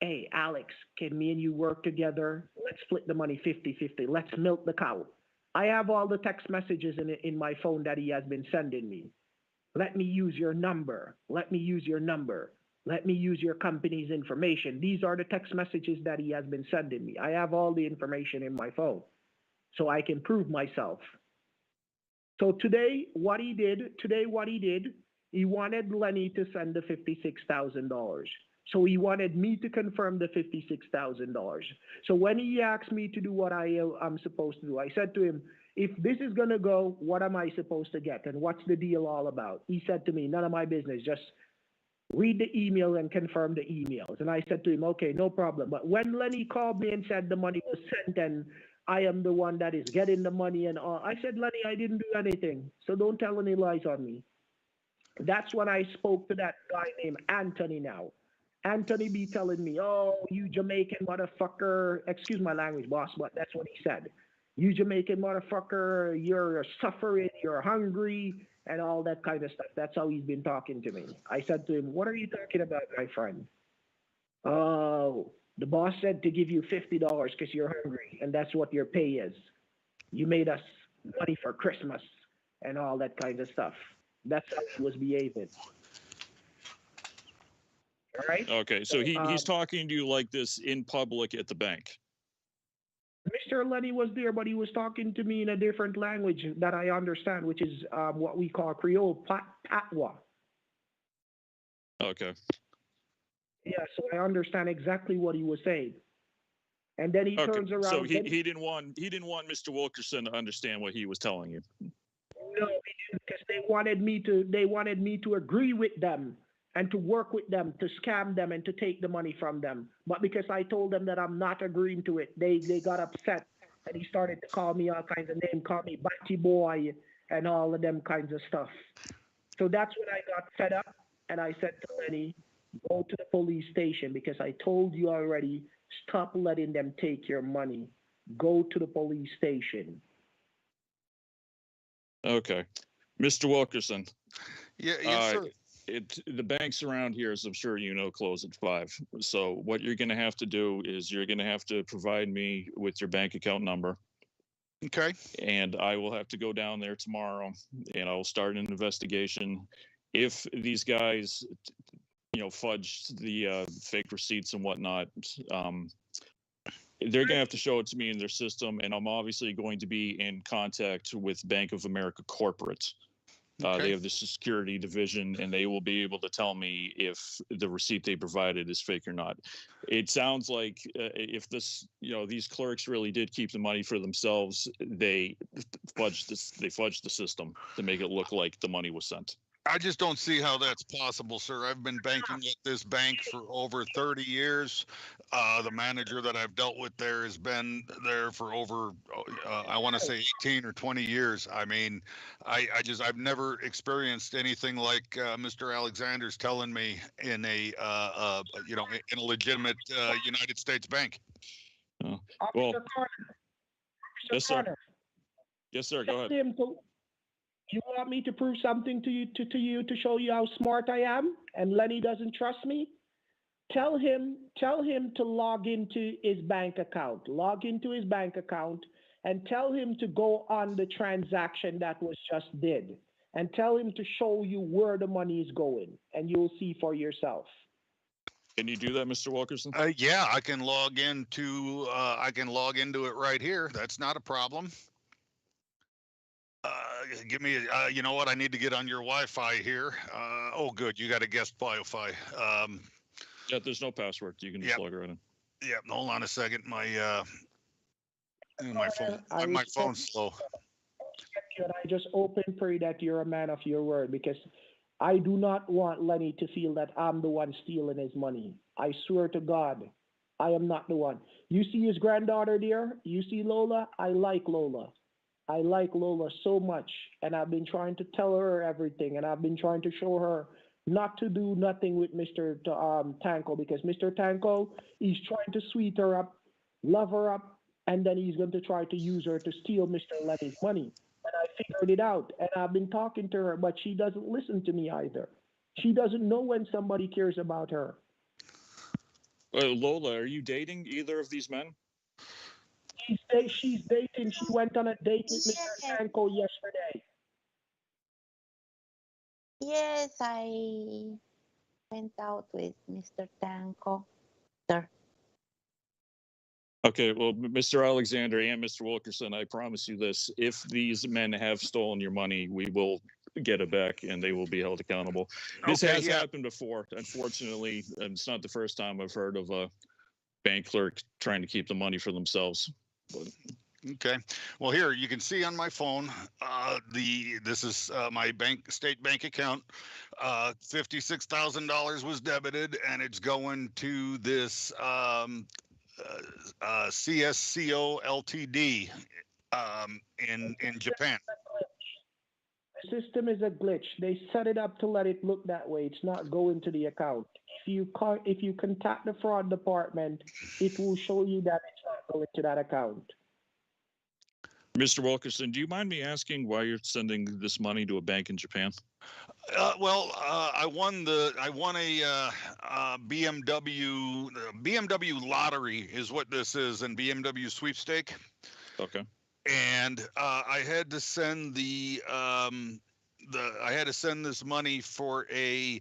hey, Alex, can me and you work together? Let's split the money 50-50. Let's milk the cow. I have all the text messages in my phone that he has been sending me. Let me use your number. Let me use your number. Let me use your company's information. These are the text messages that he has been sending me. I have all the information in my phone, so I can prove myself. So today, what he did, he wanted Lenny to send the $56,000. So he wanted me to confirm the $56,000. So when he asked me to do what I'm supposed to do, I said to him, if this is going to go, what am I supposed to get? And what's the deal all about? He said to me, none of my business. Just read the email and confirm the emails. And I said to him, okay, no problem. But when Lenny called me and said the money was sent and I am the one that is getting the money and all, I said, Lenny, I didn't do anything. So don't tell any lies on me. That's when I spoke to that guy named Anthony now. Anthony be telling me, oh, you Jamaican motherfucker. Excuse my language, boss, but that's what he said. You Jamaican motherfucker, you're suffering, you're hungry, and all that kind of stuff. That's how he's been talking to me. I said to him, what are you talking about, my friend? Oh, the boss said to give you $50 because you're hungry, and that's what your pay is. You made us money for Christmas and all that kind of stuff. That's how he was behaving. All right? Okay, so he's talking to you like this in public at the bank. Mr. Lenny was there, but he was talking to me in a different language that I understand, which is what we call Creole Patois. Okay. Yeah, so I understand exactly what he was saying. And then he turns around. So he didn't want Mr. Wilkerson to understand what he was telling you. No, because they wanted me to agree with them and to work with them, to scam them and to take the money from them. But because I told them that I'm not agreeing to it, they got upset and he started to call me all kinds of names, call me Batty Boy and all of them kinds of stuff. So that's when I got fed up and I said to Lenny, go to the police station because I told you already, stop letting them take your money. Go to the police station. Okay. Mr. Wilkerson. Yeah, yes, sir. The banks around here, as I'm sure you know, close at 5. So what you're going to have to do is you're going to have to provide me with your bank account number. Okay. And I will have to go down there tomorrow and I will start an investigation. If these guys, fudged the fake receipts and whatnot, they're going to have to show it to me in their system. And I'm obviously going to be in contact with Bank of America corporate. They have the security division, and they will be able to tell me if the receipt they provided is fake or not. It sounds like if this, these clerks really did keep the money for themselves, they fudged the system to make it look like the money was sent. I just don't see how that's possible, sir. I've been banking at this bank for over 30 years. The manager that I've dealt with there has been there for over, I want to say 18 or 20 years. I mean, I've never experienced anything like Mr. Alexander's telling me in a, in a legitimate United States bank. Well, Officer Carter. yes, sir. Yes, sir. Go ahead. You want me to prove something to you to show you how smart I am, and Lenny doesn't trust me? Tell him to log into his bank account. Log into his bank account and tell him to go on the transaction that was just did, and tell him to show you where the money is going, and you'll see for yourself. Can you do that, Mr. Wilkerson? Yeah, I can log into it right here. That's not a problem. Give me, you know what? I need to get on your Wi-Fi here. Oh, good. You got a guest Wi-Fi. Yeah, there's no password. You can just log right in. Yeah, hold on a second. My phone's slow. Can I just open pray that you're a man of your word, because I do not want Lenny to feel that I'm the one stealing his money. I swear to God, I am not the one. You see his granddaughter there? You see Lola? I like Lola. I like Lola so much, and I've been trying to tell her everything, and I've been trying to show her not to do nothing with Mr. Tanko, because Mr. Tanko, he's trying to sweet her up, love her up, and then he's going to try to use her to steal Mr. Lenny's money. And I figured it out, and I've been talking to her, but she doesn't listen to me either. She doesn't know when somebody cares about her. Lola, are you dating either of these men? She's dating. She went on a date with Mr. Tanko yesterday. Yes, I went out with Mr. Tanko, sir. Okay, well, Mr. Alexander and Mr. Wilkerson, I promise you this. If these men have stolen your money, we will get it back and they will be held accountable. This has happened before. Unfortunately, it's not the first time I've heard of a bank clerk trying to keep the money for themselves. But okay, well, here you can see on my phone. This is my state bank account. $56,000 was debited, and it's going to this CSCO Ltd. In Japan. The system is a glitch. They set it up to let it look that way. It's not going to the account. If you contact the fraud department, it will show you that it's not going to that account. Mr. Wilkerson, do you mind me asking why you're sending this money to a bank in Japan? I won a BMW lottery is what this is, and BMW sweepstake. Okay. And I had to send I had to send this money for a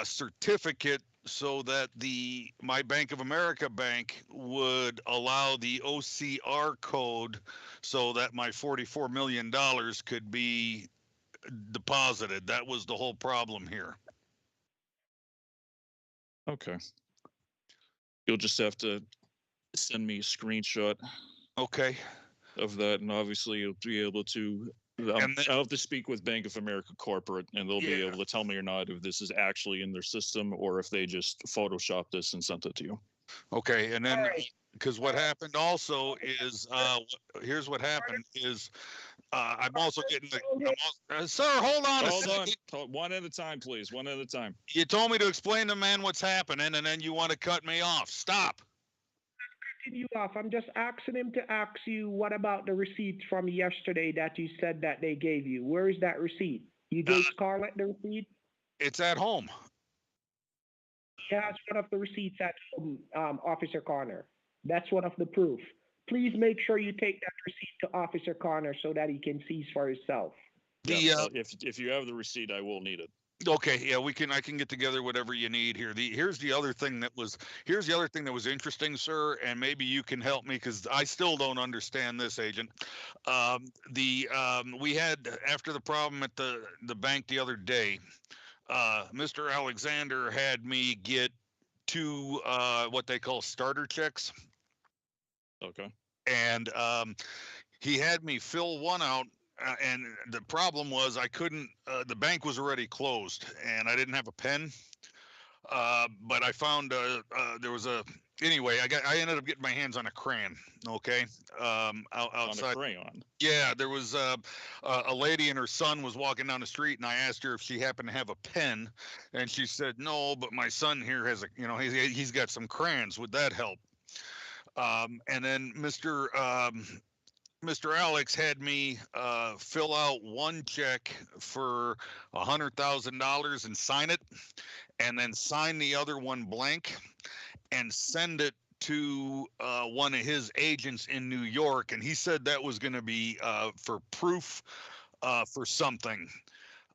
certificate so that my Bank of America bank would allow the OCR code so that my $44 million could be deposited. That was the whole problem here. Okay. You'll just have to send me a screenshot. Okay. Of that, and obviously you'll be able to. I'll have to speak with Bank of America corporate, and they'll be able to tell me or not if this is actually in their system or if they just photoshopped this and sent it to you. Okay, and then because what happened also is, here's what happened is, I'm also getting sir, hold on a second. One at a time, please. One at a time. You told me to explain to man what's happening, and then you want to cut me off. Stop. You off. I'm just asking him to ask you, what about the receipt from yesterday that you said that they gave you? Where is that receipt? You gave Scarlett the receipt? It's at home. Yeah, it's one of the receipts at home, Officer Connor. That's one of the proof. Please make sure you take that receipt to Officer Connor so that he can seize for himself. Yeah, if you have the receipt, I will need it. Okay, yeah, I can get together whatever you need here. Here's the other thing that was interesting, sir, and maybe you can help me because I still don't understand this, Agent. We had after the problem at the bank the other day, Mr. Alexander had me get two what they call starter checks. Okay. And he had me fill one out, and the problem was I couldn't. The bank was already closed, and I didn't have a pen. But I found there was a. Anyway, I ended up getting my hands on a crayon. Okay, outside. On a crayon. Yeah, there was a lady and her son was walking down the street, and I asked her if she happened to have a pen, and she said no, but my son here has he's got some crayons. Would that help? And then Mr. Alex had me fill out one check for $100,000 and sign it, and then sign the other one blank and send it to one of his agents in New York. And he said that was going to be for proof for something.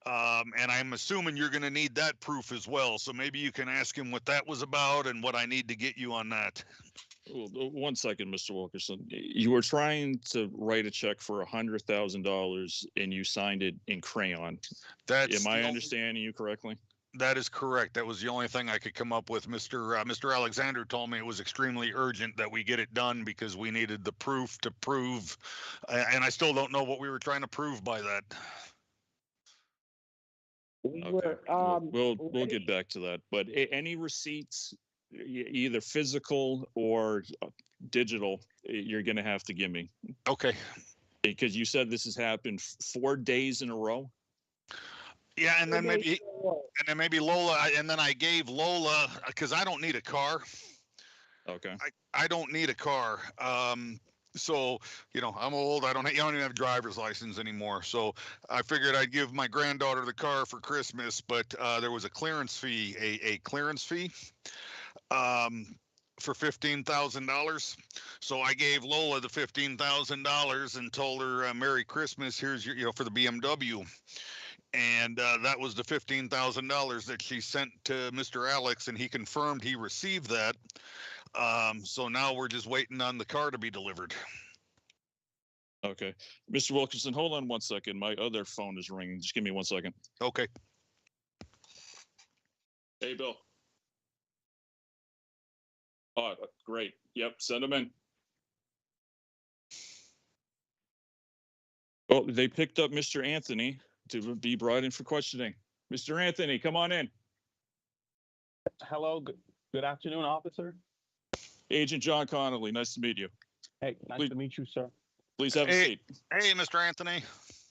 And I'm assuming you're going to need that proof as well. So maybe you can ask him what that was about and what I need to get you on that. Well, 1 second, Mr. Wilkerson. You were trying to write a check for $100,000 and you signed it in crayon. Am I understanding you correctly? That is correct. That was the only thing I could come up with. Mr. Alexander told me it was extremely urgent that we get it done because we needed the proof to prove, and I still don't know what we were trying to prove by that. Okay. We'll get back to that. But any receipts, either physical or digital, you're going to have to give me. Okay. Because you said this has happened 4 days in a row. Yeah, and then maybe Lola, and then I gave Lola because I don't need a car. Okay. I don't need a car. So I'm old. I don't even have a driver's license anymore. So I figured I'd give my granddaughter the car for Christmas, but there was a clearance fee, a clearance fee. For $15,000. So I gave Lola the $15,000 and told her Merry Christmas. Here's your for the BMW. And that was the $15,000 that she sent to Mr. Alex, and he confirmed he received that. So now we're just waiting on the car to be delivered. Okay. Mr. Wilkerson, hold on 1 second. My other phone is ringing. Just give me 1 second. Okay. Hey, Bill. Oh, great. Yep, send them in. Oh, they picked up Mr. Anthony to be brought in for questioning. Mr. Anthony, come on in. Hello. Good afternoon, officer. Agent John Connolly. Nice to meet you. Hey, nice to meet you, sir. Please have a seat. Hey, Mr. Anthony.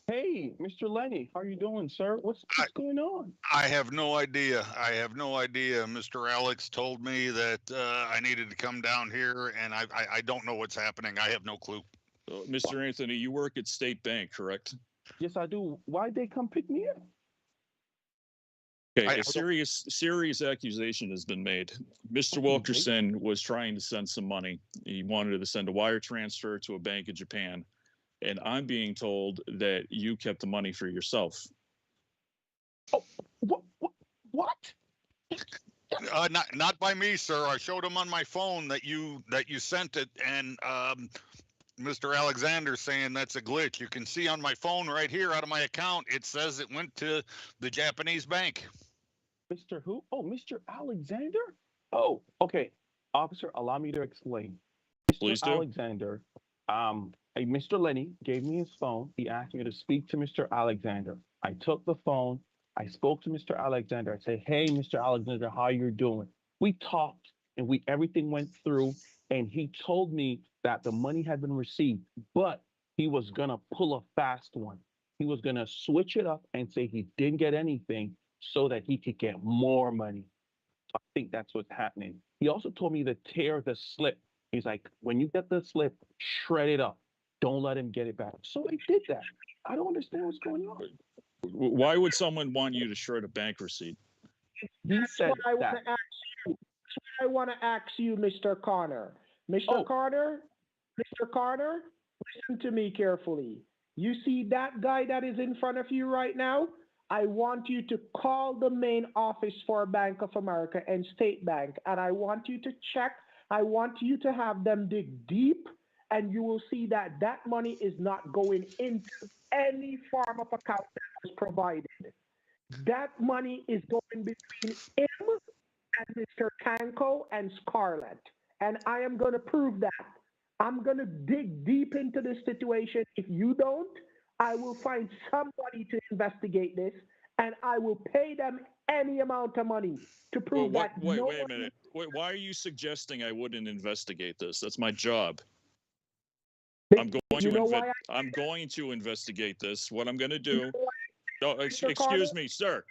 Hey, Mr. Lenny. How are you doing, sir? What's going on? I have no idea. Mr. Alex told me that I needed to come down here, and I don't know what's happening. I have no clue. Mr. Anthony, you work at State Bank, correct? Yes, I do. Why'd they come pick me up? Okay, a serious accusation has been made. Mr. Wilkerson was trying to send some money. He wanted to send a wire transfer to a bank in Japan. And I'm being told that you kept the money for yourself. Oh, what? Not by me, sir. I showed him on my phone that you sent it, and Mr. Alexander saying that's a glitch. You can see on my phone right here out of my account, it says it went to the Japanese bank. Mr. Who? Oh, Mr. Alexander? Oh, okay. Officer, allow me to explain. Please do. Alexander, Mr. Lenny gave me his phone. He asked me to speak to Mr. Alexander. I took the phone. I spoke to Mr. Alexander. I said, hey, Mr. Alexander, how you doing? We talked and everything went through, and he told me that the money had been received, but he was going to pull a fast one. He was going to switch it up and say he didn't get anything so that he could get more money. I think that's what's happening. He also told me to tear the slip. He's like, when you get the slip, shred it up. Don't let him get it back. So I did that. I don't understand what's going on. Why would someone want you to shred a bank receipt? He said I want to ask you, Mr. Connor. Mr. Carter, listen to me carefully. You see that guy that is in front of you right now? I want you to call the main office for Bank of America and State Bank, and I want you to check. I want you to have them dig deep, and you will see that that money is not going into any form of account that was provided. That money is going between him and Mr. Tanko and Scarlett, and I am going to prove that. I'm going to dig deep into this situation. If you don't, I will find somebody to investigate this, and I will pay them any amount of money to prove Well, that. wait a minute. Wait, why are you suggesting I wouldn't investigate this? That's my job. I'm going to investigate this. What I'm going to do. No, excuse me, sir.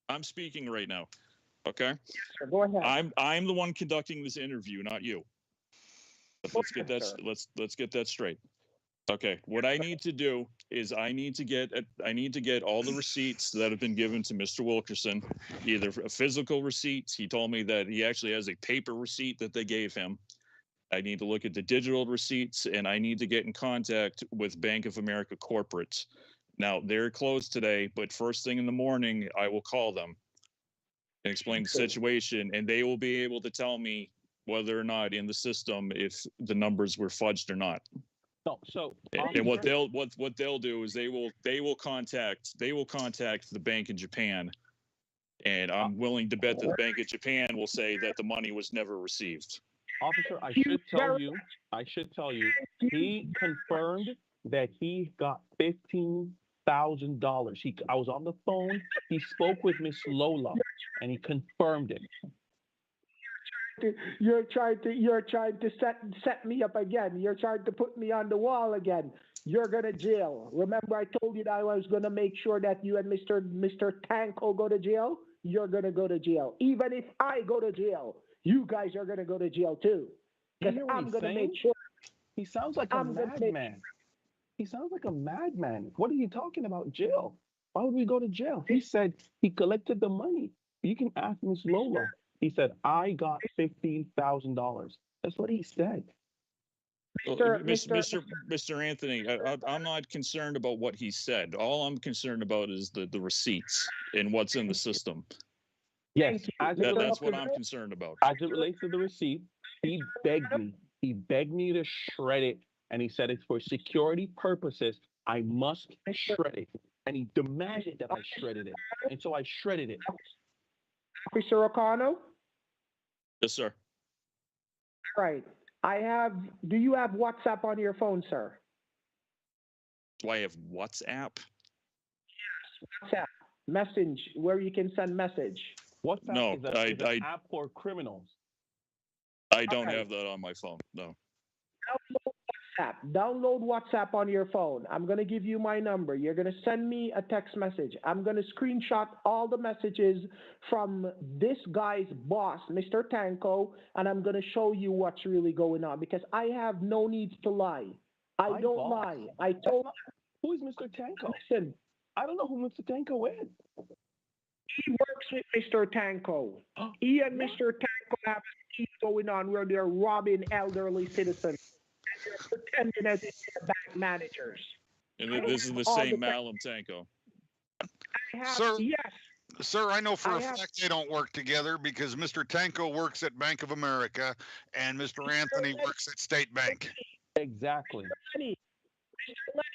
I'm speaking right now. Okay. Yes, sir. Go ahead. I'm the one conducting this interview, not you. Let's get that. Let's get that straight. Okay. What I need to do is I need to get all the receipts that have been given to Mr. Wilkerson, either a physical receipt. He told me that he actually has a paper receipt that they gave him. I need to look at the digital receipts, and I need to get in contact with Bank of America corporates. Now, they're closed today, but first thing in the morning, I will call them and explain the situation, and they will be able to tell me whether or not in the system if the numbers were fudged or not. No, so and what they'll do is they will contact the bank in Japan, and I'm willing to bet that the Bank of Japan will say that the money was never received. Officer, I should tell you, he confirmed that he got $15,000. I was on the phone. He spoke with Miss Lola, and he confirmed it. You're trying to set me up again. You're trying to put me on the wall again. You're gonna jail. Remember, I told you that I was gonna make sure that you and Mr. Tanko go to jail. You're gonna go to jail. Even if I go to jail, you guys are gonna go to jail too. Because I'm gonna make sure. He sounds like a madman. He sounds like a madman. What are you talking about, jail? Why would we go to jail? He said he collected the money. You can ask Miss Lola. He said, I got $15,000. That's what he said. Mr. Anthony, I'm not concerned about what he said. All I'm concerned about is the receipts and what's in the system. Yes, that's what I'm concerned about. As it relates to the receipt, he begged me. He begged me to shred it, and he said it's for security purposes. I must shred it, and he demanded that I shredded it, and so I shredded it. Officer O'Connell? Yes, sir. Right. Do you have WhatsApp on your phone, sir? Do I have WhatsApp? Yes, WhatsApp. Message, where you can send message. WhatsApp is an app for criminals. I don't have that on my phone, no. Download WhatsApp on your phone. I'm going to give you my number. You're going to send me a text message. I'm going to screenshot all the messages from this guy's boss, Mr. Tanko, and I'm going to show you what's really going on because I have no need to lie. I don't lie. I told. Who is Mr. Tanko? Listen, I don't know who Mr. Tanko is. He works with Mr. Tanko. He and Mr. Tanko have a scheme going on where they're robbing elderly citizens. They're pretending as if they're bank managers. And this is the same Malum Tanko. Sir, yes. Sir, I know for a fact they don't work together because Mr. Tanko works at Bank of America and Mr. Anthony works at State Bank. Exactly. Mr.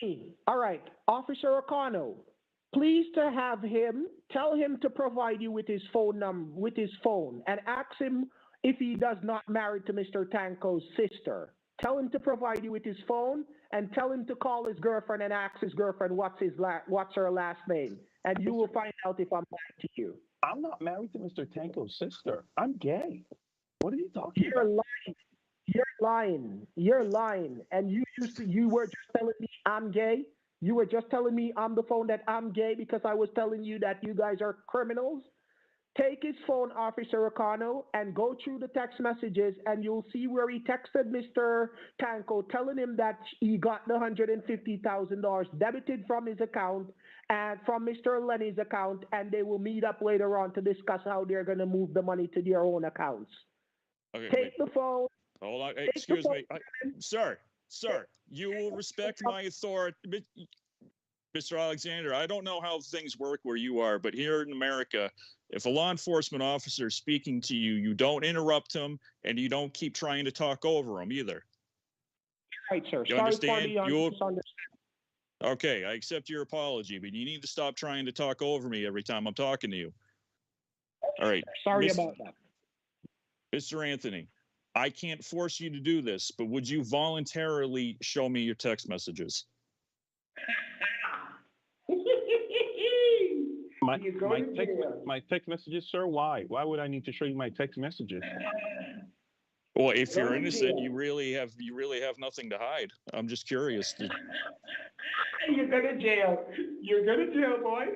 Lenny. All right. Officer O'Connell, please to have him, tell him to provide you with his phone number, and ask him if he does not marry to Mr. Tanko's sister. Tell him to provide you with his phone and tell him to call his girlfriend and ask his girlfriend what's her last name. And you will find out if I'm lying to you. I'm not married to Mr. Tanko's sister. I'm gay. What are you talking about? You're lying. And you were just telling me I'm gay. You were just telling me on the phone that I'm gay because I was telling you that you guys are criminals. Take his phone, Officer O'Connell, and go through the text messages, and you'll see where he texted Mr. Tanko, telling him that he got the $150,000 debited from his account and from Mr. Lenny's account, and they will meet up later on to discuss how they're going to move the money to their own accounts. Okay, Take the phone. Hold on. Hey, excuse me. Sir, you will respect my authority. Mr. Alexander, I don't know how things work where you are, but here in America, if a law enforcement officer is speaking to you, you don't interrupt him and you don't keep trying to talk over him either. Right, sir. You Sorry understand? for the misunderstanding. Okay, I accept your apology, but you need to stop trying to talk over me every time I'm talking to you. All right. Sorry about that. Mr. Anthony, I can't force you to do this, but would you voluntarily show me your text messages? My text messages, sir. Why? Why would I need to show you my text messages? Well, if you're innocent, you really have nothing to hide. I'm just curious. You're going to jail. You're going to jail, boy.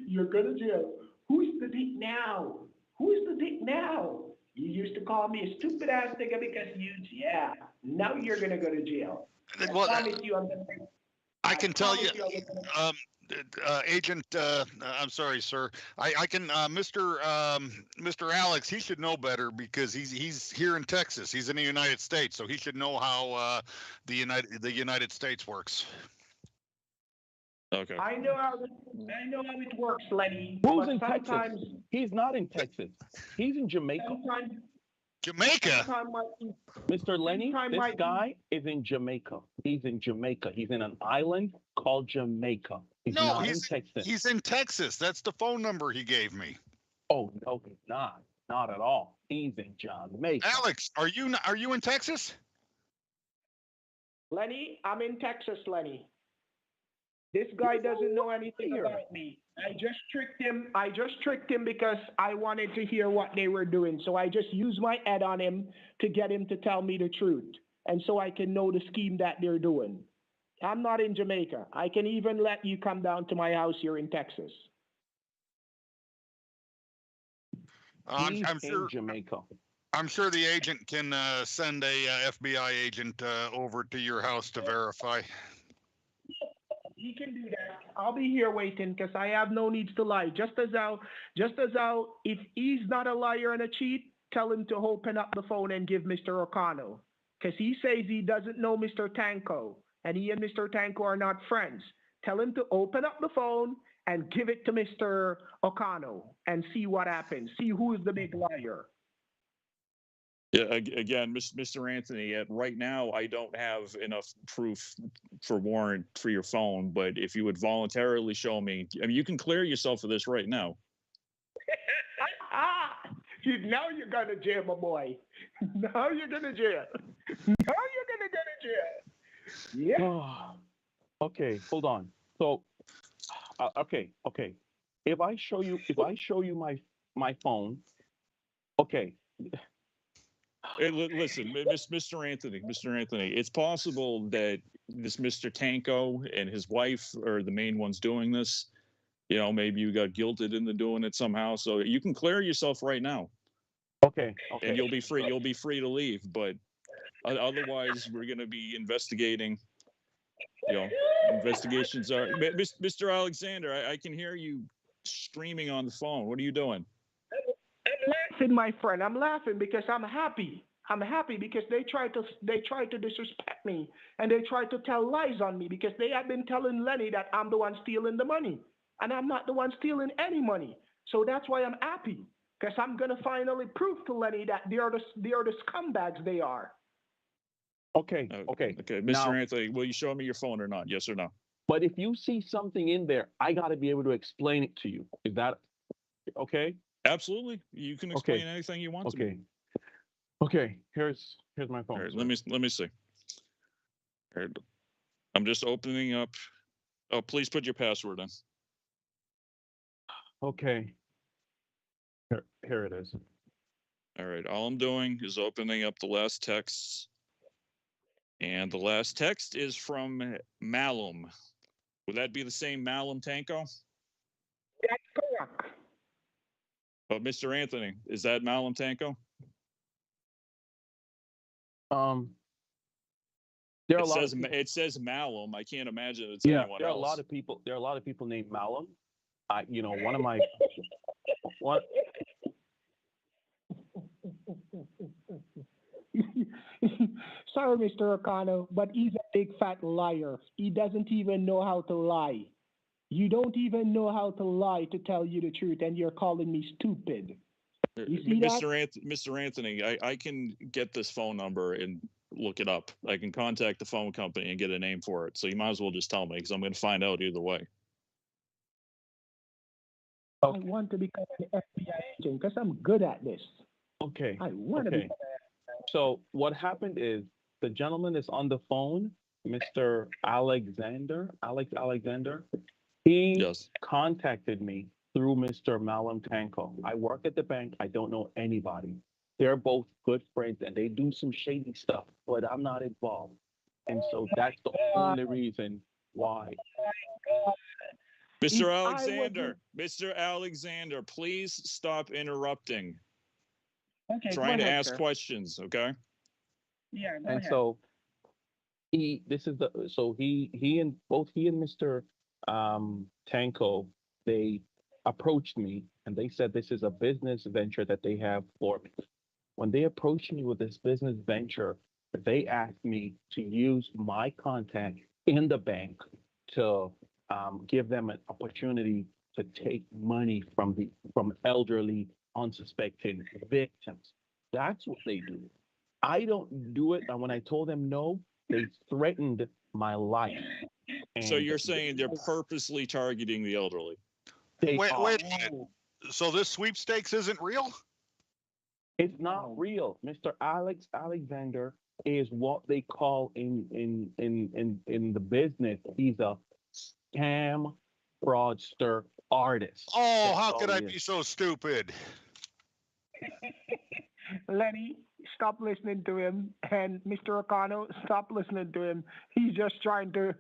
You're going to jail. Who's the dick now? Who's the dick now? You used to call me a stupid ass nigga because yeah. Now you're going to go to jail. Well, I promise you I'm going to. I can tell you, Agent, I'm sorry, sir. I can, Mr. Alex, he should know better because he's here in Texas. He's in the United States, so he should know how the United States works. Okay. I know how it works, Lenny. Who's in Texas? He's not in Texas. He's in Jamaica. Jamaica? Mr. Lenny, this guy is in Jamaica. He's in Jamaica. He's in an island called Jamaica. He's not in Texas. He's in Texas. That's the phone number he gave me. Oh, no, he's not. Not at all. He's in Jamaica. Alex, are you in Texas? Lenny, I'm in Texas, Lenny. This guy doesn't know anything about me. I just tricked him because I wanted to hear what they were doing. So I just used my head on him to get him to tell me the truth. And so I can know the scheme that they're doing. I'm not in Jamaica. I can even let you come down to my house here in Texas. I'm sure Jamaica. I'm sure the agent can send a FBI agent over to your house to verify. He can do that. I'll be here waiting because I have no needs to lie. Just as how, if he's not a liar and a cheat, tell him to open up the phone and give Mr. O'Connell. Because he says he doesn't know Mr. Tanko, and he and Mr. Tanko are not friends. Tell him to open up the phone and give it to Mr. O'Connell and see what happens. See who is the big liar. Yeah, again, Mr. Anthony, right now I don't have enough proof for warrant for your phone, but if you would voluntarily show me, I mean, you can clear yourself of this right now. Now you're going to jail, my boy. Now you're going to jail. Now you're going to go to jail. Yeah. Okay, hold on. So, okay. If I show you my phone, okay. Hey, listen, Mr. Anthony, it's possible that this Mr. Tanko and his wife are the main ones doing this. You know, maybe you got guilted into doing it somehow. So you can clear yourself right now. Okay. And you'll be free. You'll be free to leave. But otherwise, we're going to be investigating. You know, investigations are. Mr. Alexander, I can hear you screaming on the phone. What are you doing? I'm laughing, my friend. I'm laughing because I'm happy. I'm happy because they try to disrespect me and they try to tell lies on me because they have been telling Lenny that I'm the one stealing the money, and I'm not the one stealing any money. So that's why I'm happy because I'm gonna finally prove to Lenny that they are the scumbags they are. Okay. Mr. Now, Anthony, will you show me your phone or not? Yes or no? But if you see something in there, I got to be able to explain it to you. Is that okay? Absolutely. You can explain anything you want to me. Okay. Here's my phone. Right, let me see. Right. I'm just opening up. Oh, please put your password in. Okay. Here it is. All right. All I'm doing is opening up the last texts. And the last text is from Malum. Would that be the same Malum Tanko? That's correct. But Mr. Anthony, is that Malum Tanko? It says Malum. I can't imagine it's anyone else. There are a lot of people. There are a lot of people named Malum. One of my Sorry, Mr. O'Connell, but he's a big fat liar. He doesn't even know how to lie. You don't even know how to lie to tell you the truth, and you're calling me stupid. You see that? Mr. Anthony, I can get this phone number and look it up. I can contact the phone company and get a name for it. So you might as well just tell me because I'm going to find out either way. I want to become an FBI agent because I'm good at this. Okay. I want to Okay. become So what happened is the gentleman is on the phone, Mr. Alex Alexander. He Yes. contacted me through Mr. Malam Tanko. I work at the bank. I don't know anybody. They're both good friends and they do some shady stuff, but I'm not involved. And so that's the only reason why. Mr. If I Alexander, Mr. Alexander, please stop interrupting. Okay, Trying go to ahead, ask sir. questions, okay? Yeah, go And ahead. so he and Mr. Tanko, they approached me and they said this is a business venture that they have for me. When they approached me with this business venture, they asked me to use my contact in the bank to give them an opportunity to take money from elderly, unsuspecting victims. That's what they do. I don't do it. And when I told them no, they threatened my life. So And you're saying they're purposely targeting the elderly? they Wait, are. wait a minute. So this sweepstakes isn't real? It's not real. Mr. Alex Alexander is what they call in the business. He's a scam fraudster artist. Oh, That's how all could I he be is. so stupid? Lenny, stop listening to him. And Mr. O'Connell, stop listening to him. He's just trying to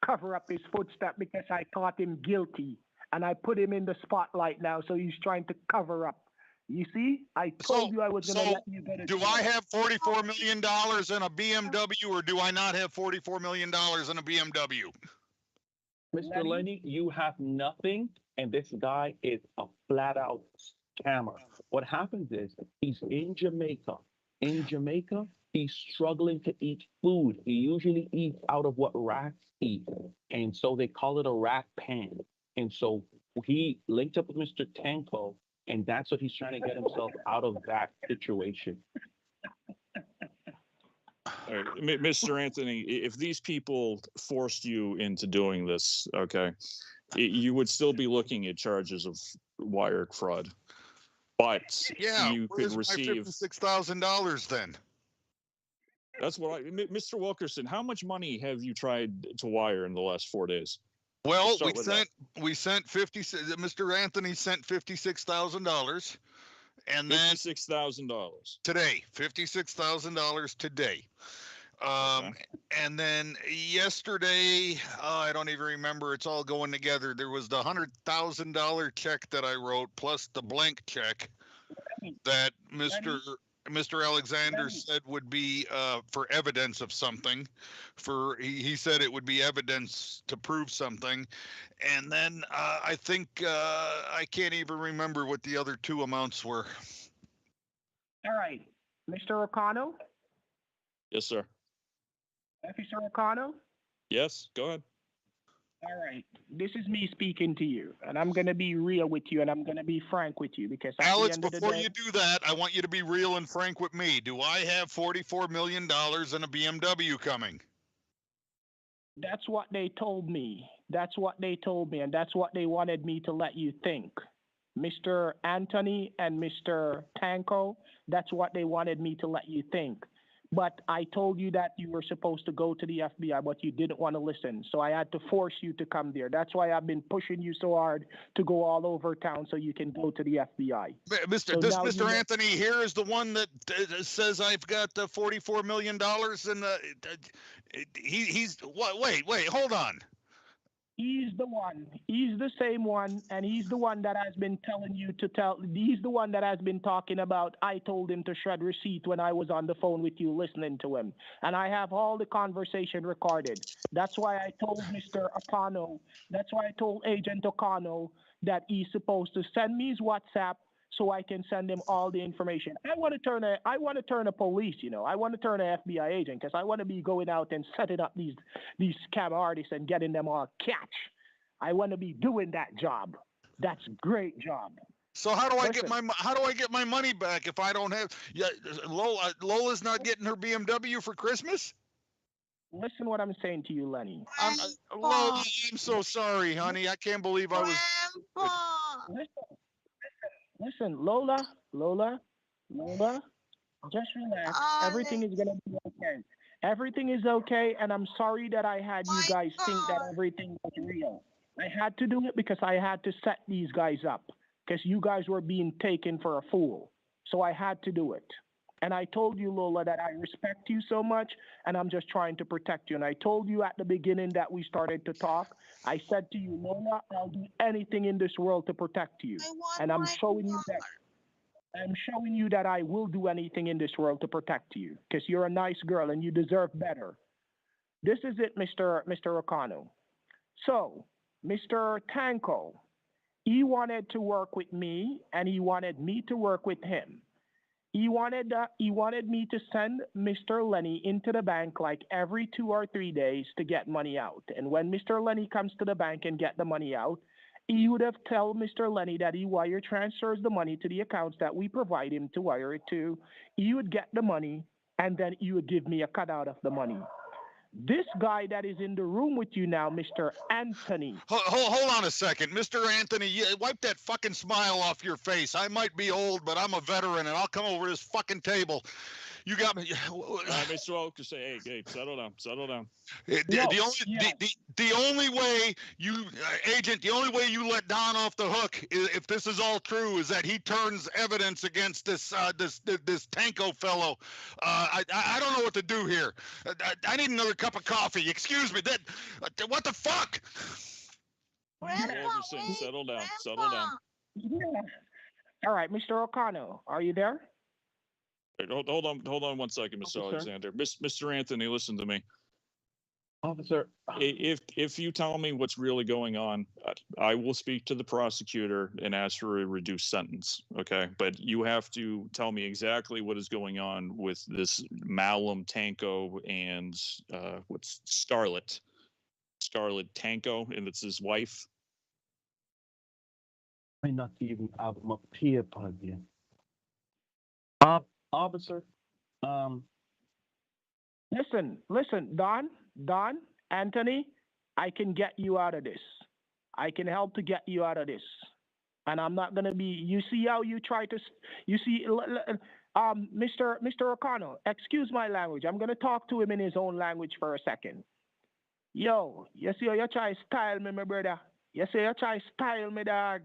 cover up his footstep because I caught him guilty. And I put him in the spotlight now, so he's trying to cover up. You see? I told you I was going to let you go to do jail. I have $44 million in a BMW or do I not have $44 million in a BMW? Mr. Lenny, you have nothing, and this guy is a flat out scammer. What happens is he's in Jamaica. In Jamaica, he's struggling to eat food. He usually eats out of what rats eat. And so they call it a rat pan. And so he linked up with Mr. Tanko, and that's what he's trying to get himself out of that situation. All right, Mr. Anthony, if these people forced you into doing this, okay, you would still be looking at charges of wire fraud, but Yeah, you could where's my receive $56,000 then? That's what Mr. Wilkerson, how much money have you tried to wire in the last 4 days? Well, Start with that. we sent Mr. Anthony sent $56,000, and then $56,000 today, $56,000 today. And then yesterday, I don't even remember. It's all going together. There was the $100,000 check that I wrote, plus the blank check that Mr. Alexander said would be for evidence of something. He said it would be evidence to prove something. And then I think I can't even remember what the other two amounts were. All right. Mr. O'Connell? Yes, sir. Officer O'Connell? Yes, go ahead. All right. This is me speaking to you, and I'm going to be real with you, and I'm going to be frank with you because at Alex, the end of the before day, you do that, I want you to be real and frank with me. Do I have $44 million in a BMW coming? that's what they told me. That's what they told me, and that's what they wanted me to let you think. Mr. Anthony and Mr. Tanko, that's what they wanted me to let you think. But I told you that you were supposed to go to the FBI, but you didn't want to listen. So I had to force you to come there. That's why I've been pushing you so hard to go all over town so you can go to the FBI. Mr. Anthony here is the one that says I've got the $44 million in the. He's what? Wait, hold on. He's the one. He's the same one, and he's the one that has been telling you to tell. He's the one that has been talking about. I told him to shred receipt when I was on the phone with you listening to him, and I have all the conversation recorded. That's why I told Mr. O'Connell. That's why I told Agent O'Connell that he's supposed to send me his WhatsApp so I can send him all the information. I want to turn a police, I want to turn an FBI agent because I want to be going out and setting up these scam artists and getting them all catch. I want to be doing that job. That's great job. So how do I get Listen. how do I get my money back if I don't have? Yeah, Lola's not getting her BMW for Christmas. Listen what I'm saying to you, Lenny. Lola, I'm so sorry, honey. I can't believe I was. Listen, Lola, just relax. Everything is gonna be okay. Everything is okay, and I'm sorry that I had you guys think that everything was real. I had to do it because I had to set these guys up because you guys were being taken for a fool. So I had to do it. And I told you, Lola, that I respect you so much, and I'm just trying to protect you. And I told you at the beginning that we started to talk, I said to you, Lola, I'll do anything in this world to protect you. And I'm showing you that I will do anything in this world to protect you because you're a nice girl and you deserve better. This is it, Mr. O'Connell. So, Mr. Tanko, he wanted to work with me and he wanted me to work with him. He wanted me to send Mr. Lenny into the bank like every 2 or 3 days to get money out. And when Mr. Lenny comes to the bank and get the money out, he would have tell Mr. Lenny that he wire transfers the money to the accounts that we provide him to wire it to. He would get the money and then he would give me a cut out of the money. This guy that is in the room with you now, Mr. Anthony. Hold on a second. Mr. Anthony, wipe that fucking smile off your face. I might be old, but I'm a veteran, and I'll come over this fucking table. You got me. Mr. Oak, just say, hey, settle down. The only way you, Agent, the only way you let Don off the hook, if this is all true, is that he turns evidence against this Tanko fellow. I don't know what to do here. I need another cup of coffee. Excuse me. What the fuck? Settle down. All right, Mr. O'Connell, are you there? Hold on 1 second, Mr. Alexander. Mr. Anthony, listen to me. Officer, if you tell me what's really going on, I will speak to the prosecutor and ask for a reduced sentence. Okay, but you have to tell me exactly what is going on with this Malum Tanko and what's Scarlet Tanko, and it's his wife. I not even have my peer plug in. Officer, listen, Don, Anthony, I can get you out of this. I can help to get you out of this. And I'm not going to be, you see how you try to, you see, Mr. O'Connell, excuse my language. I'm going to talk to him in his own language for a second. Yo, you see how you try to style me, my brother? You see how you try to style me, dog?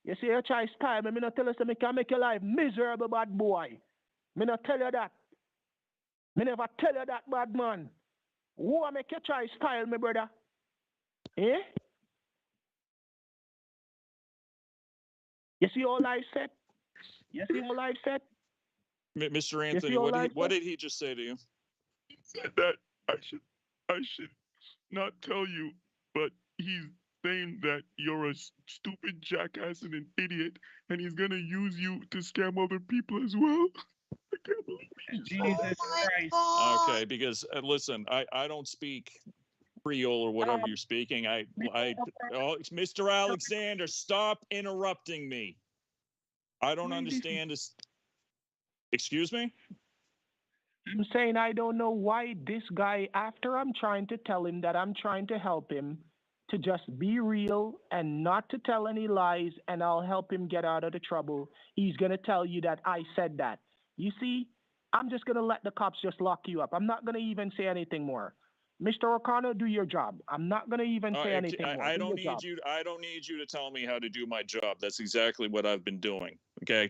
You see how you try to style me? Me not tell you so me can make your life miserable, bad boy. Me not tell you that. Me never tell you that, bad man. Who make you try style me, brother? Eh? You see all I said? You see all I said? Mr. Anthony, what did he just say to you? He said that I should not tell you, but he's saying that you're a stupid jackass and an idiot, and he's gonna use you to scam other people as well. I can't believe it. Jesus Christ. Okay, because listen, I don't speak Creole or whatever you're speaking. Mr. Alexander, stop interrupting me. I don't understand this. Excuse me? I'm saying I don't know why this guy, after I'm trying to tell him that I'm trying to help him to just be real and not to tell any lies, and I'll help him get out of the trouble, he's going to tell you that I said that. You see, I'm just going to let the cops just lock you up. I'm not going to even say anything more. Mr. O'Connor, do your job. I'm not going to even say anything more. I don't need you to tell me how to do my job. That's exactly what I've been doing. Okay,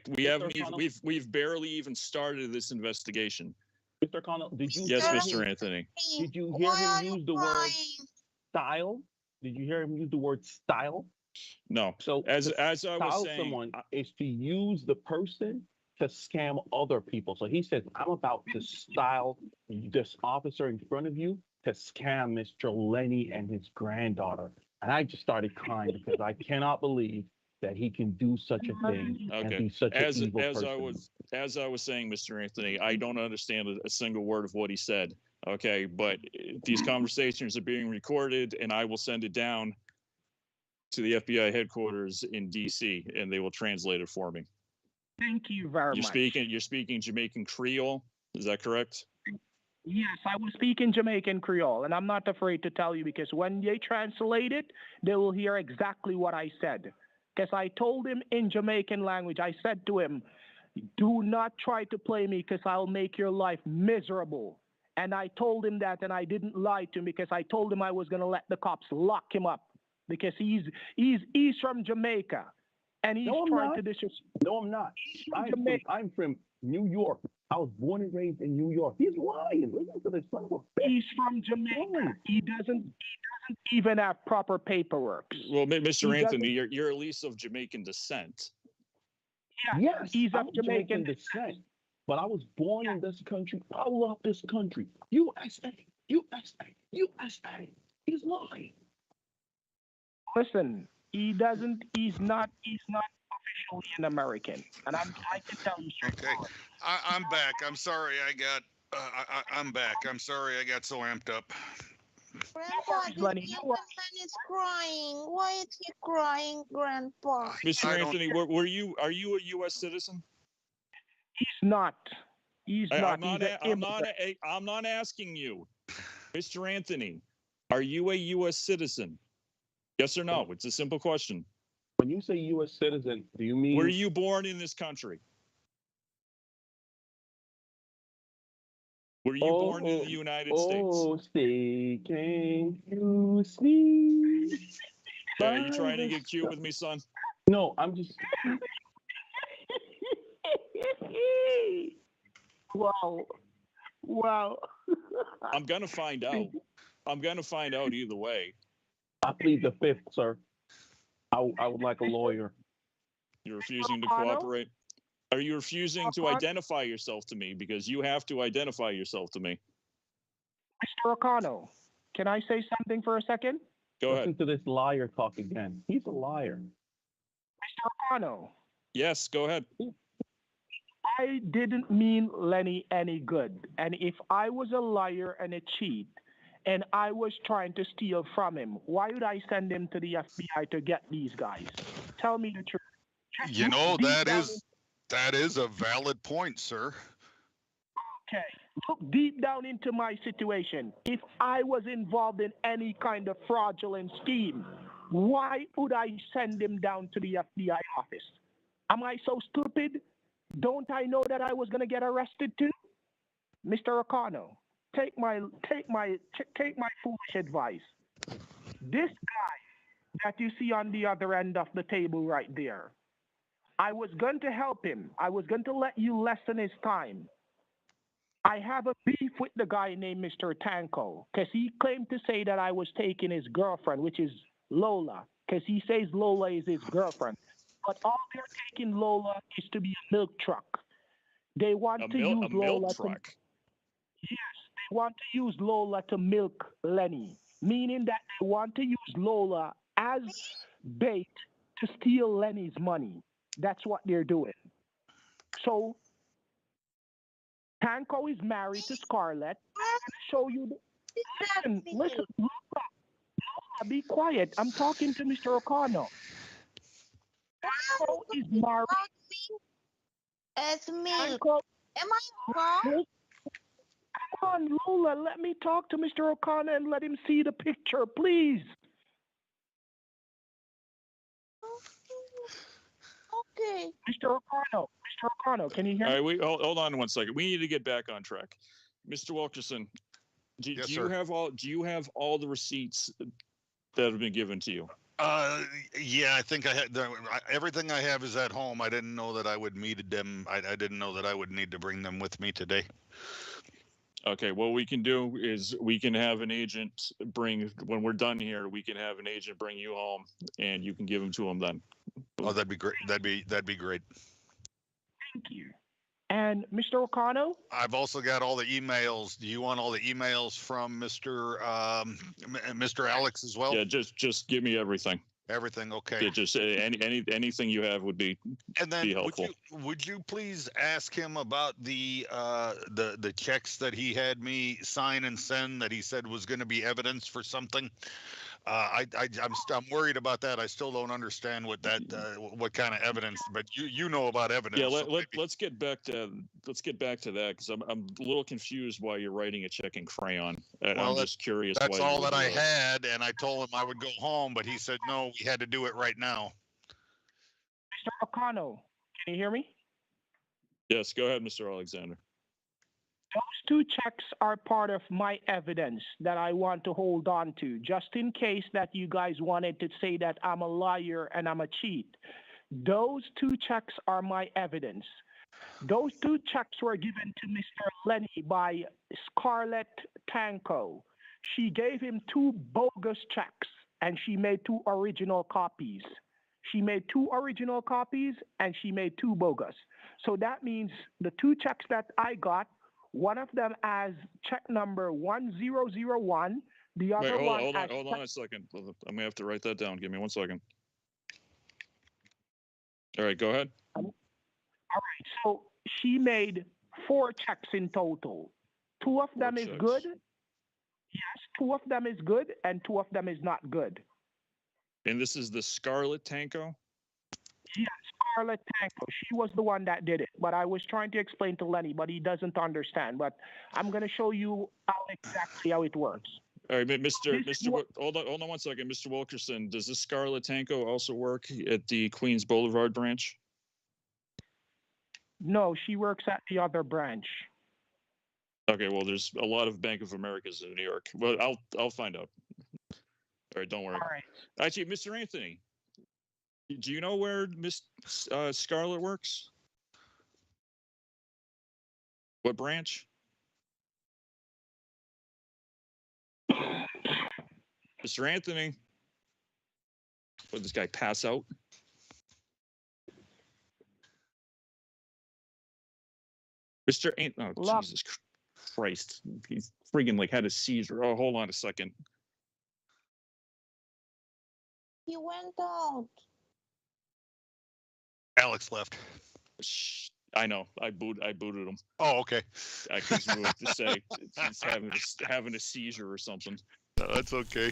we've barely even started this investigation. Mr. O'Connell, did you? Yes, Mr. Anthony. Did you hear him use the word style? Did you hear him use the word style? No. So as I was saying, someone is to use the person to scam other people. So he says, I'm about to style this officer in front of you to scam Mr. Lenny and his granddaughter. And I just started crying because I cannot believe that he can do such a thing and be such an evil person. As I was saying, Mr. Anthony, I don't understand a single word of what he said. Okay, but these conversations are being recorded, and I will send it down. to the FBI headquarters in DC, and they will translate it for me. Thank you very much. You're speaking Jamaican Creole. Is that correct? Yes, I will speak in Jamaican Creole, and I'm not afraid to tell you because when they translate it, they will hear exactly what I said. Because I told him in Jamaican language, I said to him, do not try to play me because I'll make your life miserable. And I told him that, and I didn't lie to him because I told him I was going to let the cops lock him up because he's from Jamaica, and he's trying to disrespect. No, I'm not. I'm from New York. I was born and raised in New York. He's lying. Listen to this son of a bitch. He's from Jamaica. He doesn't even have proper paperwork. Well, Mr. Anthony, you're at least of Jamaican descent. Yes, he's of Jamaican descent. But I was born in this country. I love this country. USA. He's lying. Listen, he's not officially an American, and I can tell you straight. Okay, I'm back. I'm sorry. I'm back. I'm sorry. I got so amped up. Grandpa, this young man is crying. Why is he crying, Grandpa? Mr. Anthony, are you a U.S. citizen? He's not. He's not. I'm not asking you, Mr. Anthony. Are you a U.S. citizen? Yes or no? It's a simple question. When you say U.S. citizen, do you mean? Were you born in this country? Were you born in the United States? Oh, say, can you see? Are you trying to get cute with me, son? No, I'm just. Wow. I'm gonna find out. Either way. I plead the fifth, sir. I would like a lawyer. You're refusing to cooperate? Are you refusing to identify yourself to me? Because you have to identify yourself to me. Mr. O'Connell, can I say something for a second? Go ahead. Listen to this liar talk again. He's a liar. Mr. O'Connell. Yes, go ahead. I didn't mean Lenny any good. And if I was a liar and a cheat, and I was trying to steal from him, why would I send him to the FBI to get these guys? Tell me the truth. You know, that is a valid point, sir. Okay. Look deep down into my situation. If I was involved in any kind of fraudulent scheme, why would I send him down to the FBI office? Am I so stupid? Don't I know that I was going to get arrested too? Mr. O'Connell, take my foolish advice. This guy that you see on the other end of the table right there, I was going to help him. I was going to let you lessen his time. I have a beef with the guy named Mr. Tanko because he claimed to say that I was taking his girlfriend, which is Lola, because he says Lola is his girlfriend. But all they're taking Lola is to be a milk truck. They want to use Lola truck. Yes, they want to use Lola to milk Lenny, meaning that they want to use Lola as bait to steal Lenny's money. That's what they're doing. So, Tanko is married to Scarlett. I'm going to show you. Listen, Lola, be quiet. I'm talking to Mr. O'Connell. Tanko is married. It's milk. Tanko, am I wrong? Come on, Lola, let me talk to Mr. O'Connor and let him see the picture, please. Okay. Mr. O'Connor, can you hear me? All right, hold on 1 second. We need to get back on track. Mr. Wilkerson, do you have all the receipts that have been given to you? Yeah, I think I had everything I have is at home. I didn't know that I would need them. I didn't know that I would need to bring them with me today. Okay, what we can do is we can have an agent when we're done here, we can have an agent bring you home and you can give them to him then. Oh, that'd be great. That'd be great. Thank you. And Mr. O'Connell? I've also got all the emails. Do you want all the emails from Mr. Alex as well? Yeah, just give me everything. Everything, okay. Yeah, just anything you have would be helpful. Would you please ask him about the checks that he had me sign and send that he said was going to be evidence for something? I'm worried about that. I still don't understand what that what kind of evidence, but you know about evidence. Yeah, so let's get back to that because I'm a little confused why you're writing a check in crayon. I'm just curious. That's why all that I had, and I told him I would go home, but he said no, we had to do it right now. Mr. O'Connell, can you hear me? Yes, go ahead, Mr. Alexander. Those two checks are part of my evidence that I want to hold on to, just in case that you guys wanted to say that I'm a liar and I'm a cheat. Those two checks are my evidence. Those two checks were given to Mr. Lenny by Scarlett Tanko. She gave him two bogus checks, and she made two original copies. She made two original copies, and she made two bogus. So that means the two checks that I got, one of them as check number 1001, the other Wait, one hold on a second. I'm gonna have to write that down. Give me 1 second. All right, go ahead. All right, so she made 4 checks in total. 2 of them is good. Yes, 2 of them is good, and 2 of them is not good. And this is the Scarlet Tanko? Yes, Scarlett Tanko. She was the one that did it. But I was trying to explain to Lenny, but he doesn't understand. But I'm going to show you exactly how it works. All right, hold on 1 second. Mr. Wilkerson, does this Scarlet Tanko also work at the Queens Boulevard branch? No, she works at the other branch. Okay, well, there's a lot of Bank of Americas in New York. Well, I'll find out. All right, don't worry. All right. Actually, Mr. Anthony, do you know where Miss Scarlett works? What branch? Mr. Anthony. Would this guy pass out? Mr. Anthony. Oh, Jesus Christ. He's freaking like had a seizure. Oh, hold on a second. He went out. Alex left. I know. I booted him. Oh, okay. I couldn't move to say he's having a seizure or something. No, that's okay.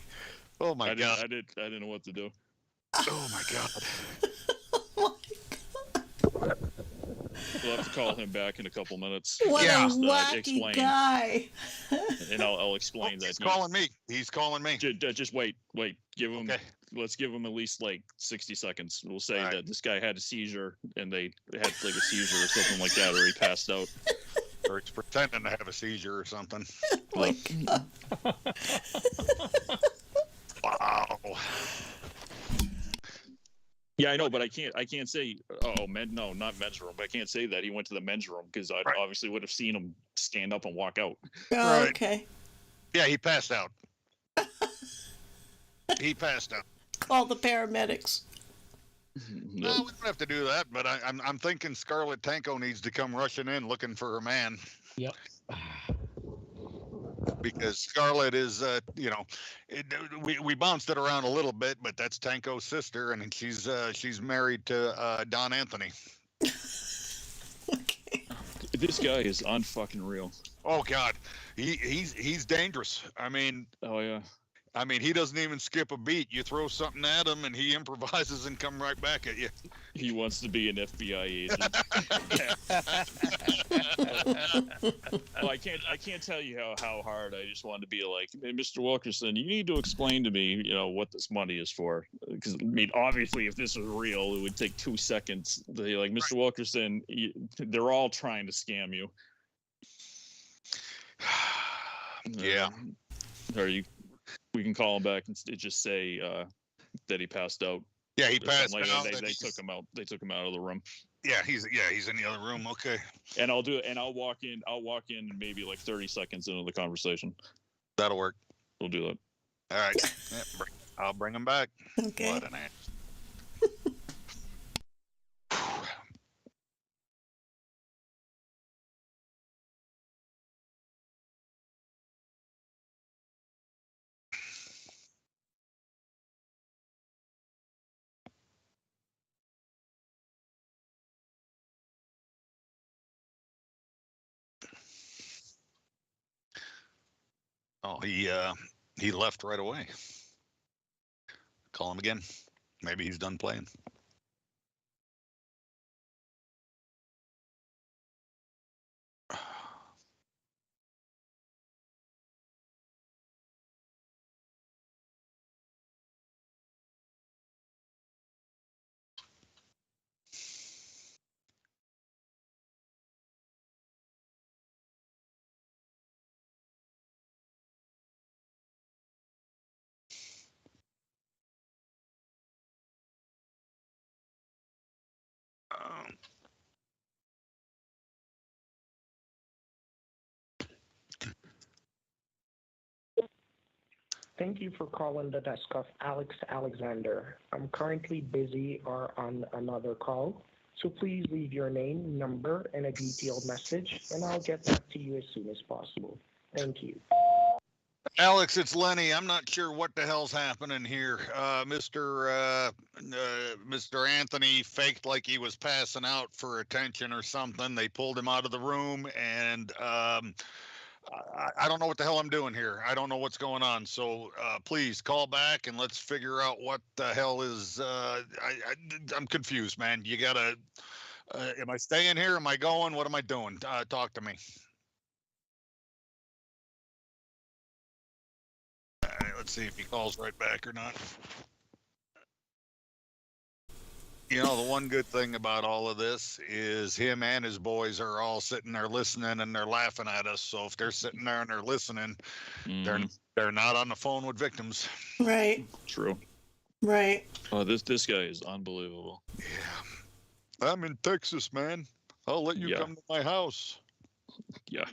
Oh my God. I didn't know what to do. Oh my God. We'll have to call him back in a couple minutes. What a wacky guy. And I'll explain that. He's calling me. He's calling me. Just wait. Give him. Okay. Let's give him at least like 60 seconds. We'll say that this guy had a seizure and they had like a seizure or something like that, or he passed out. Or he's pretending to have a seizure or something. Oh my God. Wow. Yeah, I know, but I can't say. No, not men's room. But I can't say that he went to the men's room because I obviously would have seen him stand up and walk out. Oh, okay. Yeah, he passed out. He passed out. Call the paramedics. No, we don't have to do that. But I'm thinking Scarlett Tanko needs to come rushing in looking for her man. Yep. Because Scarlett is, we bounced it around a little bit, but that's Tanko's sister, and she's married to Don Anthony. Okay. This guy is unfucking real. Oh God, he's dangerous. I mean, oh yeah. I mean, he doesn't even skip a beat. You throw something at him, and he improvises and come right back at you. He wants to be an FBI agent. Well, I can't tell you how hard. I just wanted to be like, hey, Mr. Wilkerson, you need to explain to me, what this money is for. Because I mean, obviously, if this was real, it would take 2 seconds. They're like, Mr. Wilkerson, they're all trying to scam you. Yeah. We can call him back and just say that he passed out. Yeah, he passed out. They took him out. They took him out of the room. Yeah, he's in the other room. Okay. And I'll do it. And I'll walk in maybe like 30 seconds into the conversation. That'll work. We'll do that. All right. Yeah, I'll bring him back. Okay. What an ass. Oh, he left right away. Call him again. Maybe he's done playing. Um, Thank you for calling the desk of Alex Alexander. I'm currently busy or on another call, so please leave your name, number, and a detailed message, and I'll get back to you as soon as possible. Thank you. Alex, it's Lenny. I'm not sure what the hell's happening here. Mr. Anthony faked like he was passing out for attention or something. They pulled him out of the room, and I don't know what the hell I'm doing here. I don't know what's going on. So please call back and let's figure out what the hell is. I'm confused, man. You gotta. Am I staying here? Am I going? What am I doing? Talk to me. All right, let's see if he calls right back or not. You know, the one good thing about all of this is him and his boys are all sitting there listening and they're laughing at us. So if they're sitting there and they're listening, they're not on the phone with victims. Right. True. Right. Oh, this guy is unbelievable. Yeah. I'm in Texas, man. I'll let you come to my house. Yeah.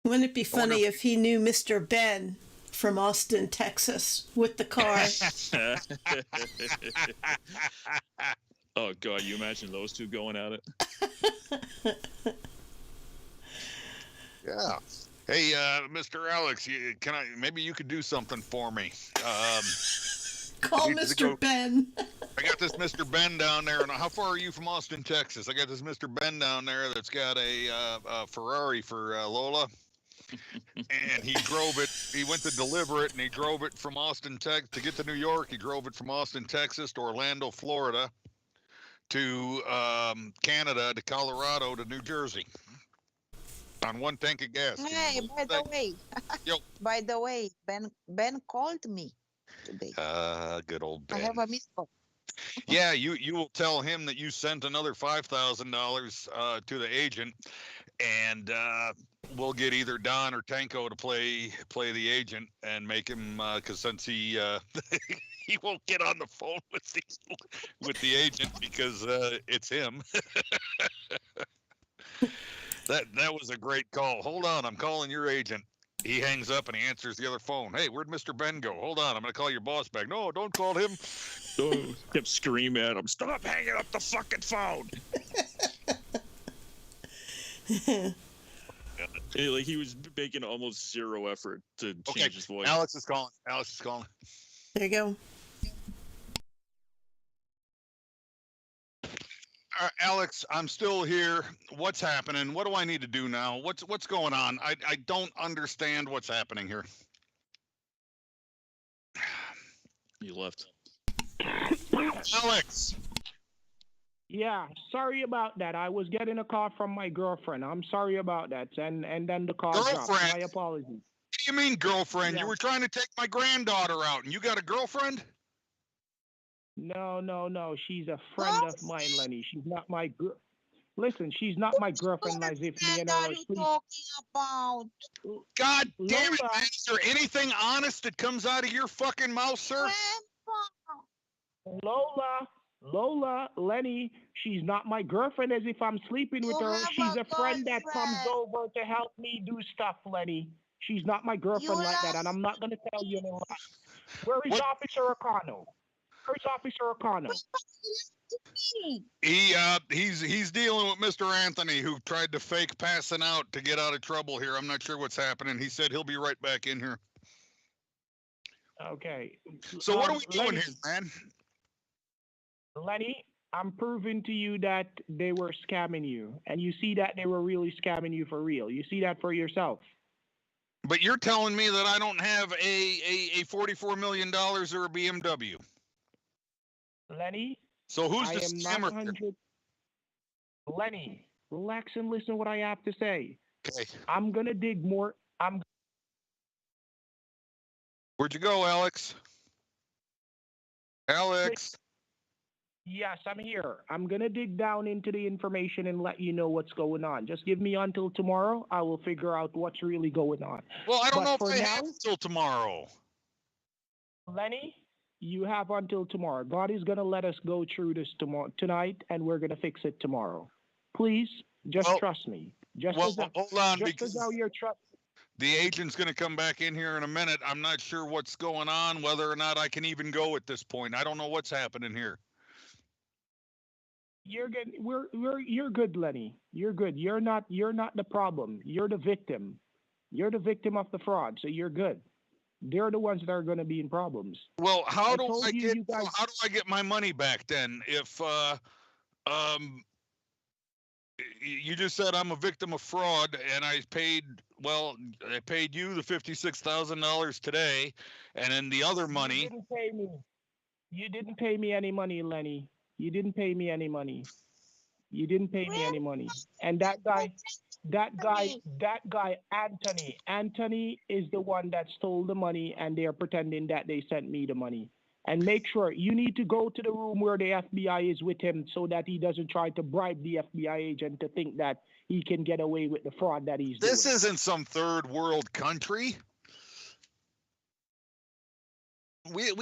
Wouldn't it be funny if he knew Mr. Ben from Austin, Texas, with the car? Oh God, you imagine those two going at it? Yeah. Hey, Mr. Alex, maybe you could do something for me. Call Mr. Ben. I got this Mr. Ben down there, and how far are you from Austin, Texas? I got this Mr. Ben down there that's got a Ferrari for Lola. And he drove it. He went to deliver it, and he drove it from Austin, Texas, to get to New York. He drove it from Austin, Texas, to Orlando, Florida, to Canada, to Colorado, to New Jersey, on one tank of gas. Hey, by the way, by the way, Ben called me today. Good old Ben. I have a missed call. Yeah, you will tell him that you sent another $5,000 to the agent, and we'll get either Don or Tanko to play the agent and make him, because since he he won't get on the phone with the agent because it's him. That was a great call. Hold on, I'm calling your agent. He hangs up and he answers the other phone. Hey, where'd Mr. Ben go? Hold on, I'm gonna call your boss back. No, don't call him. Oh, kept screaming at him. Stop hanging up the fucking phone. Like he was making almost zero effort to change his voice. Alex is calling. There you go. Alex, I'm still here. What's happening? What do I need to do now? What's going on? I don't understand what's happening here. You left. Alex. Yeah, sorry about that. I was getting a call from my girlfriend. I'm sorry about that. And then the call dropped. My apologies. What do you mean, girlfriend? Yeah. You were trying to take my granddaughter out, and you got a girlfriend? No. She's a friend of mine, Lenny. She's not my Listen, she's not my girlfriend as if me and her are sleeping. Talking about? God damn it, man. Is there anything honest that comes out of your fucking mouth, sir? Lola, Lenny, she's not my girlfriend as if I'm sleeping with her. She's a friend that comes over to help me do stuff, Lenny. She's not my girlfriend like that, and I'm not going to tell you any lies. Where is Officer O'Connell? Where's Officer O'Connell? He's dealing with Mr. Anthony, who tried to fake passing out to get out of trouble here. I'm not sure what's happening. He said he'll be right back in here. Okay. So what are we doing here, man? Lenny, I'm proving to you that they were scamming you, and you see that they were really scamming you for real. You see that for yourself. But you're telling me that I don't have a $44 million or a BMW. Lenny, So who's I the am not scammer? 100. Lenny, relax and listen what I have to say. Okay. I'm gonna dig more. Where'd you go, Alex? Alex. Yes, I'm here. I'm gonna dig down into the information and let you know what's going on. Just give me until tomorrow. I will figure out what's really going on. Well, I don't know But if for I now, have until tomorrow. Lenny, you have until tomorrow. God is gonna let us go through this tonight, and we're gonna fix it tomorrow. Please, just trust me. Just Well, as hold on, just because as how you're trust. the agent's going to come back in here in a minute. I'm not sure what's going on, whether or not I can even go at this point. I don't know what's happening here. You're good. You're good, Lenny. You're good. You're not the problem. You're the victim. You're the victim of the fraud, so you're good. They're the ones that are going to be in problems. Well, how do you guys, how do I get my money back then? If you just said I'm a victim of fraud, and I paid you the $56,000 today, and then the other money. You didn't pay me. You didn't pay me any money, Lenny. You didn't pay me any money. You didn't pay me any money. And that guy, Anthony is the one that stole the money, and they're pretending that they sent me the money. And make sure you need to go to the room where the FBI is with him so that he doesn't try to bribe the FBI agent to think that he can get away with the fraud that he's doing. This isn't some third world country. The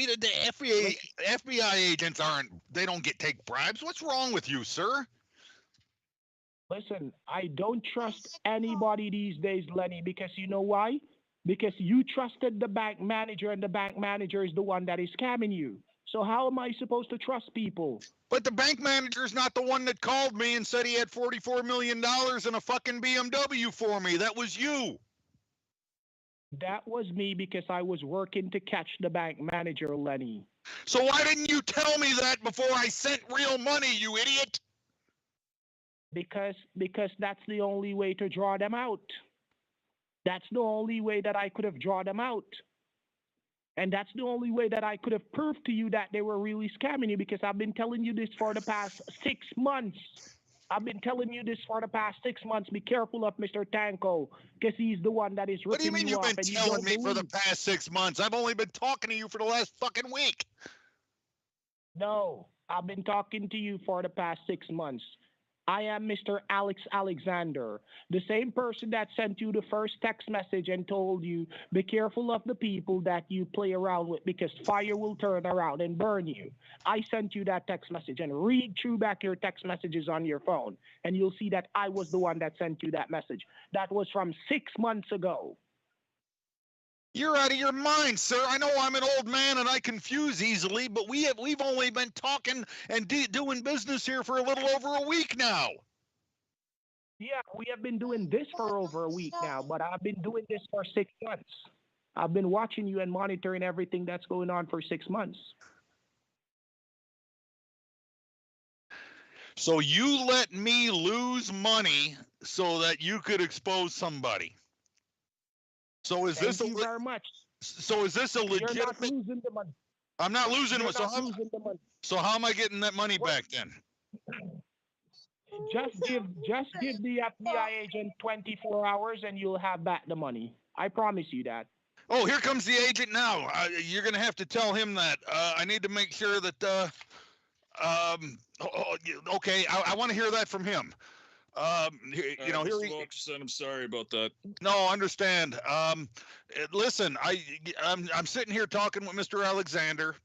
FBI agents don't take bribes. What's wrong with you, sir? Listen, I don't trust anybody these days, Lenny, because you know why? Because you trusted the bank manager, and the bank manager is the one that is scamming you. So how am I supposed to trust people? But the bank manager's not the one that called me and said he had $44 million in a fucking BMW for me. That was you. That was me, because I was working to catch the bank manager, Lenny. So why didn't you tell me that before I sent real money, you idiot? Because that's the only way to draw them out. That's the only way that I could have drawn them out. And that's the only way that I could have proved to you that they were really scamming you, because I've been telling you this for the past 6 months. I've been telling you this for the past 6 months. Be careful of Mr. Tanko, because he's the one that is ripping you off. What do you mean you've been telling me for the past 6 months? I've only been talking to you for the last fucking week. No, I've been talking to you for the past 6 months. I am Mr. Alex Alexander, the same person that sent you the first text message and told you, be careful of the people that you play around with, because fire will turn around and burn you. I sent you that text message, and read through back your text messages on your phone, and you'll see that I was the one that sent you that message. That was from 6 months ago. You're out of your mind, sir. I know I'm an old man and I confuse easily, but we've only been talking and doing business here for a little over a week now. Yeah, we have been doing this for over a week now, but I've been doing this for 6 months. I've been watching you and monitoring everything that's going on for 6 months. So you let me lose money so that you could expose somebody. So is this Thank you very much. So is this a legitimate? You're not losing the money. I'm not losing it. Losing the money. So how am I getting that money back then? Just give the FBI agent 24 hours and you'll have back the money. I promise you that. Oh, here comes the agent now. You're going to have to tell him that. I need to make sure that. Okay, I want to hear that from him. Mr. Wilkerson, I'm sorry about that. No, understand. Listen, I'm sitting here talking with Mr. Alexander.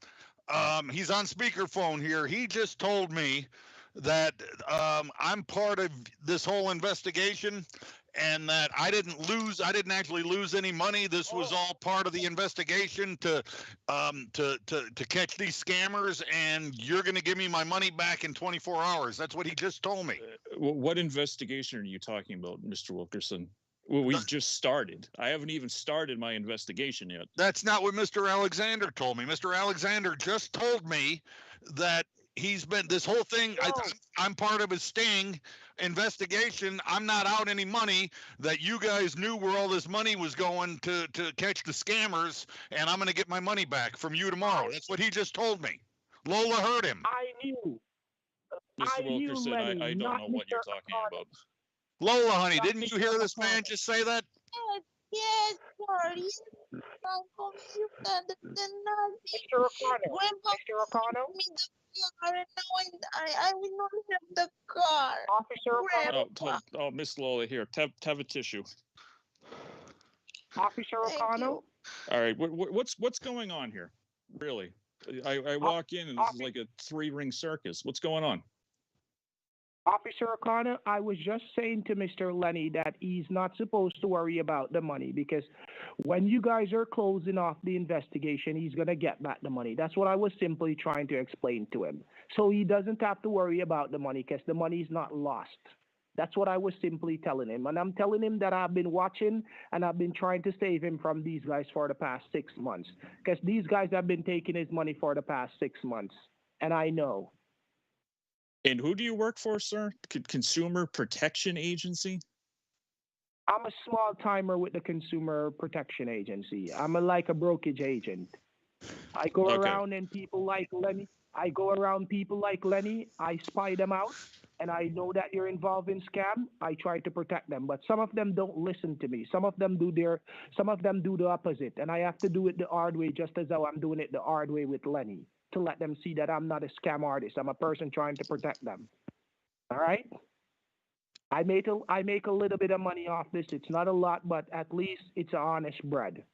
He's on speakerphone here. He just told me that I'm part of this whole investigation, and that I didn't actually lose any money. This was all part of the investigation to catch these scammers, and you're going to give me my money back in 24 hours. That's what he just told me. What investigation are you talking about, Mr. Wilkerson? Well, we've just started. I haven't even started my investigation yet. That's not what Mr. Alexander told me. Mr. Alexander just told me that he's been this whole thing. I'm part of his sting. investigation. I'm not out any money that you guys knew where all this money was going to catch the scammers, and I'm going to get my money back from you tomorrow. That's what he just told me. Lola heard him. I knew. Mr. Wilkerson, Lenny, I don't not know what you're Mr. talking about. Lola, honey, Not didn't you Mr. hear this man O'Connor. just say that? Yes, sir. Yes, Uncle, you said that nothing. Mr. O'Connor. Grandpa Mr. O'Connor. gave me the car, and now I will not have the car. Officer O'Connor. Grandpa. Miss Lola, here, have a tissue. Officer Thank O'Connor. you. All right, what's going on here? Really, I walk in and this is like a 3-ring circus. What's going on? Officer O'Connor, I was just saying to Mr. Lenny that he's not supposed to worry about the money because when you guys are closing off the investigation, he's going to get back the money. That's what I was simply trying to explain to him. So he doesn't have to worry about the money because the money is not lost. That's what I was simply telling him. And I'm telling him that I've been watching and I've been trying to save him from these guys for the past 6 months because these guys have been taking his money for the past 6 months. And I know. And who do you work for, sir? Consumer Protection Agency? I'm a small timer with the Consumer Protection Agency. I'm like a brokerage agent. I go around and people like Lenny. I spy them out, and I know that you're involved in scam. I try to protect them, but some of them don't listen to me. Some of them do the opposite, and I have to do it the hard way, just as though I'm doing it the hard way with Lenny, to let them see that I'm not a scam artist. I'm a person trying to protect them. All right? I make a little bit of money off this. It's not a lot, but at least it's honest bread.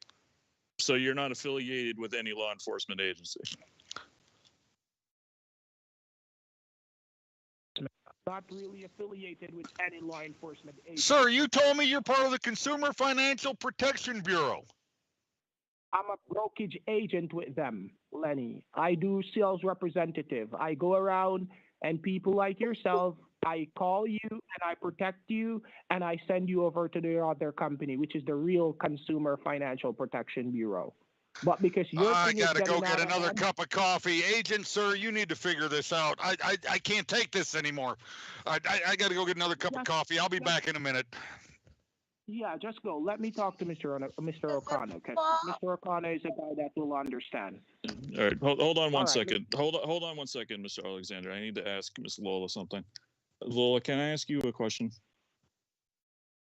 So you're not affiliated with any law enforcement agency? Not really affiliated with any law enforcement agency. Sir, you told me you're part of the Consumer Financial Protection Bureau. I'm a brokerage agent with them, Lenny. I do sales representative. I go around and people like yourself, I call you and I protect you and I send you over to the other company, which is the real Consumer Financial Protection Bureau. But because I gotta go get another cup of coffee. Agent, sir, you need to figure this out. I can't take this anymore. I gotta go get another cup of coffee. I'll be back in a minute. Yeah, just go. Let me talk to Mr. O'Connor, because Mr. O'Connor is a guy that will understand. All right, hold on one second. Hold on one second, Mr. Alexander. I need to ask Miss Lola something. Lola, can I ask you a question?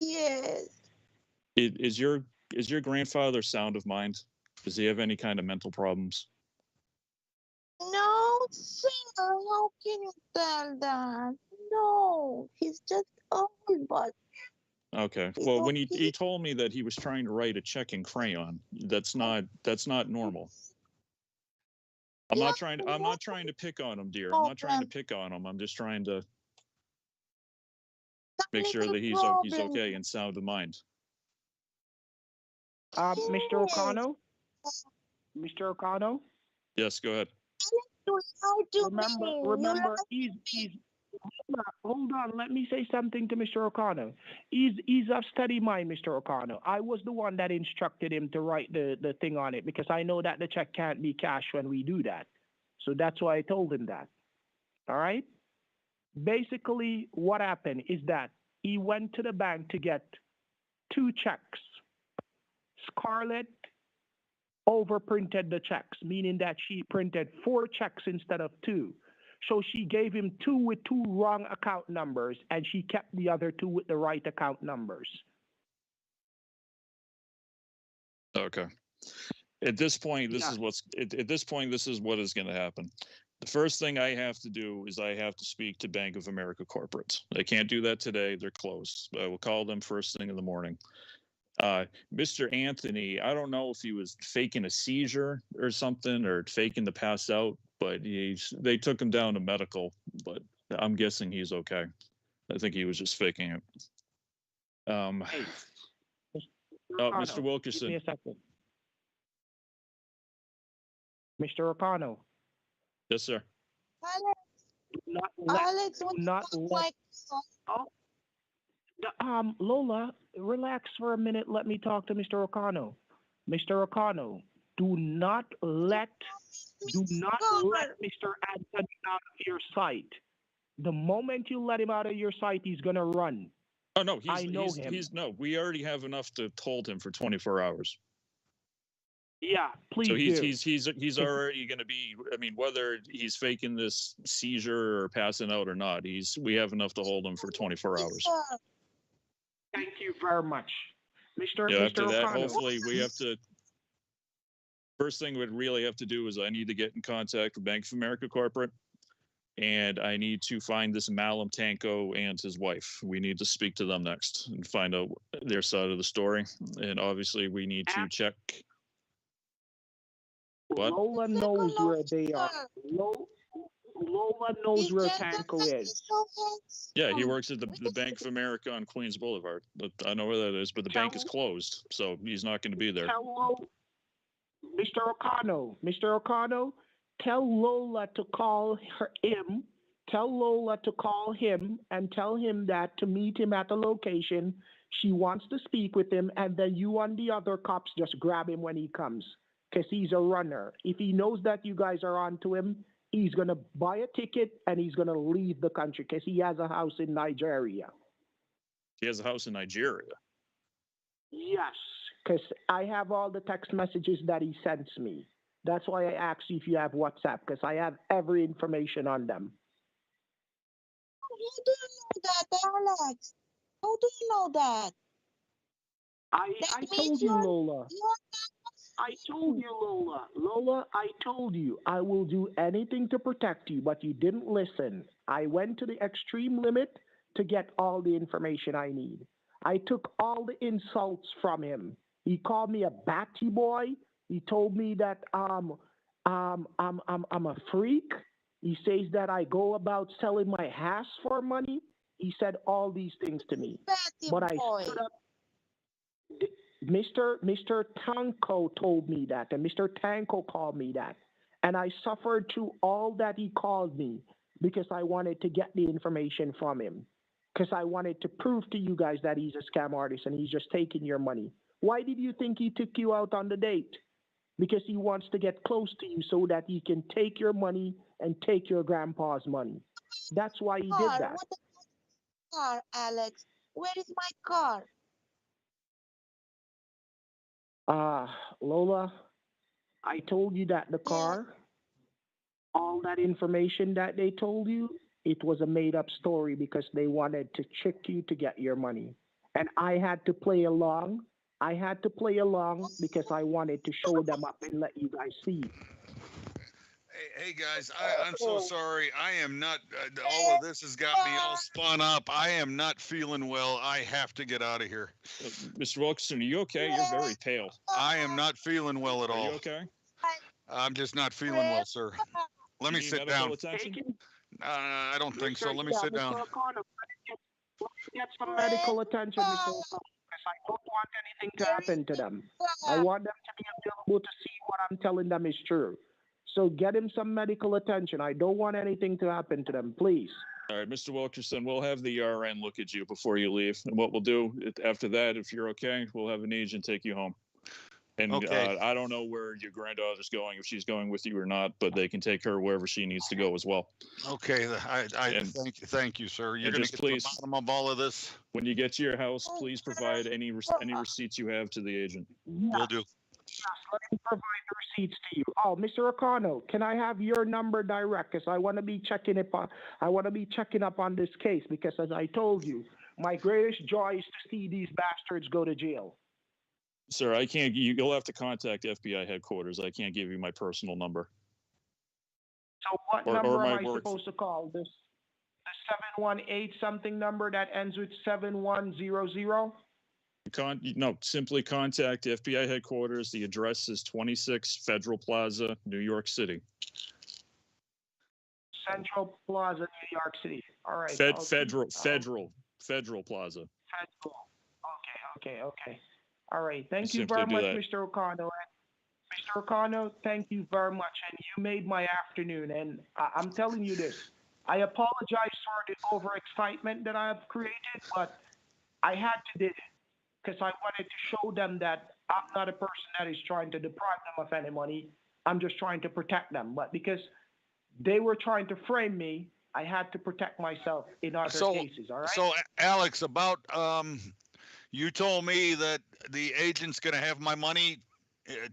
Yes. Is your grandfather sound of mind? Does he have any kind of mental problems? No, sir. How can you tell that? No, he's just old, but. Okay. Well, when he told me that he was trying to write a check in crayon, that's not normal. I'm not trying to pick on him, dear. I'm not trying to pick on him. I'm just trying to make sure that he's okay and sound of mind. Mr. O'Connor? Mr. O'Connor? Yes, go ahead. Remember, he's hold on, let me say something to Mr. O'Connor. He's of steady mind, Mr. O'Connor. I was the one that instructed him to write the thing on it because I know that the check can't be cashed when we do that. So that's why I told him that. All right? Basically, what happened is that he went to the bank to get 2 checks. Scarlett overprinted the checks, meaning that she printed 4 checks instead of 2. So she gave him 2 with 2 wrong account numbers, and she kept the other 2 with the right account numbers. Okay. At this point, this is what is going to happen. The first thing I have to do is I have to speak to Bank of America corporates. I can't do that today; they're closed. I will call them first thing in the morning. Mr. Anthony, I don't know if he was faking a seizure or something or faking to pass out, but they took him down to medical, but I'm guessing he's okay. I think he was just faking it. Mr. Wilkerson. Give me a second. Mr. O'Connor. Yes, sir. Alex, Lola, relax for a minute. Let me talk to Mr. O'Connor. Mr. O'Connor, do not let Mr. Anthony out of your sight. The moment you let him out of your sight, he's gonna run. Oh no, I know him. no. We already have enough to hold him for 24 hours. Yeah, please So do. he's already going to be. I mean, whether he's faking this seizure or passing out or not, we have enough to hold him for 24 hours. Thank you very much, Mr. Yeah. Mr. After that, O'Connor. hopefully, we have to. First thing we'd really have to do is I need to get in contact with Bank of America corporate, and I need to find this Malum Tanko and his wife. We need to speak to them next and find out their side of the story. And obviously, we need to check. What? Lola knows where they are. Lola knows where Tanko is. Yeah, he works at the Bank of America on Queens Boulevard. I know where that is, but the bank is closed, so he's not going to be there. Tell Mr. O'Connor, tell Lola to call him. Tell Lola to call him and tell him that to meet him at the location. She wants to speak with him, and then you and the other cops just grab him when he comes, because he's a runner. If he knows that you guys are on to him, he's going to buy a ticket and he's going to leave the country because he has a house in Nigeria. He has a house in Nigeria? Yes, because I have all the text messages that he sends me. That's why I asked you if you have WhatsApp, because I have every information on them. How do you know that, Alex? How do you know that? I told you, Lola. I told you, Lola. Lola, I told you I will do anything to protect you, but you didn't listen. I went to the extreme limit to get all the information I need. I took all the insults from him. He called me a batty boy. He told me that I'm a freak. He says that I go about selling my ass for money. He said all these things to me. But I stood up. Mr. Tanko told me that, and Mr. Tanko called me that. And I suffered through all that he called me because I wanted to get the information from him. Because I wanted to prove to you guys that he's a scam artist and he's just taking your money. Why did you think he took you out on the date? Because he wants to get close to you so that he can take your money and take your grandpa's money. That's why he did that. What the car, Alex? Where is my car? Lola, I told you that the car, all that information that they told you, it was a made-up story because they wanted to trick you to get your money. And I had to play along. I had to play along because I wanted to show them up and let you guys see. Hey guys, I'm so sorry. I am not. All of this has got me all spun up. I am not feeling well. I have to get out of here. Mr. Wilkerson, are you okay? You're very pale. I am not feeling well at all. Are you okay? I'm just not feeling well, sir. Let me sit down. I don't think so. Let me sit down. Get some medical attention, Mr. O'Connor, because I don't want anything to happen to them. I want them to be available to see what I'm telling them is true. So get him some medical attention. I don't want anything to happen to them, please. All right, Mr. Wilkerson, we'll have the RN look at you before you leave. And what we'll do after that, if you're okay, we'll have an agent take you home. And okay. I don't know where your granddaughter's going, if she's going with you or not, but they can take her wherever she needs to go as well. Okay, thank you, sir. You're going to get to the bottom of all of this. When you get to your house, please provide any receipts you have to the agent. Will do. Yes, let me provide the receipts to you. Oh, Mr. O'Connor, can I have your number direct? Because I want to be checking up on this case. Because as I told you, my greatest joy is to see these bastards go to jail. Sir, I can't. You'll have to contact FBI headquarters. I can't give you my personal number. So what number am I supposed to call? The 718 something number that ends with 7100? No, simply contact FBI headquarters. The address is 26 Federal Plaza, New York City. Central Plaza, New York City. All right. Federal Plaza. Federal. Okay. All right. Thank you very much, Mr. O'Connor. Mr. O'Connor, thank you very much. And you made my afternoon. And I'm telling you this. I apologize for the overexcitement that I have created, but I had to do it because I wanted to show them that I'm not a person that is trying to deprive them of any money. I'm just trying to protect them. But because they were trying to frame me, I had to protect myself in other So, cases. All right. so Alex, about you told me that the agent's going to have my money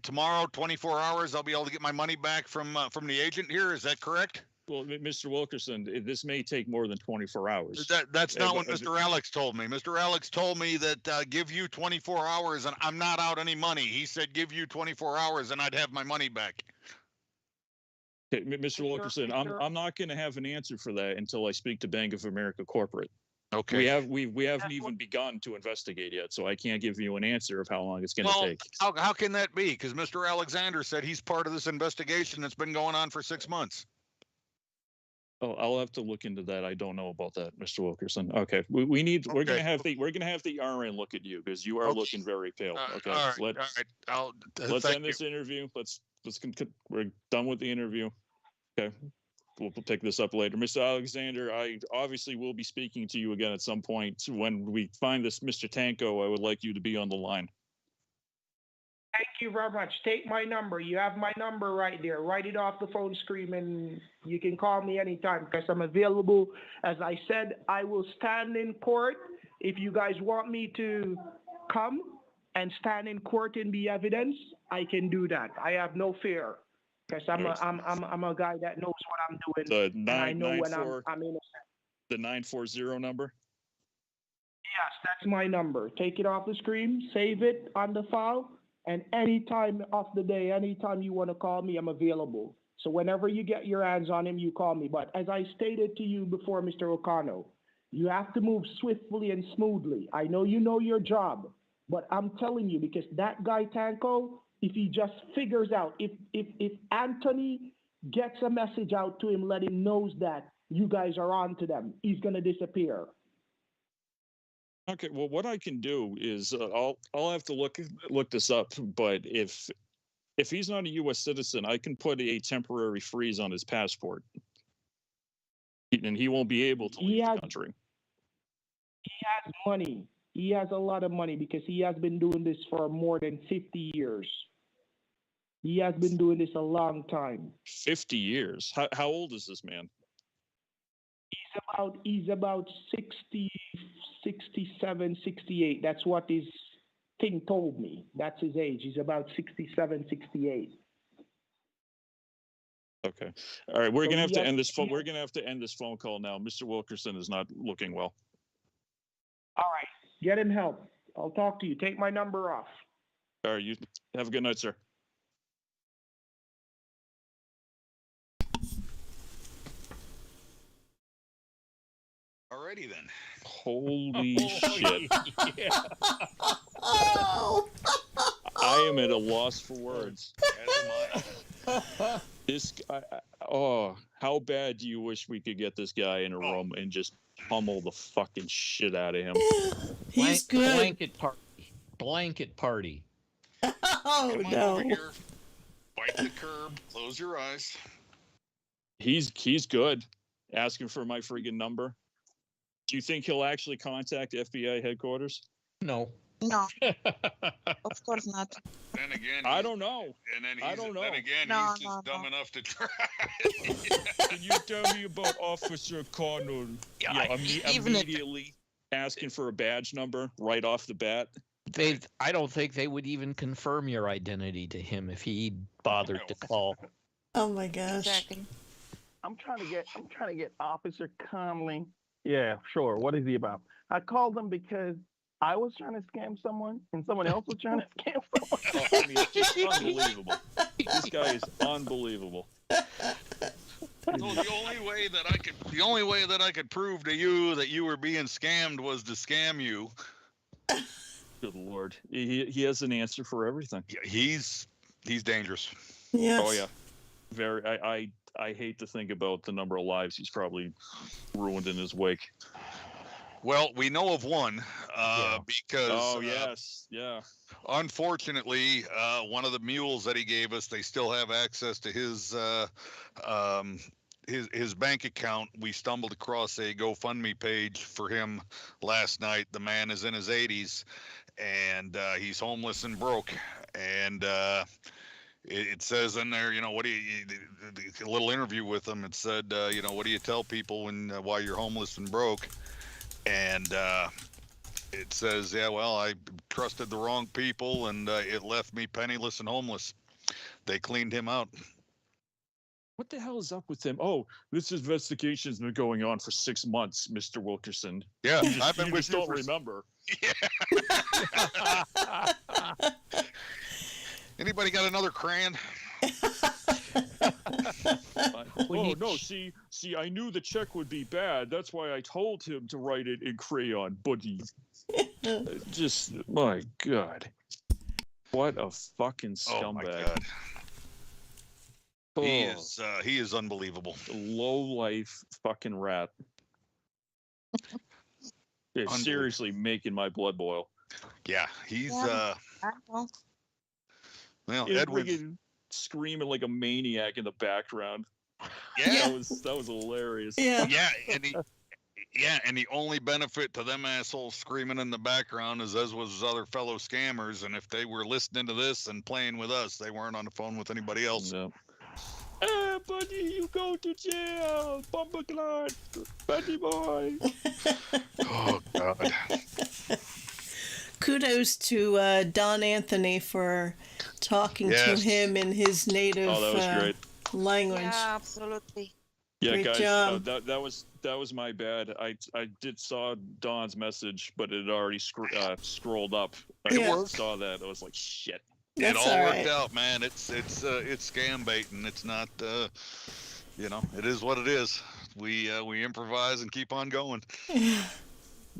tomorrow, 24 hours. I'll be able to get my money back from the agent here. Is that correct? Well, Mr. Wilkerson, this may take more than 24 hours. That's not what Mr. Alex told me. Mr. Alex told me that give you 24 hours and I'm not out any money. He said give you 24 hours and I'd have my money back. Okay, Mr. Wilkerson, I'm not going to have an answer for that until I speak to Bank of America corporate. Okay. We haven't even begun to investigate yet, so I can't give you an answer of how long it's going to take. How can that be? Because Mr. Alexander said he's part of this investigation that's been going on for 6 months. Oh, I'll have to look into that. I don't know about that, Mr. Wilkerson. Okay, we're gonna have the RN look at you because you are looking very pale. Okay, all right. Let's end this interview. We're done with the interview. Okay, we'll pick this up later. Mr. Alexander, I obviously will be speaking to you again at some point. When we find this Mr. Tanko, I would like you to be on the line. Thank you very much. Take my number. You have my number right there. Write it off the phone screen and you can call me anytime because I'm available. As I said, I will stand in court. If you guys want me to come and stand in court and be evidence, I can do that. I have no fear because I'm a guy that knows what I'm doing. The I know when I'm innocent. The 940 number? Yes, that's my number. Take it off the screen, save it on the file. And any time of the day, anytime you want to call me, I'm available. So whenever you get your hands on him, you call me. But as I stated to you before, Mr. O'Connell, you have to move swiftly and smoothly. I know you know your job, but I'm telling you, because that guy, Tanko, if he just figures out, if Anthony gets a message out to him, let him know that you guys are on to them, he's going to disappear. Okay, well, what I can do is I'll have to look this up. But if he's not a U.S. citizen, I can put a temporary freeze on his passport, and he won't be able to leave the country. He has money. He has a lot of money because he has been doing this for more than 50 years. He has been doing this a long time. 50 years? How old is this man? He's about 60, 67, 68. That's what his thing told me. That's his age. He's about 67, 68. Okay. All right. We're gonna have to end this phone. We're gonna have to end this phone call now. Mr. Wilkerson is not looking well. All right. Get him help. I'll talk to you. Take my number off. All right. You have a good night, sir. Alrighty then. Holy shit. Yeah. I am at a loss for words. As am I. This guy, how bad do you wish we could get this guy in a room and just pummel the fucking shit out of him? He's good. Blanket party. Oh, Come on over here. Bite the curb. Close your eyes. He's good. Asking for my friggin' number. Do you think he'll actually contact FBI headquarters? No. No. Of course not. Then again, I don't know. And then I don't know. Then again, No, he's just dumb enough to try. Can you tell me about Officer Connell? Immediately asking for a badge number right off the bat. I don't think they would even confirm your identity to him if he bothered to call. Oh my gosh. Exactly. I'm trying to get Officer Conley. Yeah, sure. What is he about? I called him because I was trying to scam someone and someone else was trying to scam someone. I mean, it's just unbelievable. This guy is unbelievable. So the only way that I could prove to you that you were being scammed was to scam you. Good Lord. He has an answer for everything. Yeah, he's dangerous. Yes. Oh yeah. Very. I hate to think about the number of lives he's probably ruined in his wake. Well, we know of one because. Oh yes, yeah. Unfortunately, one of the mules that he gave us, they still have access to his bank account. We stumbled across a GoFundMe page for him last night. The man is in his 80s, and he's homeless and broke, and it says in there, what do a little interview with him. It said, what do you tell people when why you're homeless and broke? And it says, yeah, well, I trusted the wrong people, and it left me penniless and homeless. They cleaned him out. What the hell is up with him? Oh, this investigation's been going on for 6 months, Mr. Wilkerson. Yeah, I've been with you. Don't remember. Yeah. Anybody got another crayon? Oh no! See, I knew the check would be bad. That's why I told him to write it in crayon. But he, just my God, what a fucking scumbag! Oh my God. He is unbelievable. Low life fucking rat. It's seriously making my blood boil. Yeah, he's well, Edwin screaming like a maniac in the background. Yeah, that was hilarious. Yeah, and the only benefit to them assholes screaming in the background is as was his other fellow scammers, and if they were listening to this and playing with us, they weren't on the phone with anybody else. No. Hey, buddy, you go to jail, Bombaclot, buddy boy. Oh God. Kudos to Don Anthony for talking to him in his native language. Yeah, absolutely. Yeah, Great guys, job. that was my bad. I saw Don's message, but it had already scrolled up. I saw that. I was like, shit. That's it all worked right. out, man. It's scambaiting. It's not, it is what it is. We improvise and keep on going.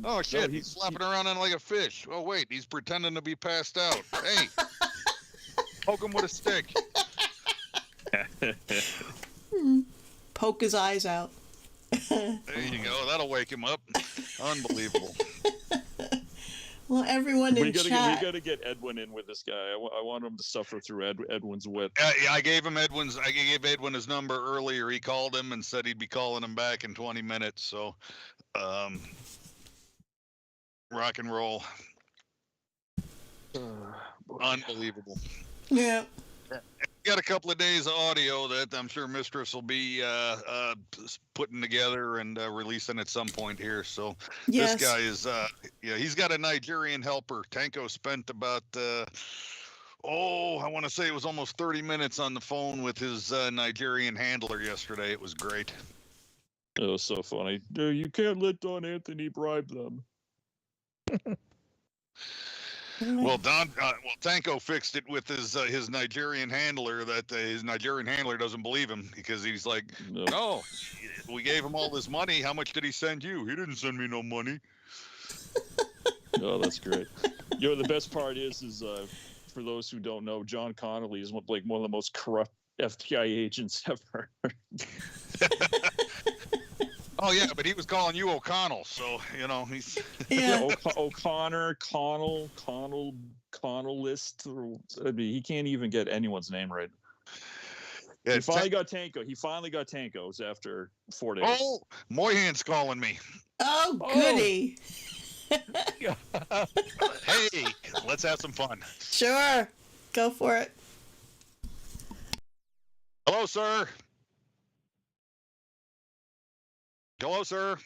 Oh shit! He's flopping around on like a fish. Oh wait, he's pretending to be passed out. Hey, poke him with a stick. Poke his eyes out. There you go. That'll wake him up. Unbelievable. Well, everyone in chat. We gotta get Edwin in with this guy. I want him to suffer through Edwin's wit. Yeah, I gave Edwin his number earlier. He called him and said he'd be calling him back in 20 minutes. So, rock and roll. Unbelievable. Yeah. Got a couple of days of audio that I'm sure Mistress will be putting together and releasing at some point here. So Yes. this guy is, he's got a Nigerian helper. Tanko spent about, I want to say it was almost 30 minutes on the phone with his Nigerian handler yesterday. It was great. It was so funny. You can't let Don Anthony bribe them. Well, Tanko fixed it with his Nigerian handler. That his Nigerian handler doesn't believe him because he's like, no, we gave him all this money. How much did he send you? He didn't send me no money. Oh, that's great. The best part is for those who don't know, John Connolly is one of the most corrupt FBI agents ever. Oh yeah, but he was calling you O'Connell, so he's O'Connor, Connellist. I mean, he can't even get anyone's name right. Yeah, he finally got Tanko. He finally got Tankos after 4 days. Oh, Moyhan's calling me. Oh, goody. Hey, let's have some fun. Sure. Go for it. Hello, sir. Hello, sir.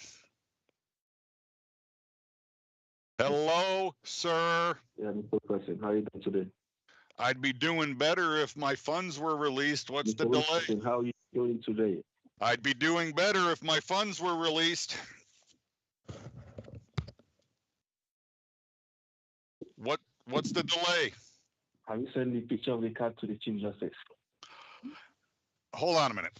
Hello, sir. Yeah, Mr. President, how are you doing today? I'd be doing better if my funds were released. What's the delay? President, how are you doing today? I'd be doing better if my funds were released. What's the delay? Have you sent the picture of the card to the Chief Justice? Hold on a minute.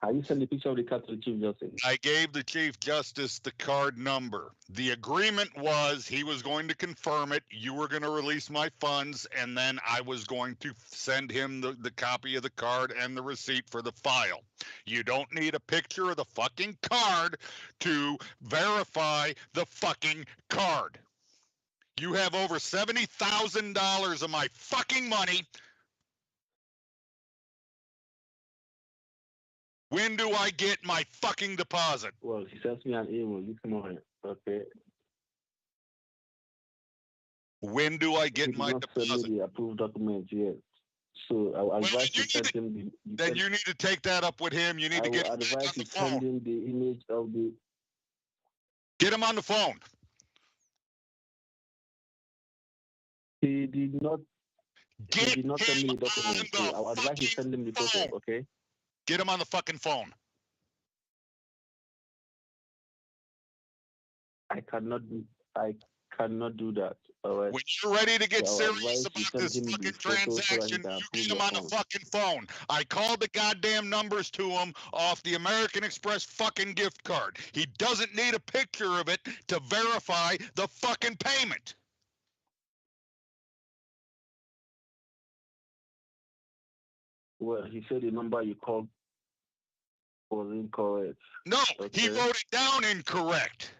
Have you sent the picture of the card to the Chief Justice? I gave the Chief Justice the card number. The agreement was he was going to confirm it. You were going to release my funds, and then I was going to send him the copy of the card and the receipt for the file. You don't need a picture of the fucking card to verify the fucking card. You have over $70,000 of my fucking money. When do I get my fucking deposit? Well, he sent me an email this morning. Okay. When do I get my deposit? The approved document yet. So I would Well, advise you you send him then you need to take that up with him. You need to I get will him back on advise the you send phone. him the image of the. Get him on the phone. He did not. Get He did not send me the him document. on So the I will advise you send him the photo. phone. Okay. Get him on the fucking phone. I cannot do that. All right. When you're ready to get So I will serious advise you about send this him the fucking photo so that he transaction, can you approve get your him on the phone. fucking phone. I called the goddamn numbers to him off the American Express fucking gift card. He doesn't need a picture of it to verify the fucking payment. Well, he said the number you called was incorrect. No, Okay. he wrote it down incorrect.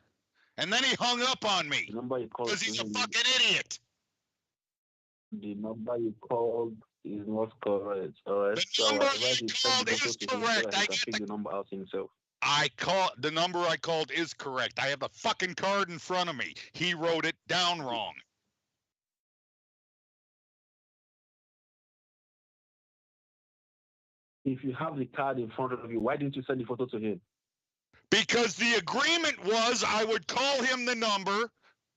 And then he hung up on me The number you called because he's a to him, fucking idiot. the number you called is not correct. All right. The So I number advise you you send called the photo is to him so correct. that I he can got pick the number out himself. the number I called is correct. I have the fucking card in front of me. He wrote it down wrong. If you have the card in front of you, why didn't you send the photo to him? Because the agreement was I would call him the number.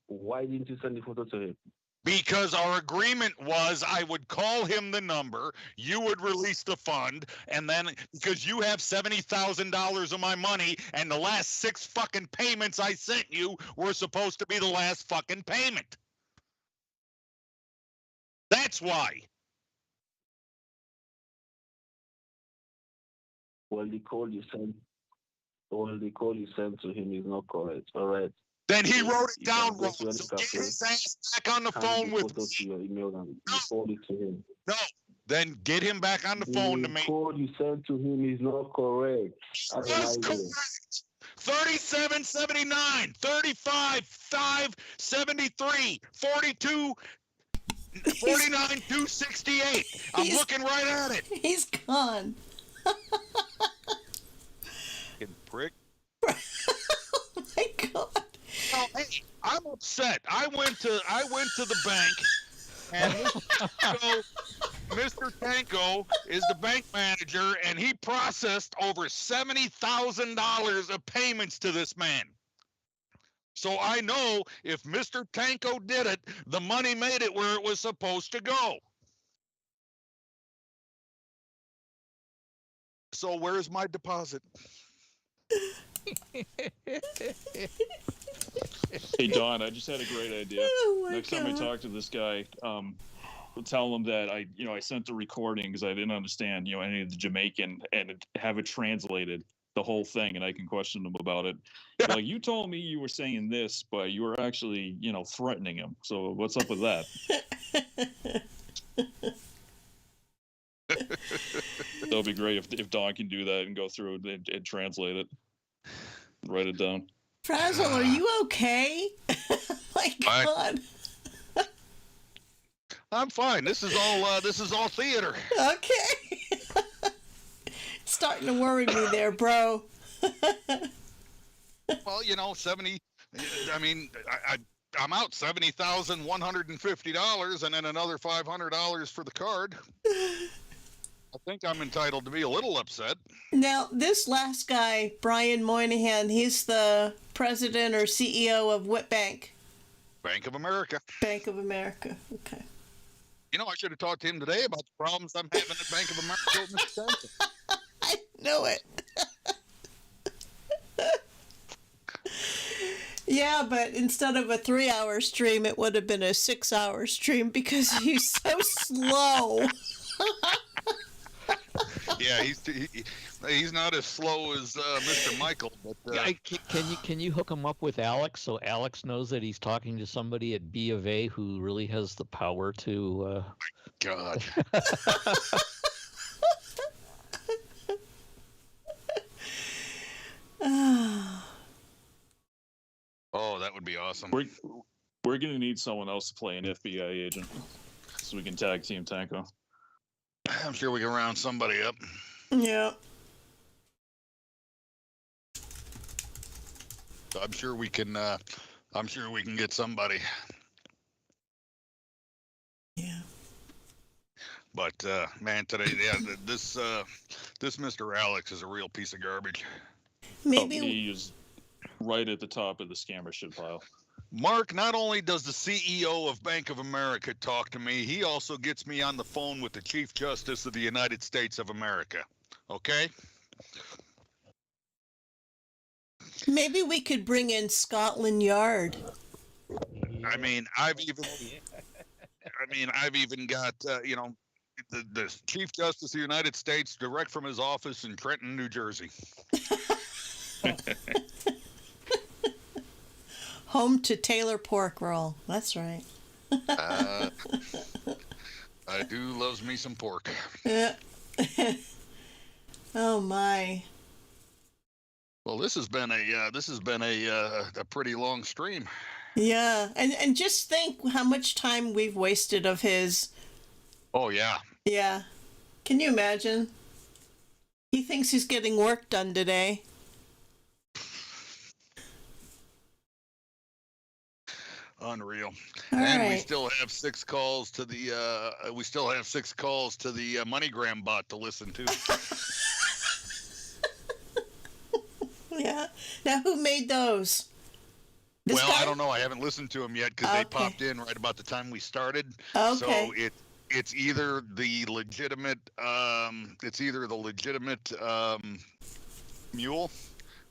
Why didn't you send the photo to him? Because our agreement was I would call him the number, you would release the fund, and then because you have $70,000 of my money, and the last 6 fucking payments I sent you were supposed to be the last fucking payment. That's why. Well, the call you sent to him is not correct. All right. Then he So wrote it you down can go wrong. to any So get cafe, his ass back on the hand phone the with photo to me. your email and you forward it to him. No. Then get him back on the phone to me. The code you sent to him is not correct. It was correct. 3779, 35, 5, 73, 42, 49, 268. I'm looking right at it. He's gone. Fucking prick. Oh my God. Oh, hey, I'm upset. I went to the bank, and Mr. Tanko is the bank manager, and he processed over $70,000 of payments to this man. So I know if Mr. Tanko did it, the money made it where it was supposed to go. So where's my deposit? Hey Don, I just had a great idea. Oh my Next time I God. talk to this guy, tell him that I sent the recording because I didn't understand, any of the Jamaican, and have it translated, the whole thing, and I can question him about it. Like, you told me you were saying this, but you were actually, threatening him. So what's up with that? That would be great if Don can do that and go through it and translate it, write it down. Frazzle, are you okay? My God. I'm fine. This is all theater. Okay. It's starting to worry me there, bro. Well, 70. I mean, I'm out $70,150, and then another $500 for the card. I think I'm entitled to be a little upset. Now, this last guy, Brian Moynihan, he's the president or CEO of what bank? Bank of America. Bank of America. Okay. I should have talked to him today about the problems I'm having at Bank of America with Mr. Tanko. I know it. Yeah, but instead of a 3-hour stream, it would have been a 6-hour stream because he's so slow. Yeah, he's not as slow as Mr. Michael, but Can you hook him up with Alex so Alex knows that he's talking to somebody at B of A who really has the power to? God. Oh, that would be awesome. We're gonna need someone else to play an FBI agent, so we can tag team Tanko. I'm sure we can round somebody up. Yeah. I'm sure we can get somebody. Yeah. But man, today, yeah, this Mr. Alex is a real piece of garbage. Maybe He is right at the top of the scammer shit pile. Mark, not only does the CEO of Bank of America talk to me, he also gets me on the phone with the Chief Justice of the United States of America. Okay? maybe we could bring in Scotland Yard. I mean, I've even got the Chief Justice of the United States direct from his office in Trenton, New Jersey. Home to Taylor pork roll. That's right. I do loves me some pork. Yeah. Oh my. Well, this has been a pretty long stream. Yeah, and just think how much time we've wasted of his. Oh yeah. Yeah. Can you imagine? He thinks he's getting work done today. Unreal. All and right. we still have 6 calls to the MoneyGram bot to listen to. Yeah. Now who made those? This Well, guy? I don't know. I haven't listened to them yet because they popped in right about the time we started. Okay. So it's either the legitimate mule,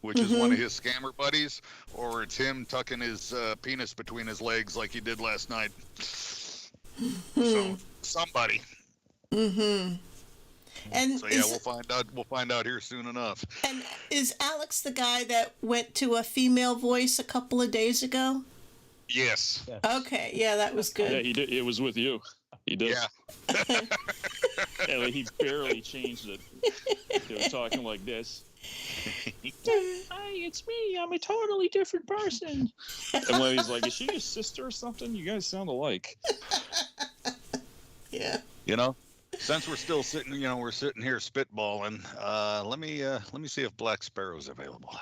which is one of his scammer buddies, or it's him tucking his penis between his legs like he did last night. So somebody. Mm-hmm. And so yeah, we'll find out here soon enough. And is Alex the guy that went to a female voice a couple of days ago? Yes. Okay, yeah, that was good. Yeah, he did. It was with you. He did. Yeah. Yeah, he barely changed it. They were talking like this. Hi, it's me. I'm a totally different person. And when he's like, "Is she your sister or something? You guys sound alike." Yeah. You know, since we're still sitting here spitballing. Let me see if Black Sparrow's available.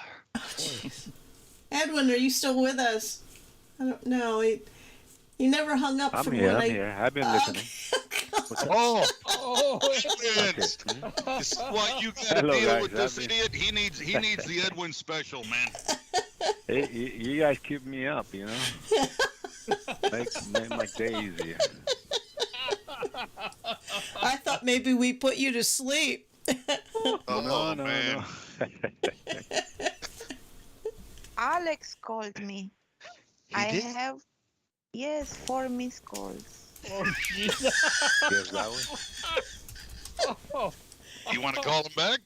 Edwin, are you still with us? I don't know. He never hung up. I'm here. I've been listening. Oh, Okay. This is why you got to Hello, deal guys. with this idiot. He needs the Edwin special, man. Hey, you guys keep me up, you know. Make my day easier. I thought maybe we put you to sleep. No. Alex called me. Yes, 4 missed calls. Oh, Jesus. Yes, that one. You want to call him back?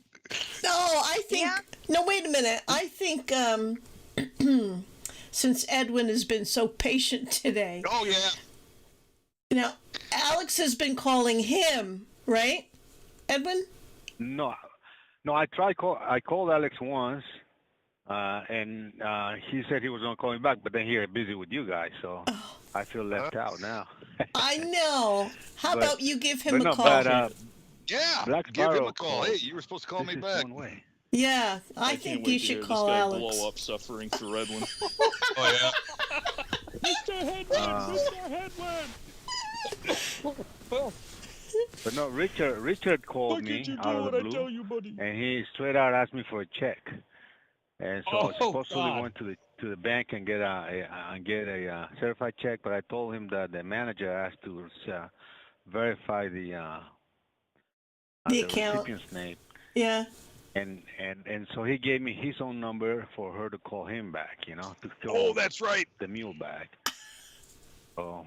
No, I think. Yeah. No, wait a minute. I think since Edwin has been so patient today. Oh yeah. Now, Alex has been calling him, right, Edwin? No. I called Alex once, and he said he was gonna call me back, but then he got busy with you guys, so I feel left out now. I know. How about you give him a call? Yeah, Black give him Sparrow a call. called. Hey, you were supposed to call me back. Yeah, I think can't you wait to should hear call this guy Alex. blow up suffering through Edwin. Oh yeah. Mr. Headwind, Mr. Headwind. But no, Richard called me out of the blue, and he straight out asked me for a check, and so I was supposedly went to the bank and get a certified check, but I told him that the manager asked to verify the account recipient's name. Yeah. And so he gave me his own number for her to call him back, you know, to Oh, that's right. the mule back. So,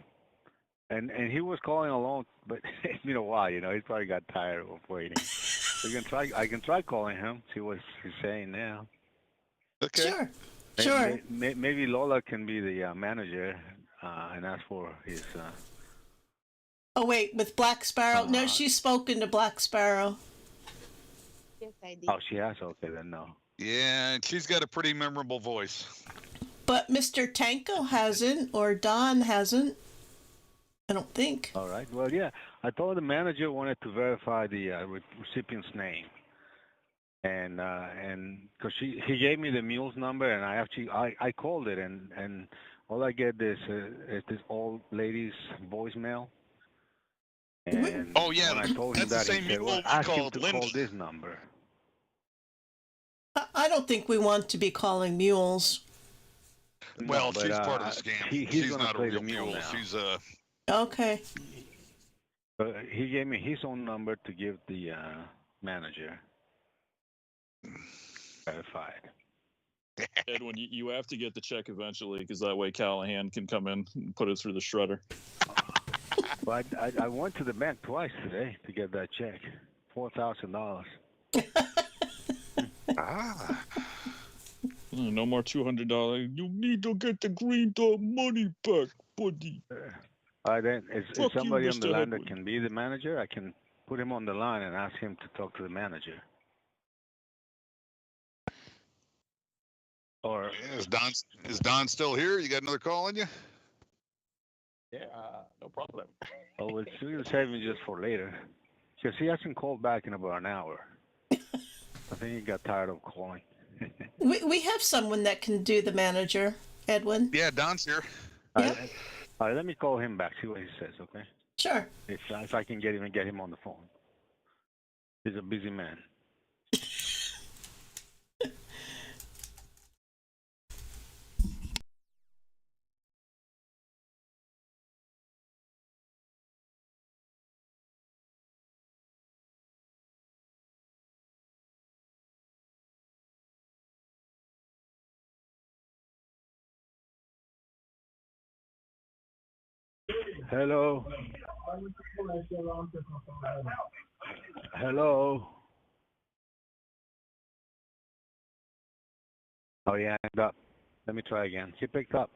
and he was calling along, but it's been a while, you know. He probably got tired of waiting. So I can try calling him, see what he's saying now. Okay. Sure. Maybe Lola can be the manager and ask for his. Oh wait, with Black Sparrow? No, she's spoken to Black Sparrow. Yes, I did. Oh, she has. Okay, then no. Yeah, and she's got a pretty memorable voice. But Mr. Tanko hasn't, or Don hasn't. I don't think. All right. Well, yeah. I told the manager wanted to verify the recipient's name, and because he gave me the mule's number, and I called it, and all I get is this old lady's voicemail, And Oh yeah, when I told him that's the that, he same said, mule "Well, we ask him called to Linda. call this number." I don't think we want to be calling mules. Well, No, but she's part of the scam. he's She's gonna not a play the real mule mule. now. She's Okay. He gave me his own number to give the manager. Verified. Edwin, you have to get the check eventually, because that way Callahan can come in and put it through the shredder. Well, I went to the bank twice today to get that check, $4,000. No more $200. You need to get the green dot money back, buddy. All right, then, is Fuck you, somebody on the Mr. line that Edwin. can be the manager? I can put him on the line and ask him to talk to the manager. Or is Don still here? You got another call on you? Yeah, no problem. oh, we'll save him just for later, because he hasn't called back in about an hour. I think he got tired of calling. We have someone that can do the manager, Edwin. Yeah, Don's here. All right, let me call him back, see what he says, okay? Sure. If I can get him on the phone. He's a busy man. Hello. Hello. Oh, yeah, hanged up. Let me try again. He picked up.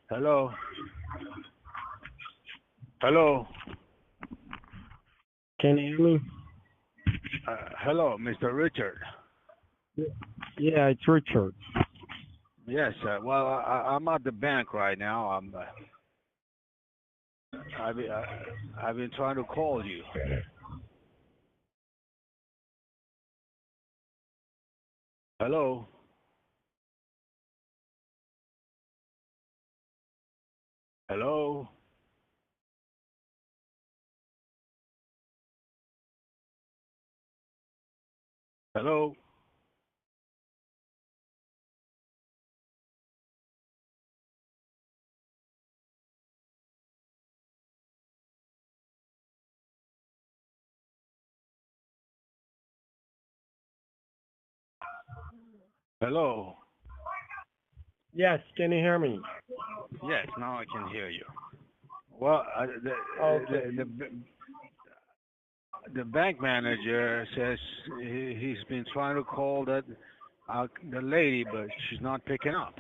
Hello. Hello. Can you hear me? Hello, Mr. Richard. Yeah, it's Richard. Yes, well, I'm at the bank right now. I've been trying to call you. Hello. Hello. Hello. Hello. Yes, can you hear me? Yes, now I can hear you. Well, the bank manager says he's been trying to call the lady, but she's not picking up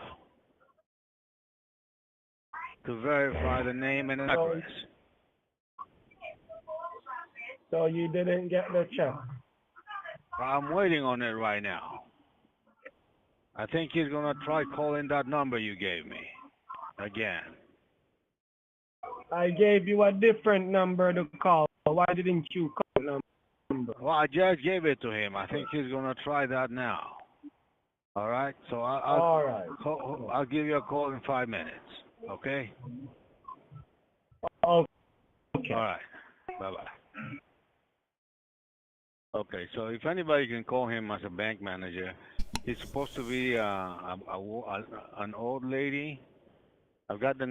to verify the name and address. So you didn't get the check? I'm waiting on it right now. I think he's gonna try calling that number you gave me again. I gave you a different number to call. Why didn't you call the number? Well, I just gave it to him. I think he's gonna try that now. All right. So All right. I'll give you a call in 5 minutes. Okay. Okay. All right. Bye bye. Okay. So if anybody can call him as a bank manager, he's supposed to be an old lady. I've got the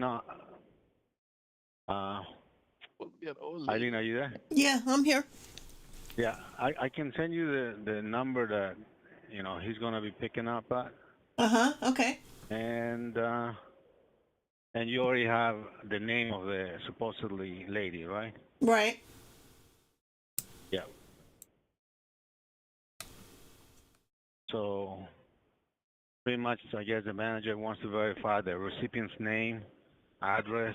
Eileen, are you there? Yeah, I'm here. Yeah, I can send you the number that he's gonna be picking up at. Okay. And you already have the name of the supposedly lady, right? Right. Yeah. So pretty much, I guess the manager wants to verify the recipient's name, address,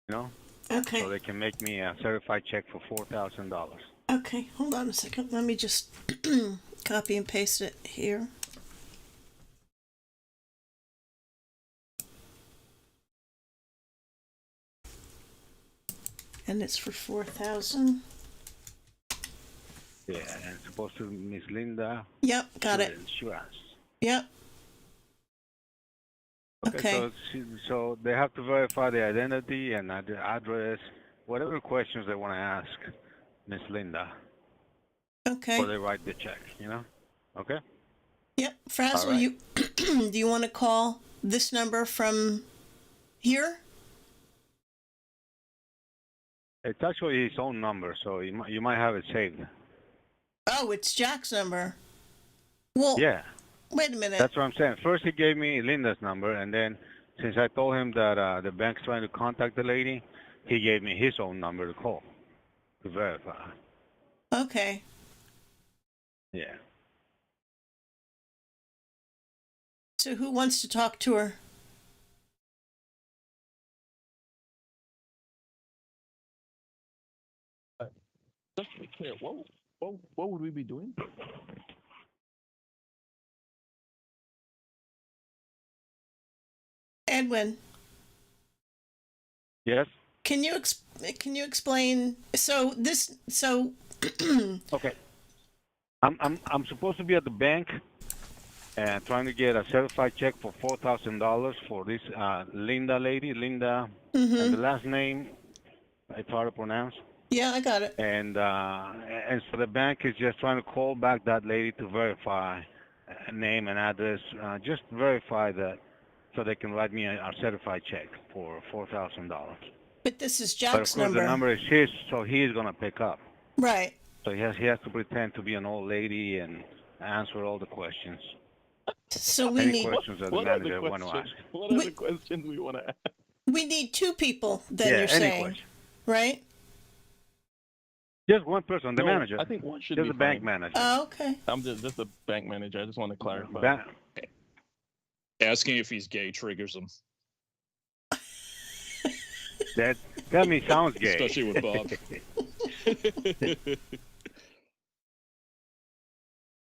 you know, Okay. so they can make me a certified check for $4,000. Okay, hold on a second. Let me just copy and paste it here. And it's for 4,000. Yeah, and it's supposed to be Miss Linda. Yep, got it. Insurance. Yep. Okay. So they have to verify the identity and the address, whatever questions they want to ask Miss Linda. Okay. Before they write the check, you know? Okay? Yep. Frazzle, right. you do you want to call this number from here? It's actually his own number, so you might have it saved. Oh, it's Jack's number. Well, Yeah. wait a minute. That's what I'm saying. First, he gave me Linda's number, and then since I told him that the bank's trying to contact the lady, he gave me his own number to call to verify. Okay. Yeah. So who wants to talk to her? Just to be clear, what would we be doing? Edwin, Yes. can you explain? So Okay. I'm supposed to be at the bank and trying to get a certified check for $4,000 for this Linda lady. Linda, and the last name it's hard to pronounce. Yeah, I got it. And so the bank is just trying to call back that lady to verify name and address, just verify that, so they can write me a certified check for $4,000. But this is But of Jack's course, number. the number is his, so he's gonna pick up. Right. So he has to pretend to be an old lady and answer all the questions. So we Any need questions that the What are the manager want to ask. questions? What are the questions we want to ask? we need two people. Then Yeah, you're any saying, question. right? Just one person, the No, manager. I think one should Just be the bank fine. manager. Oh, okay. I'm just a bank manager. I just want to clarify. Asking if he's gay triggers him, That me sounds gay. especially with Bob.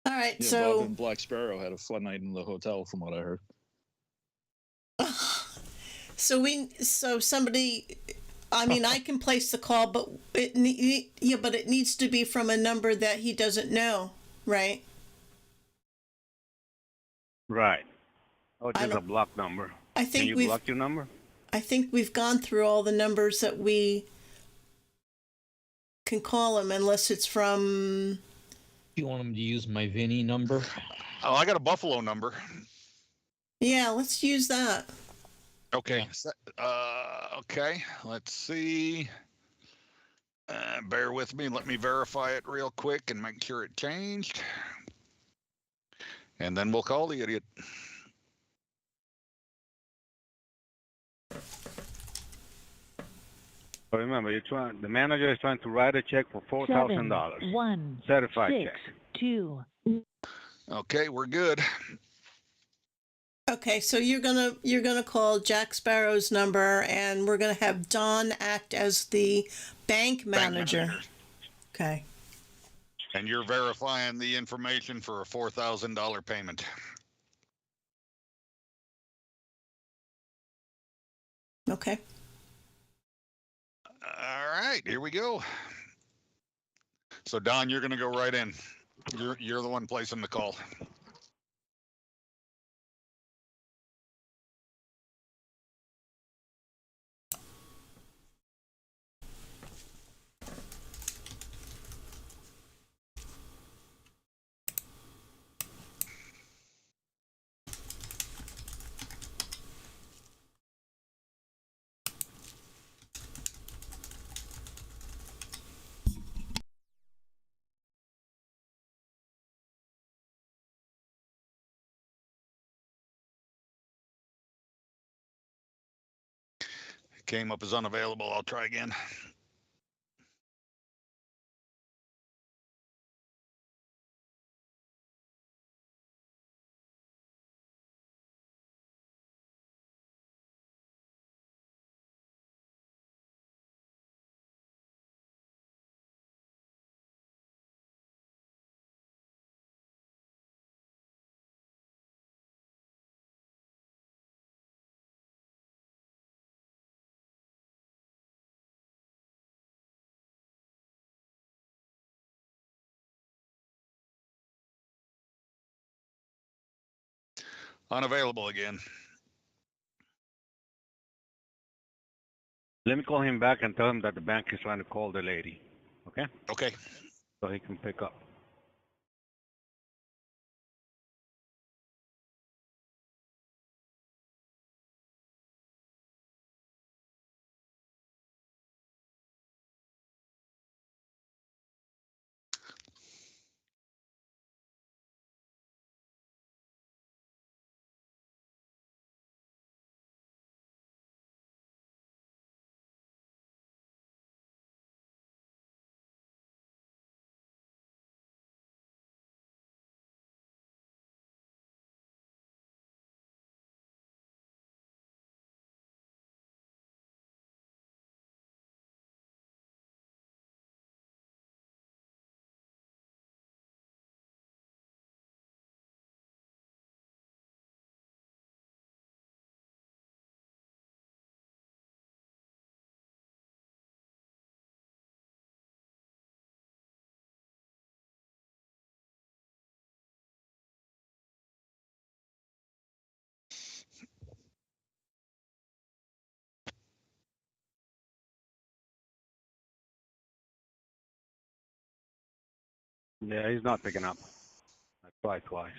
All right. Yeah, So Bob and Black Sparrow had a fun night in the hotel, from what I heard. so somebody. I mean, I can place the call, but it needs to be from a number that he doesn't know, right? Right. Oh, I just a don't- block number. I think Can you we've- block your number? I think we've gone through all the numbers that we can call him, unless it's from. You want him to use my Vinny number? Oh, I got a Buffalo number. Yeah, let's use that. Okay. Okay. Let's see. Bear with me. Let me verify it real quick and make sure it changed. And then we'll call the idiot. But remember, the manager is trying to write a check for $4,000. 1 Certified 6 check. 2. Okay, we're good. Okay, so you're gonna call Jack Sparrow's number, and we're gonna have Don act as the bank manager. Okay. And you're verifying the information for a $4,000 payment. Okay. All right, here we go. So Don, you're going to go right in. You're the one placing the call. Came up as unavailable. I'll try again. unavailable again. Let me call him back and tell him that the bank is trying to call the lady. Okay? Okay. So he can pick up. Yeah, he's not picking up. I tried twice.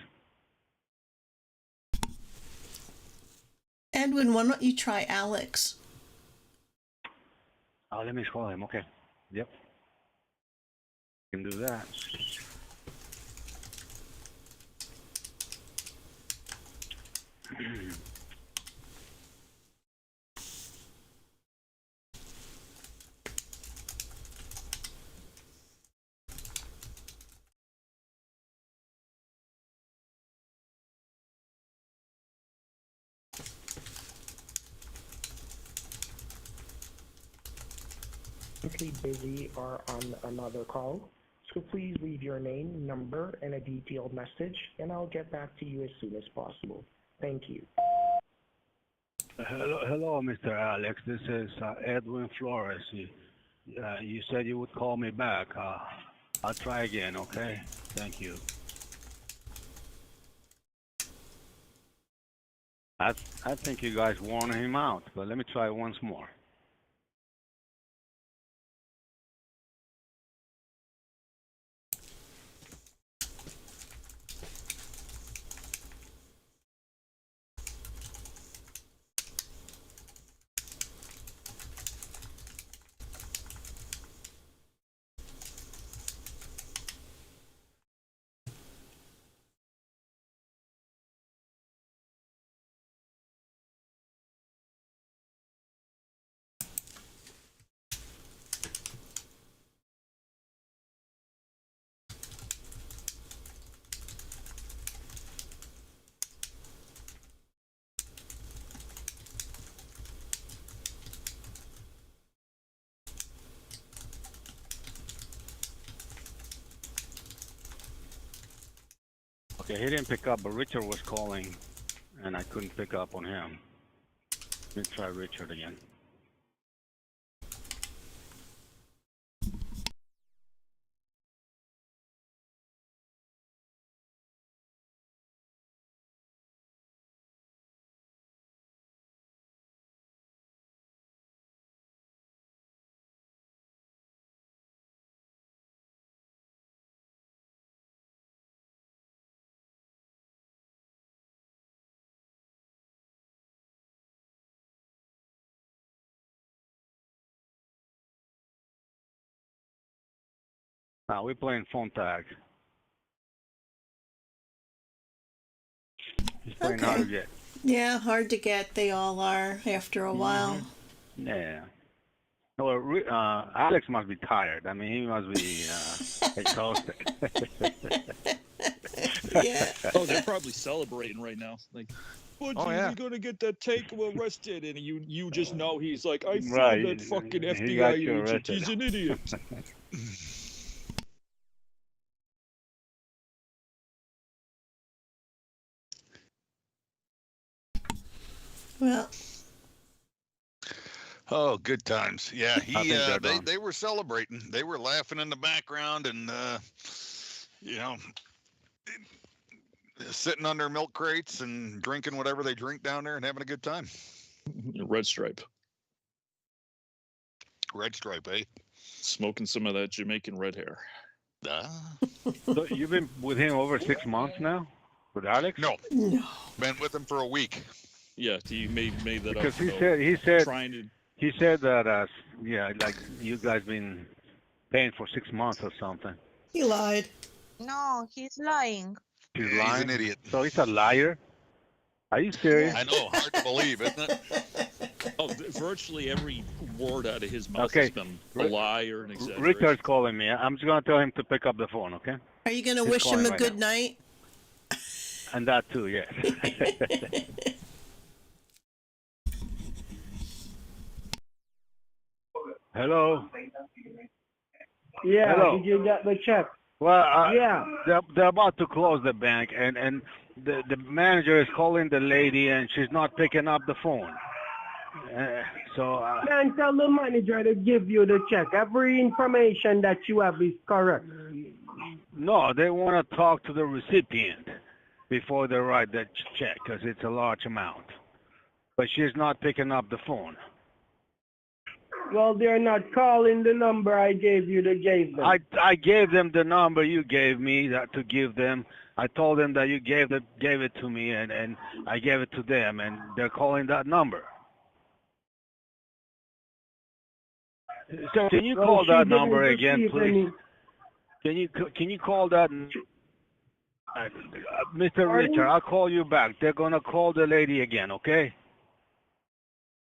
Edwin, why don't you try Alex? Oh, let me call him. Okay. Yep. Can do that. Currently busy or on another call. So please leave your name, number, and a detailed message, and I'll get back to you as soon as possible. Thank you. Hello, Mr. Alex. This is Edwin Flores. You said you would call me back. I'll try again, okay? Thank you. I think you guys worn him out, but let me try once more. Okay, he didn't pick up, but Richard was calling, and I couldn't pick up on him. Let me try Richard again. Now we're playing phone tag. He's playing hard to get. Yeah, hard to get. They all are after a while. Yeah. No, Alex must be tired. I mean, he must be exhausted. Yeah. Oh, they're probably celebrating right now. Like, well, Oh, geez, yeah. we're gonna get that Tanko arrested, and you just know he's like, I found Right. that fucking He got FBI you agent. arrested. He's an idiot. Well, Oh, good times. Yeah, I think they're done. they were celebrating. They were laughing in the background, and you know, sitting under milk crates and drinking whatever they drink down there and having a good time. Red Stripe. Red Stripe, eh? Smoking some of that Jamaican red hair. So you've been with him over 6 months now, with Alex? No, been with him for a week. Yeah, he made that Because up. he said trying to. He said that yeah, like you guys been paying for 6 months or something. He lied. No, he's lying. He's Yeah, lying. he's an idiot. So he's a liar. Are you serious? I know, hard to believe, isn't it? Oh, virtually every word out of his mouth has been a lie or an exaggeration. Richard's calling me. I'm just gonna tell him to pick up the phone, okay? Are you going to He's wish him calling a right good now. night? And that too, yes. Hello. Yeah, Hello. did you get the check? Well, Yeah. they're about to close the bank, and the manager is calling the lady, and she's not picking up the phone. So Man, tell the manager to give you the check. Every information that you have is correct. no, they want to talk to the recipient before they write the check because it's a large amount. But she's not picking up the phone. Well, they're not calling the number I gave you to give them. I gave them the number you gave me to give them. I told them that you gave it to me, and I gave it to them, and they're calling that number. So can you Well, call she that didn't number again, receive please? Can you call that? Mr. Pardon? Richard, I'll call you back. They're gonna call the lady again, okay?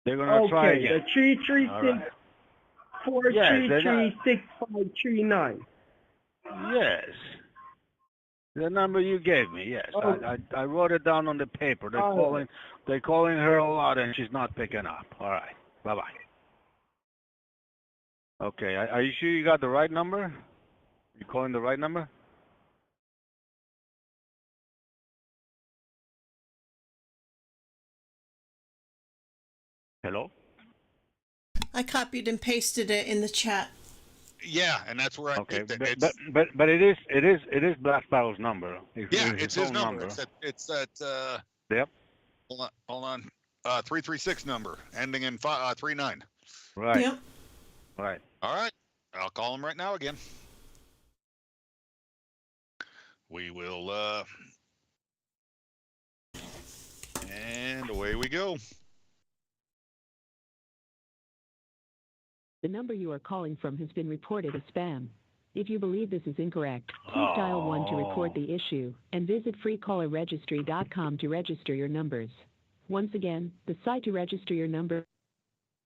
They're gonna try Okay, again. the 336 433 6539. Yes. The number you gave me, yes. Okay. I wrote it down on the paper. They're calling her a lot and she's not picking up. All right. Bye-bye. Okay. Are you sure you got the right number? You calling the right number? Hello? I copied and pasted it in the chat. Yeah, and that's where I Okay, think that but it is Black Sparrow's number. it's his own number. It's that Yep. hold on. 336 number ending in 39. Right. Yep. Right. All right. I'll call him right now again. We will and away we go. The number you are calling from has been reported as spam. If you believe this is incorrect, please dial 1 to report the issue and visit freecallerregistry.com to register your numbers. Once again, the site to register your number.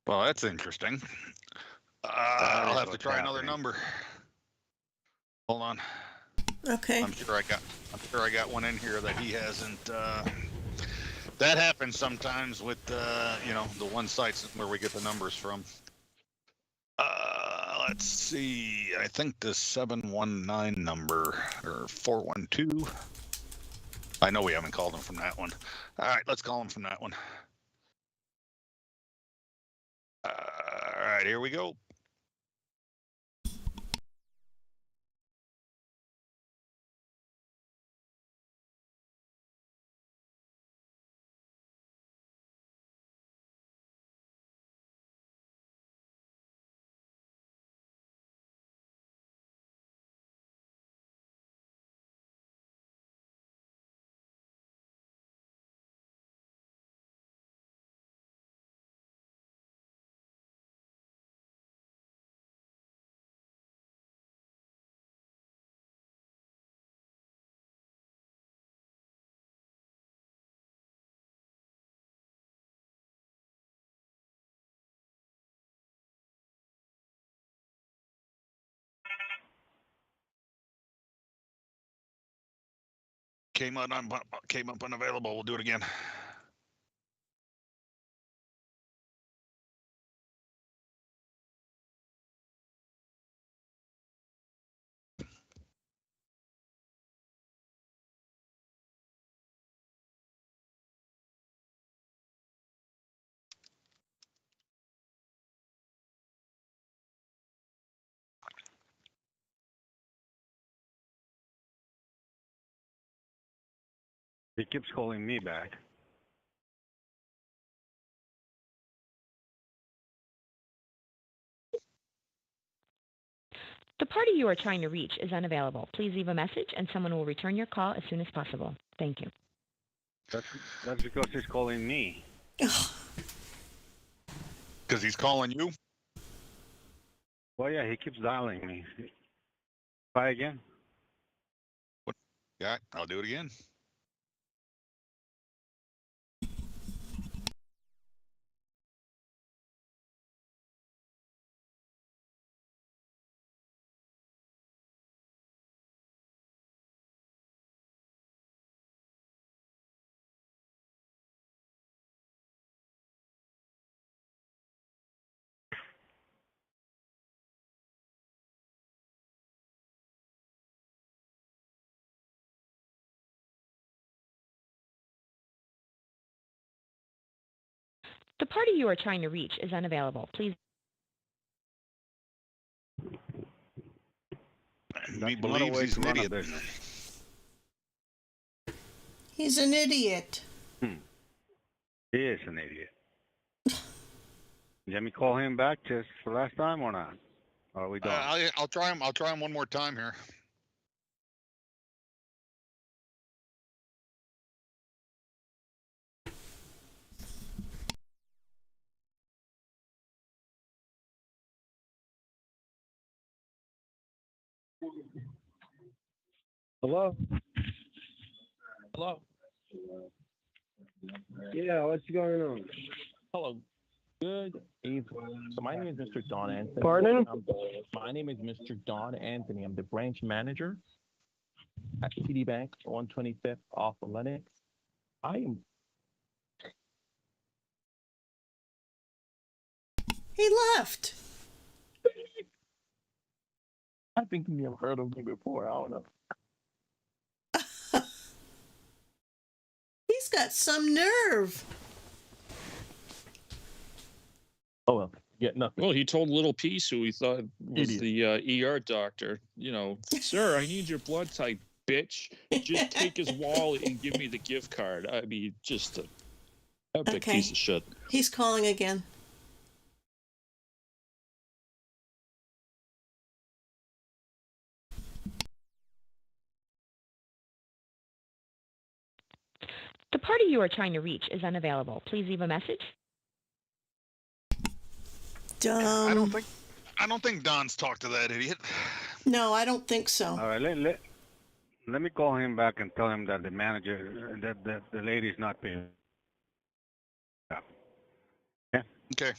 Well, that's interesting. I'll have to try another number. Hold on. Okay. I'm sure I got one in here that he hasn't. That happens sometimes with the one sites where we get the numbers from. Let's see. I think the 719 number or 412. I know we haven't called him from that one. All right, let's call him from that one. All right, here we go. Came up unavailable. We'll do it again. He keeps calling me back. The party you are trying to reach is unavailable. Please leave a message and someone will return your call as soon as possible. Thank you. That's because he's calling me. Because he's calling you? Well, yeah, he keeps dialing me. Try again. What? Yeah, I'll do it again. The party you are trying to reach is unavailable. Please. He believes he's an idiot. He's an idiot. He is an idiot. Let me call him back just for last time or not? Or are we done? I'll try him. I'll try him one more time here. Hello? Hello? Yeah, what's going on? Hello. Good evening. So my name is Mr. Don Anthony. Pardon? My name is Mr. Don Anthony. I'm the branch manager at TD Bank, 125th off of Lennox. He left. I think you have heard of me before. I don't know. He's got some nerve. Oh, well, yeah, nothing. Well, he told Little Peace, who he thought was the ER doctor, sir, I need your blood type, bitch. Just take his wallet and give me the gift card. I mean, just a epic piece of shit. He's calling again. The party you are trying to reach is unavailable. Please leave a message. I don't think Don's talked to that idiot. No, I don't think so. All right, let me call him back and tell him that the manager, that the lady's not paying. Yeah. Okay.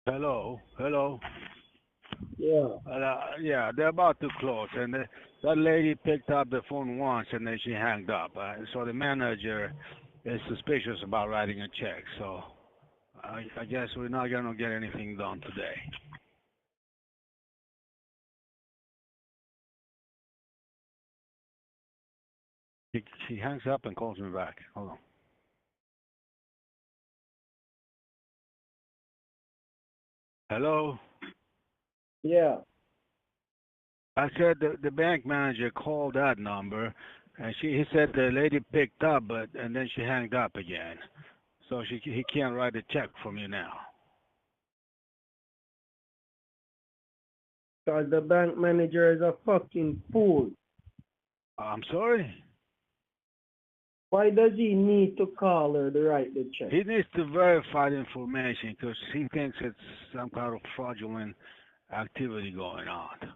Hello. Yeah. Yeah, they're about to close, and that lady picked up the phone once, and then she hung up. So the manager is suspicious about writing a check. So I guess we're not gonna get anything done today. He hangs up and calls me back. Hold on. Hello? Yeah. I said the bank manager called that number, and he said the lady picked up, and then she hanged up again. So he can't write a check from you now. Because the bank manager is a fucking fool. I'm sorry? Why does he need to call her to write the check? He needs to verify the information because he thinks it's some kind of fraudulent activity going on.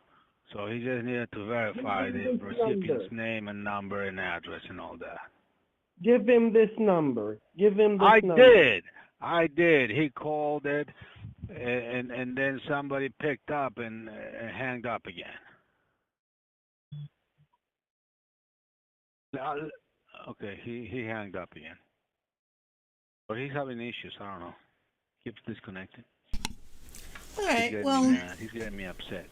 So he just needed to verify the recipient's name and number and address and all that. Give him this number. Number. I did. He called it, and then somebody picked up and hanged up again. Okay, he hanged up again. But he's having issues. I don't know. Keeps disconnecting. All right. Well, he's getting me upset.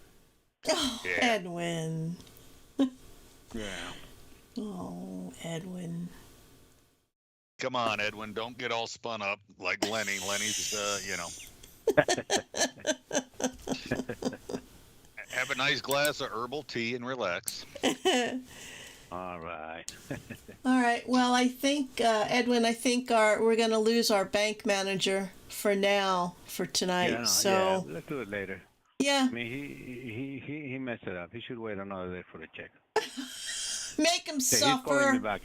Oh, Yeah. Edwin. Yeah. Oh, Edwin. Come on, Edwin. Don't get all spun up like Lenny. Lenny's, have a nice glass of herbal tea and relax. All right. All right. Well, I think Edwin. I think we're going to lose our bank manager for now for tonight. Yeah, so let's do it later. Yeah. I mean, he messed it up. He should wait another day for the check. Make him He's suffer. calling me back.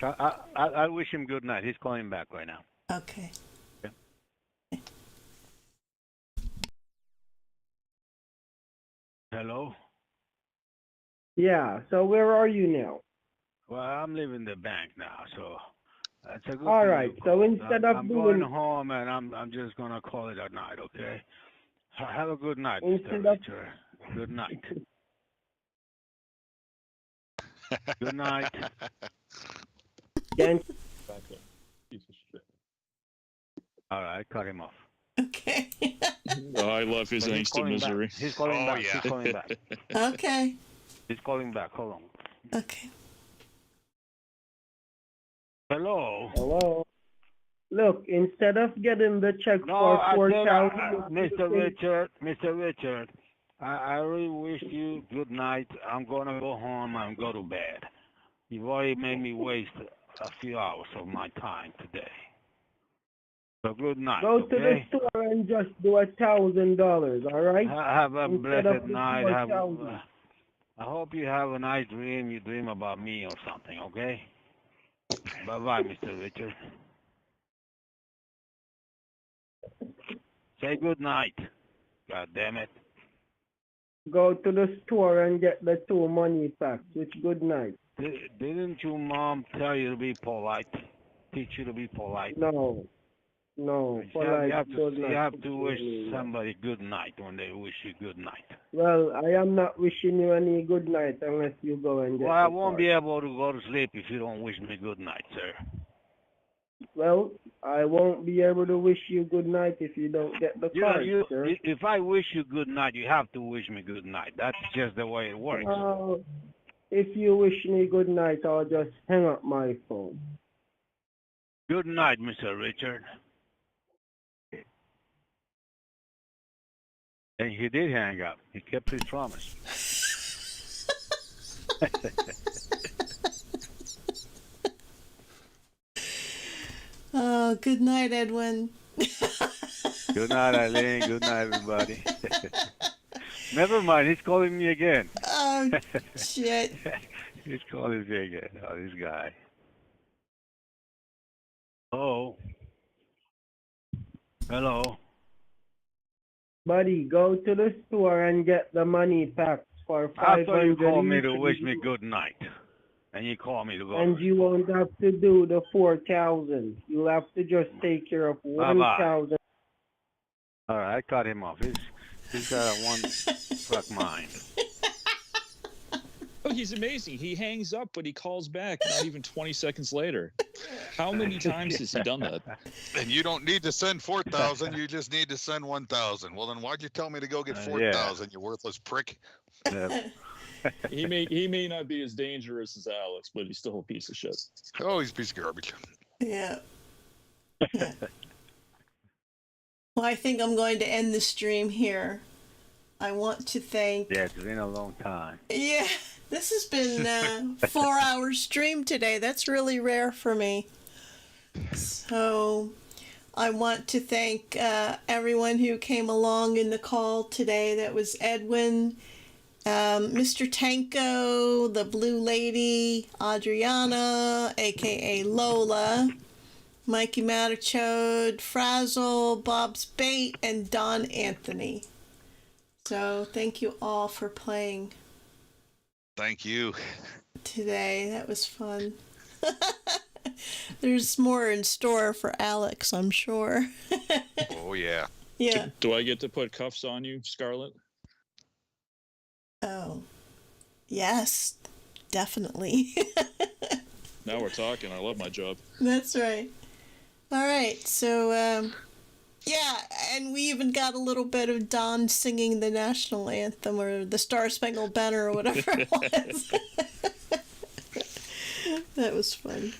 I wish him good night. He's calling back right now. Okay. Yeah. Hello? Yeah, so where are you now? Well, I'm leaving the bank now, so that's a good All thing right, you so called. instead of I'm doing... going home, and I'm just going to call it a night, okay? Have a good night, Instead Mr. of... Richard. Good night. Good night. Thank All right, cut him off. Okay. Oh, I love his But he's angst and calling back. misery. He's calling back. yeah. He's calling back. Okay. He's calling back. Hold on. Okay. Hello? Hello? Look, instead of getting the check No, for I said, 4,000... Mr. Richard, I really wish you good night. I'm going to go home and go to bed. You've already made me waste a few hours of my time today. So good night, Go to the okay? store and just do $1,000, all right? Have a Instead of blessed the night. 4,000. I hope you have a nice dream. You dream about me or something, okay? Bye-bye, Mr. Richard. Say good night. God damn it. Go to the store and get the 2 money packs. Which good night. Didn't your mom tell you to be polite? Teach you to be polite? No. No. You have Polite to wish somebody good night when they wish you good night. Well, I am not wishing you any good night unless you go and get Well, I the won't card. be able to go to sleep if you don't wish me good night, sir. Well, I won't be able to wish you good night if you don't get the card, sir. If I wish you good night, you have to wish me good night. That's just the way it works. If you wish me good night, I'll just hang up my phone. Good night, Mr. Richard. And he did hang up. He kept his promise. Oh, good night, Edwin. Good night, Eileen. Good night, everybody. Never mind. He's calling me again. Oh, shit. He's calling me again. Oh, this guy. Oh. Hello. Buddy, go to the store and get the money packs for 500. I thought you called me to each. wish me good night. And you call me to go. And you won't have to do the 4,000. You'll have to just take care of 1,000. All right, I cut him off. He's got a one fuck mind. Oh, he's amazing. He hangs up, but he calls back not even 20 seconds later. How many times has he done that? And you don't need to send 4,000. You just need to send 1,000. Well, then why'd you tell me to go get 4,000? You worthless prick. He may not be as dangerous as Alex, but he's still a piece of shit. Oh, he's a piece of garbage. Yeah. Well, I think I'm going to end the stream here. I want to thank... Yeah, it's been a long time. Yeah, this has been a 4-hour stream today. That's really rare for me. So I want to thank everyone who came along in the call today. That was Edwin, Mr. Tanko, the Blue Lady, Adriana, a.k.a. Lola, Mikey Matterchode, Frazzle, Bob's Bait, and Don Anthony. So thank you all for playing Thank you. today. That was fun. There's more in store for Alex, I'm sure. Oh, yeah. Yeah. Do I get to put cuffs on you, Scarlett? Oh, yes, definitely. Now we're talking. I love my job. That's right. All right. So, yeah, and we even got a little bit of Don singing the national anthem or the Star Spangled Banner or whatever it was. That was fun.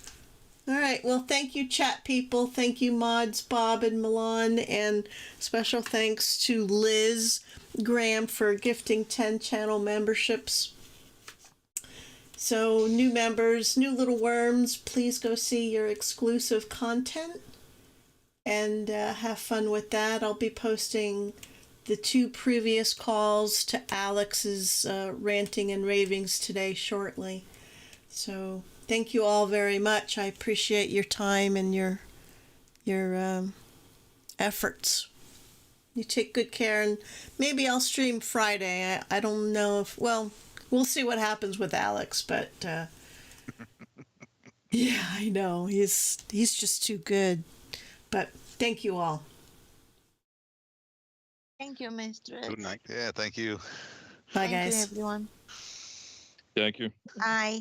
All right. Well, thank you, chat people. Thank you, mods, Bob and Milan. And special thanks to Liz Graham for gifting 10 channel memberships. So, new members, new little worms, please go see your exclusive content and have fun with that. I'll be posting the 2 previous calls to Alex's ranting and ravings today shortly. So, thank you all very much. I appreciate your time and your efforts. You take good care, and maybe I'll stream Friday. I don't know if, well, we'll see what happens with Alex, but yeah, I know. He's just too good. But thank you all. Thank you, Mistress. Good night. Yeah, thank you. Bye, Thank guys. you, everyone. Thank you. Bye.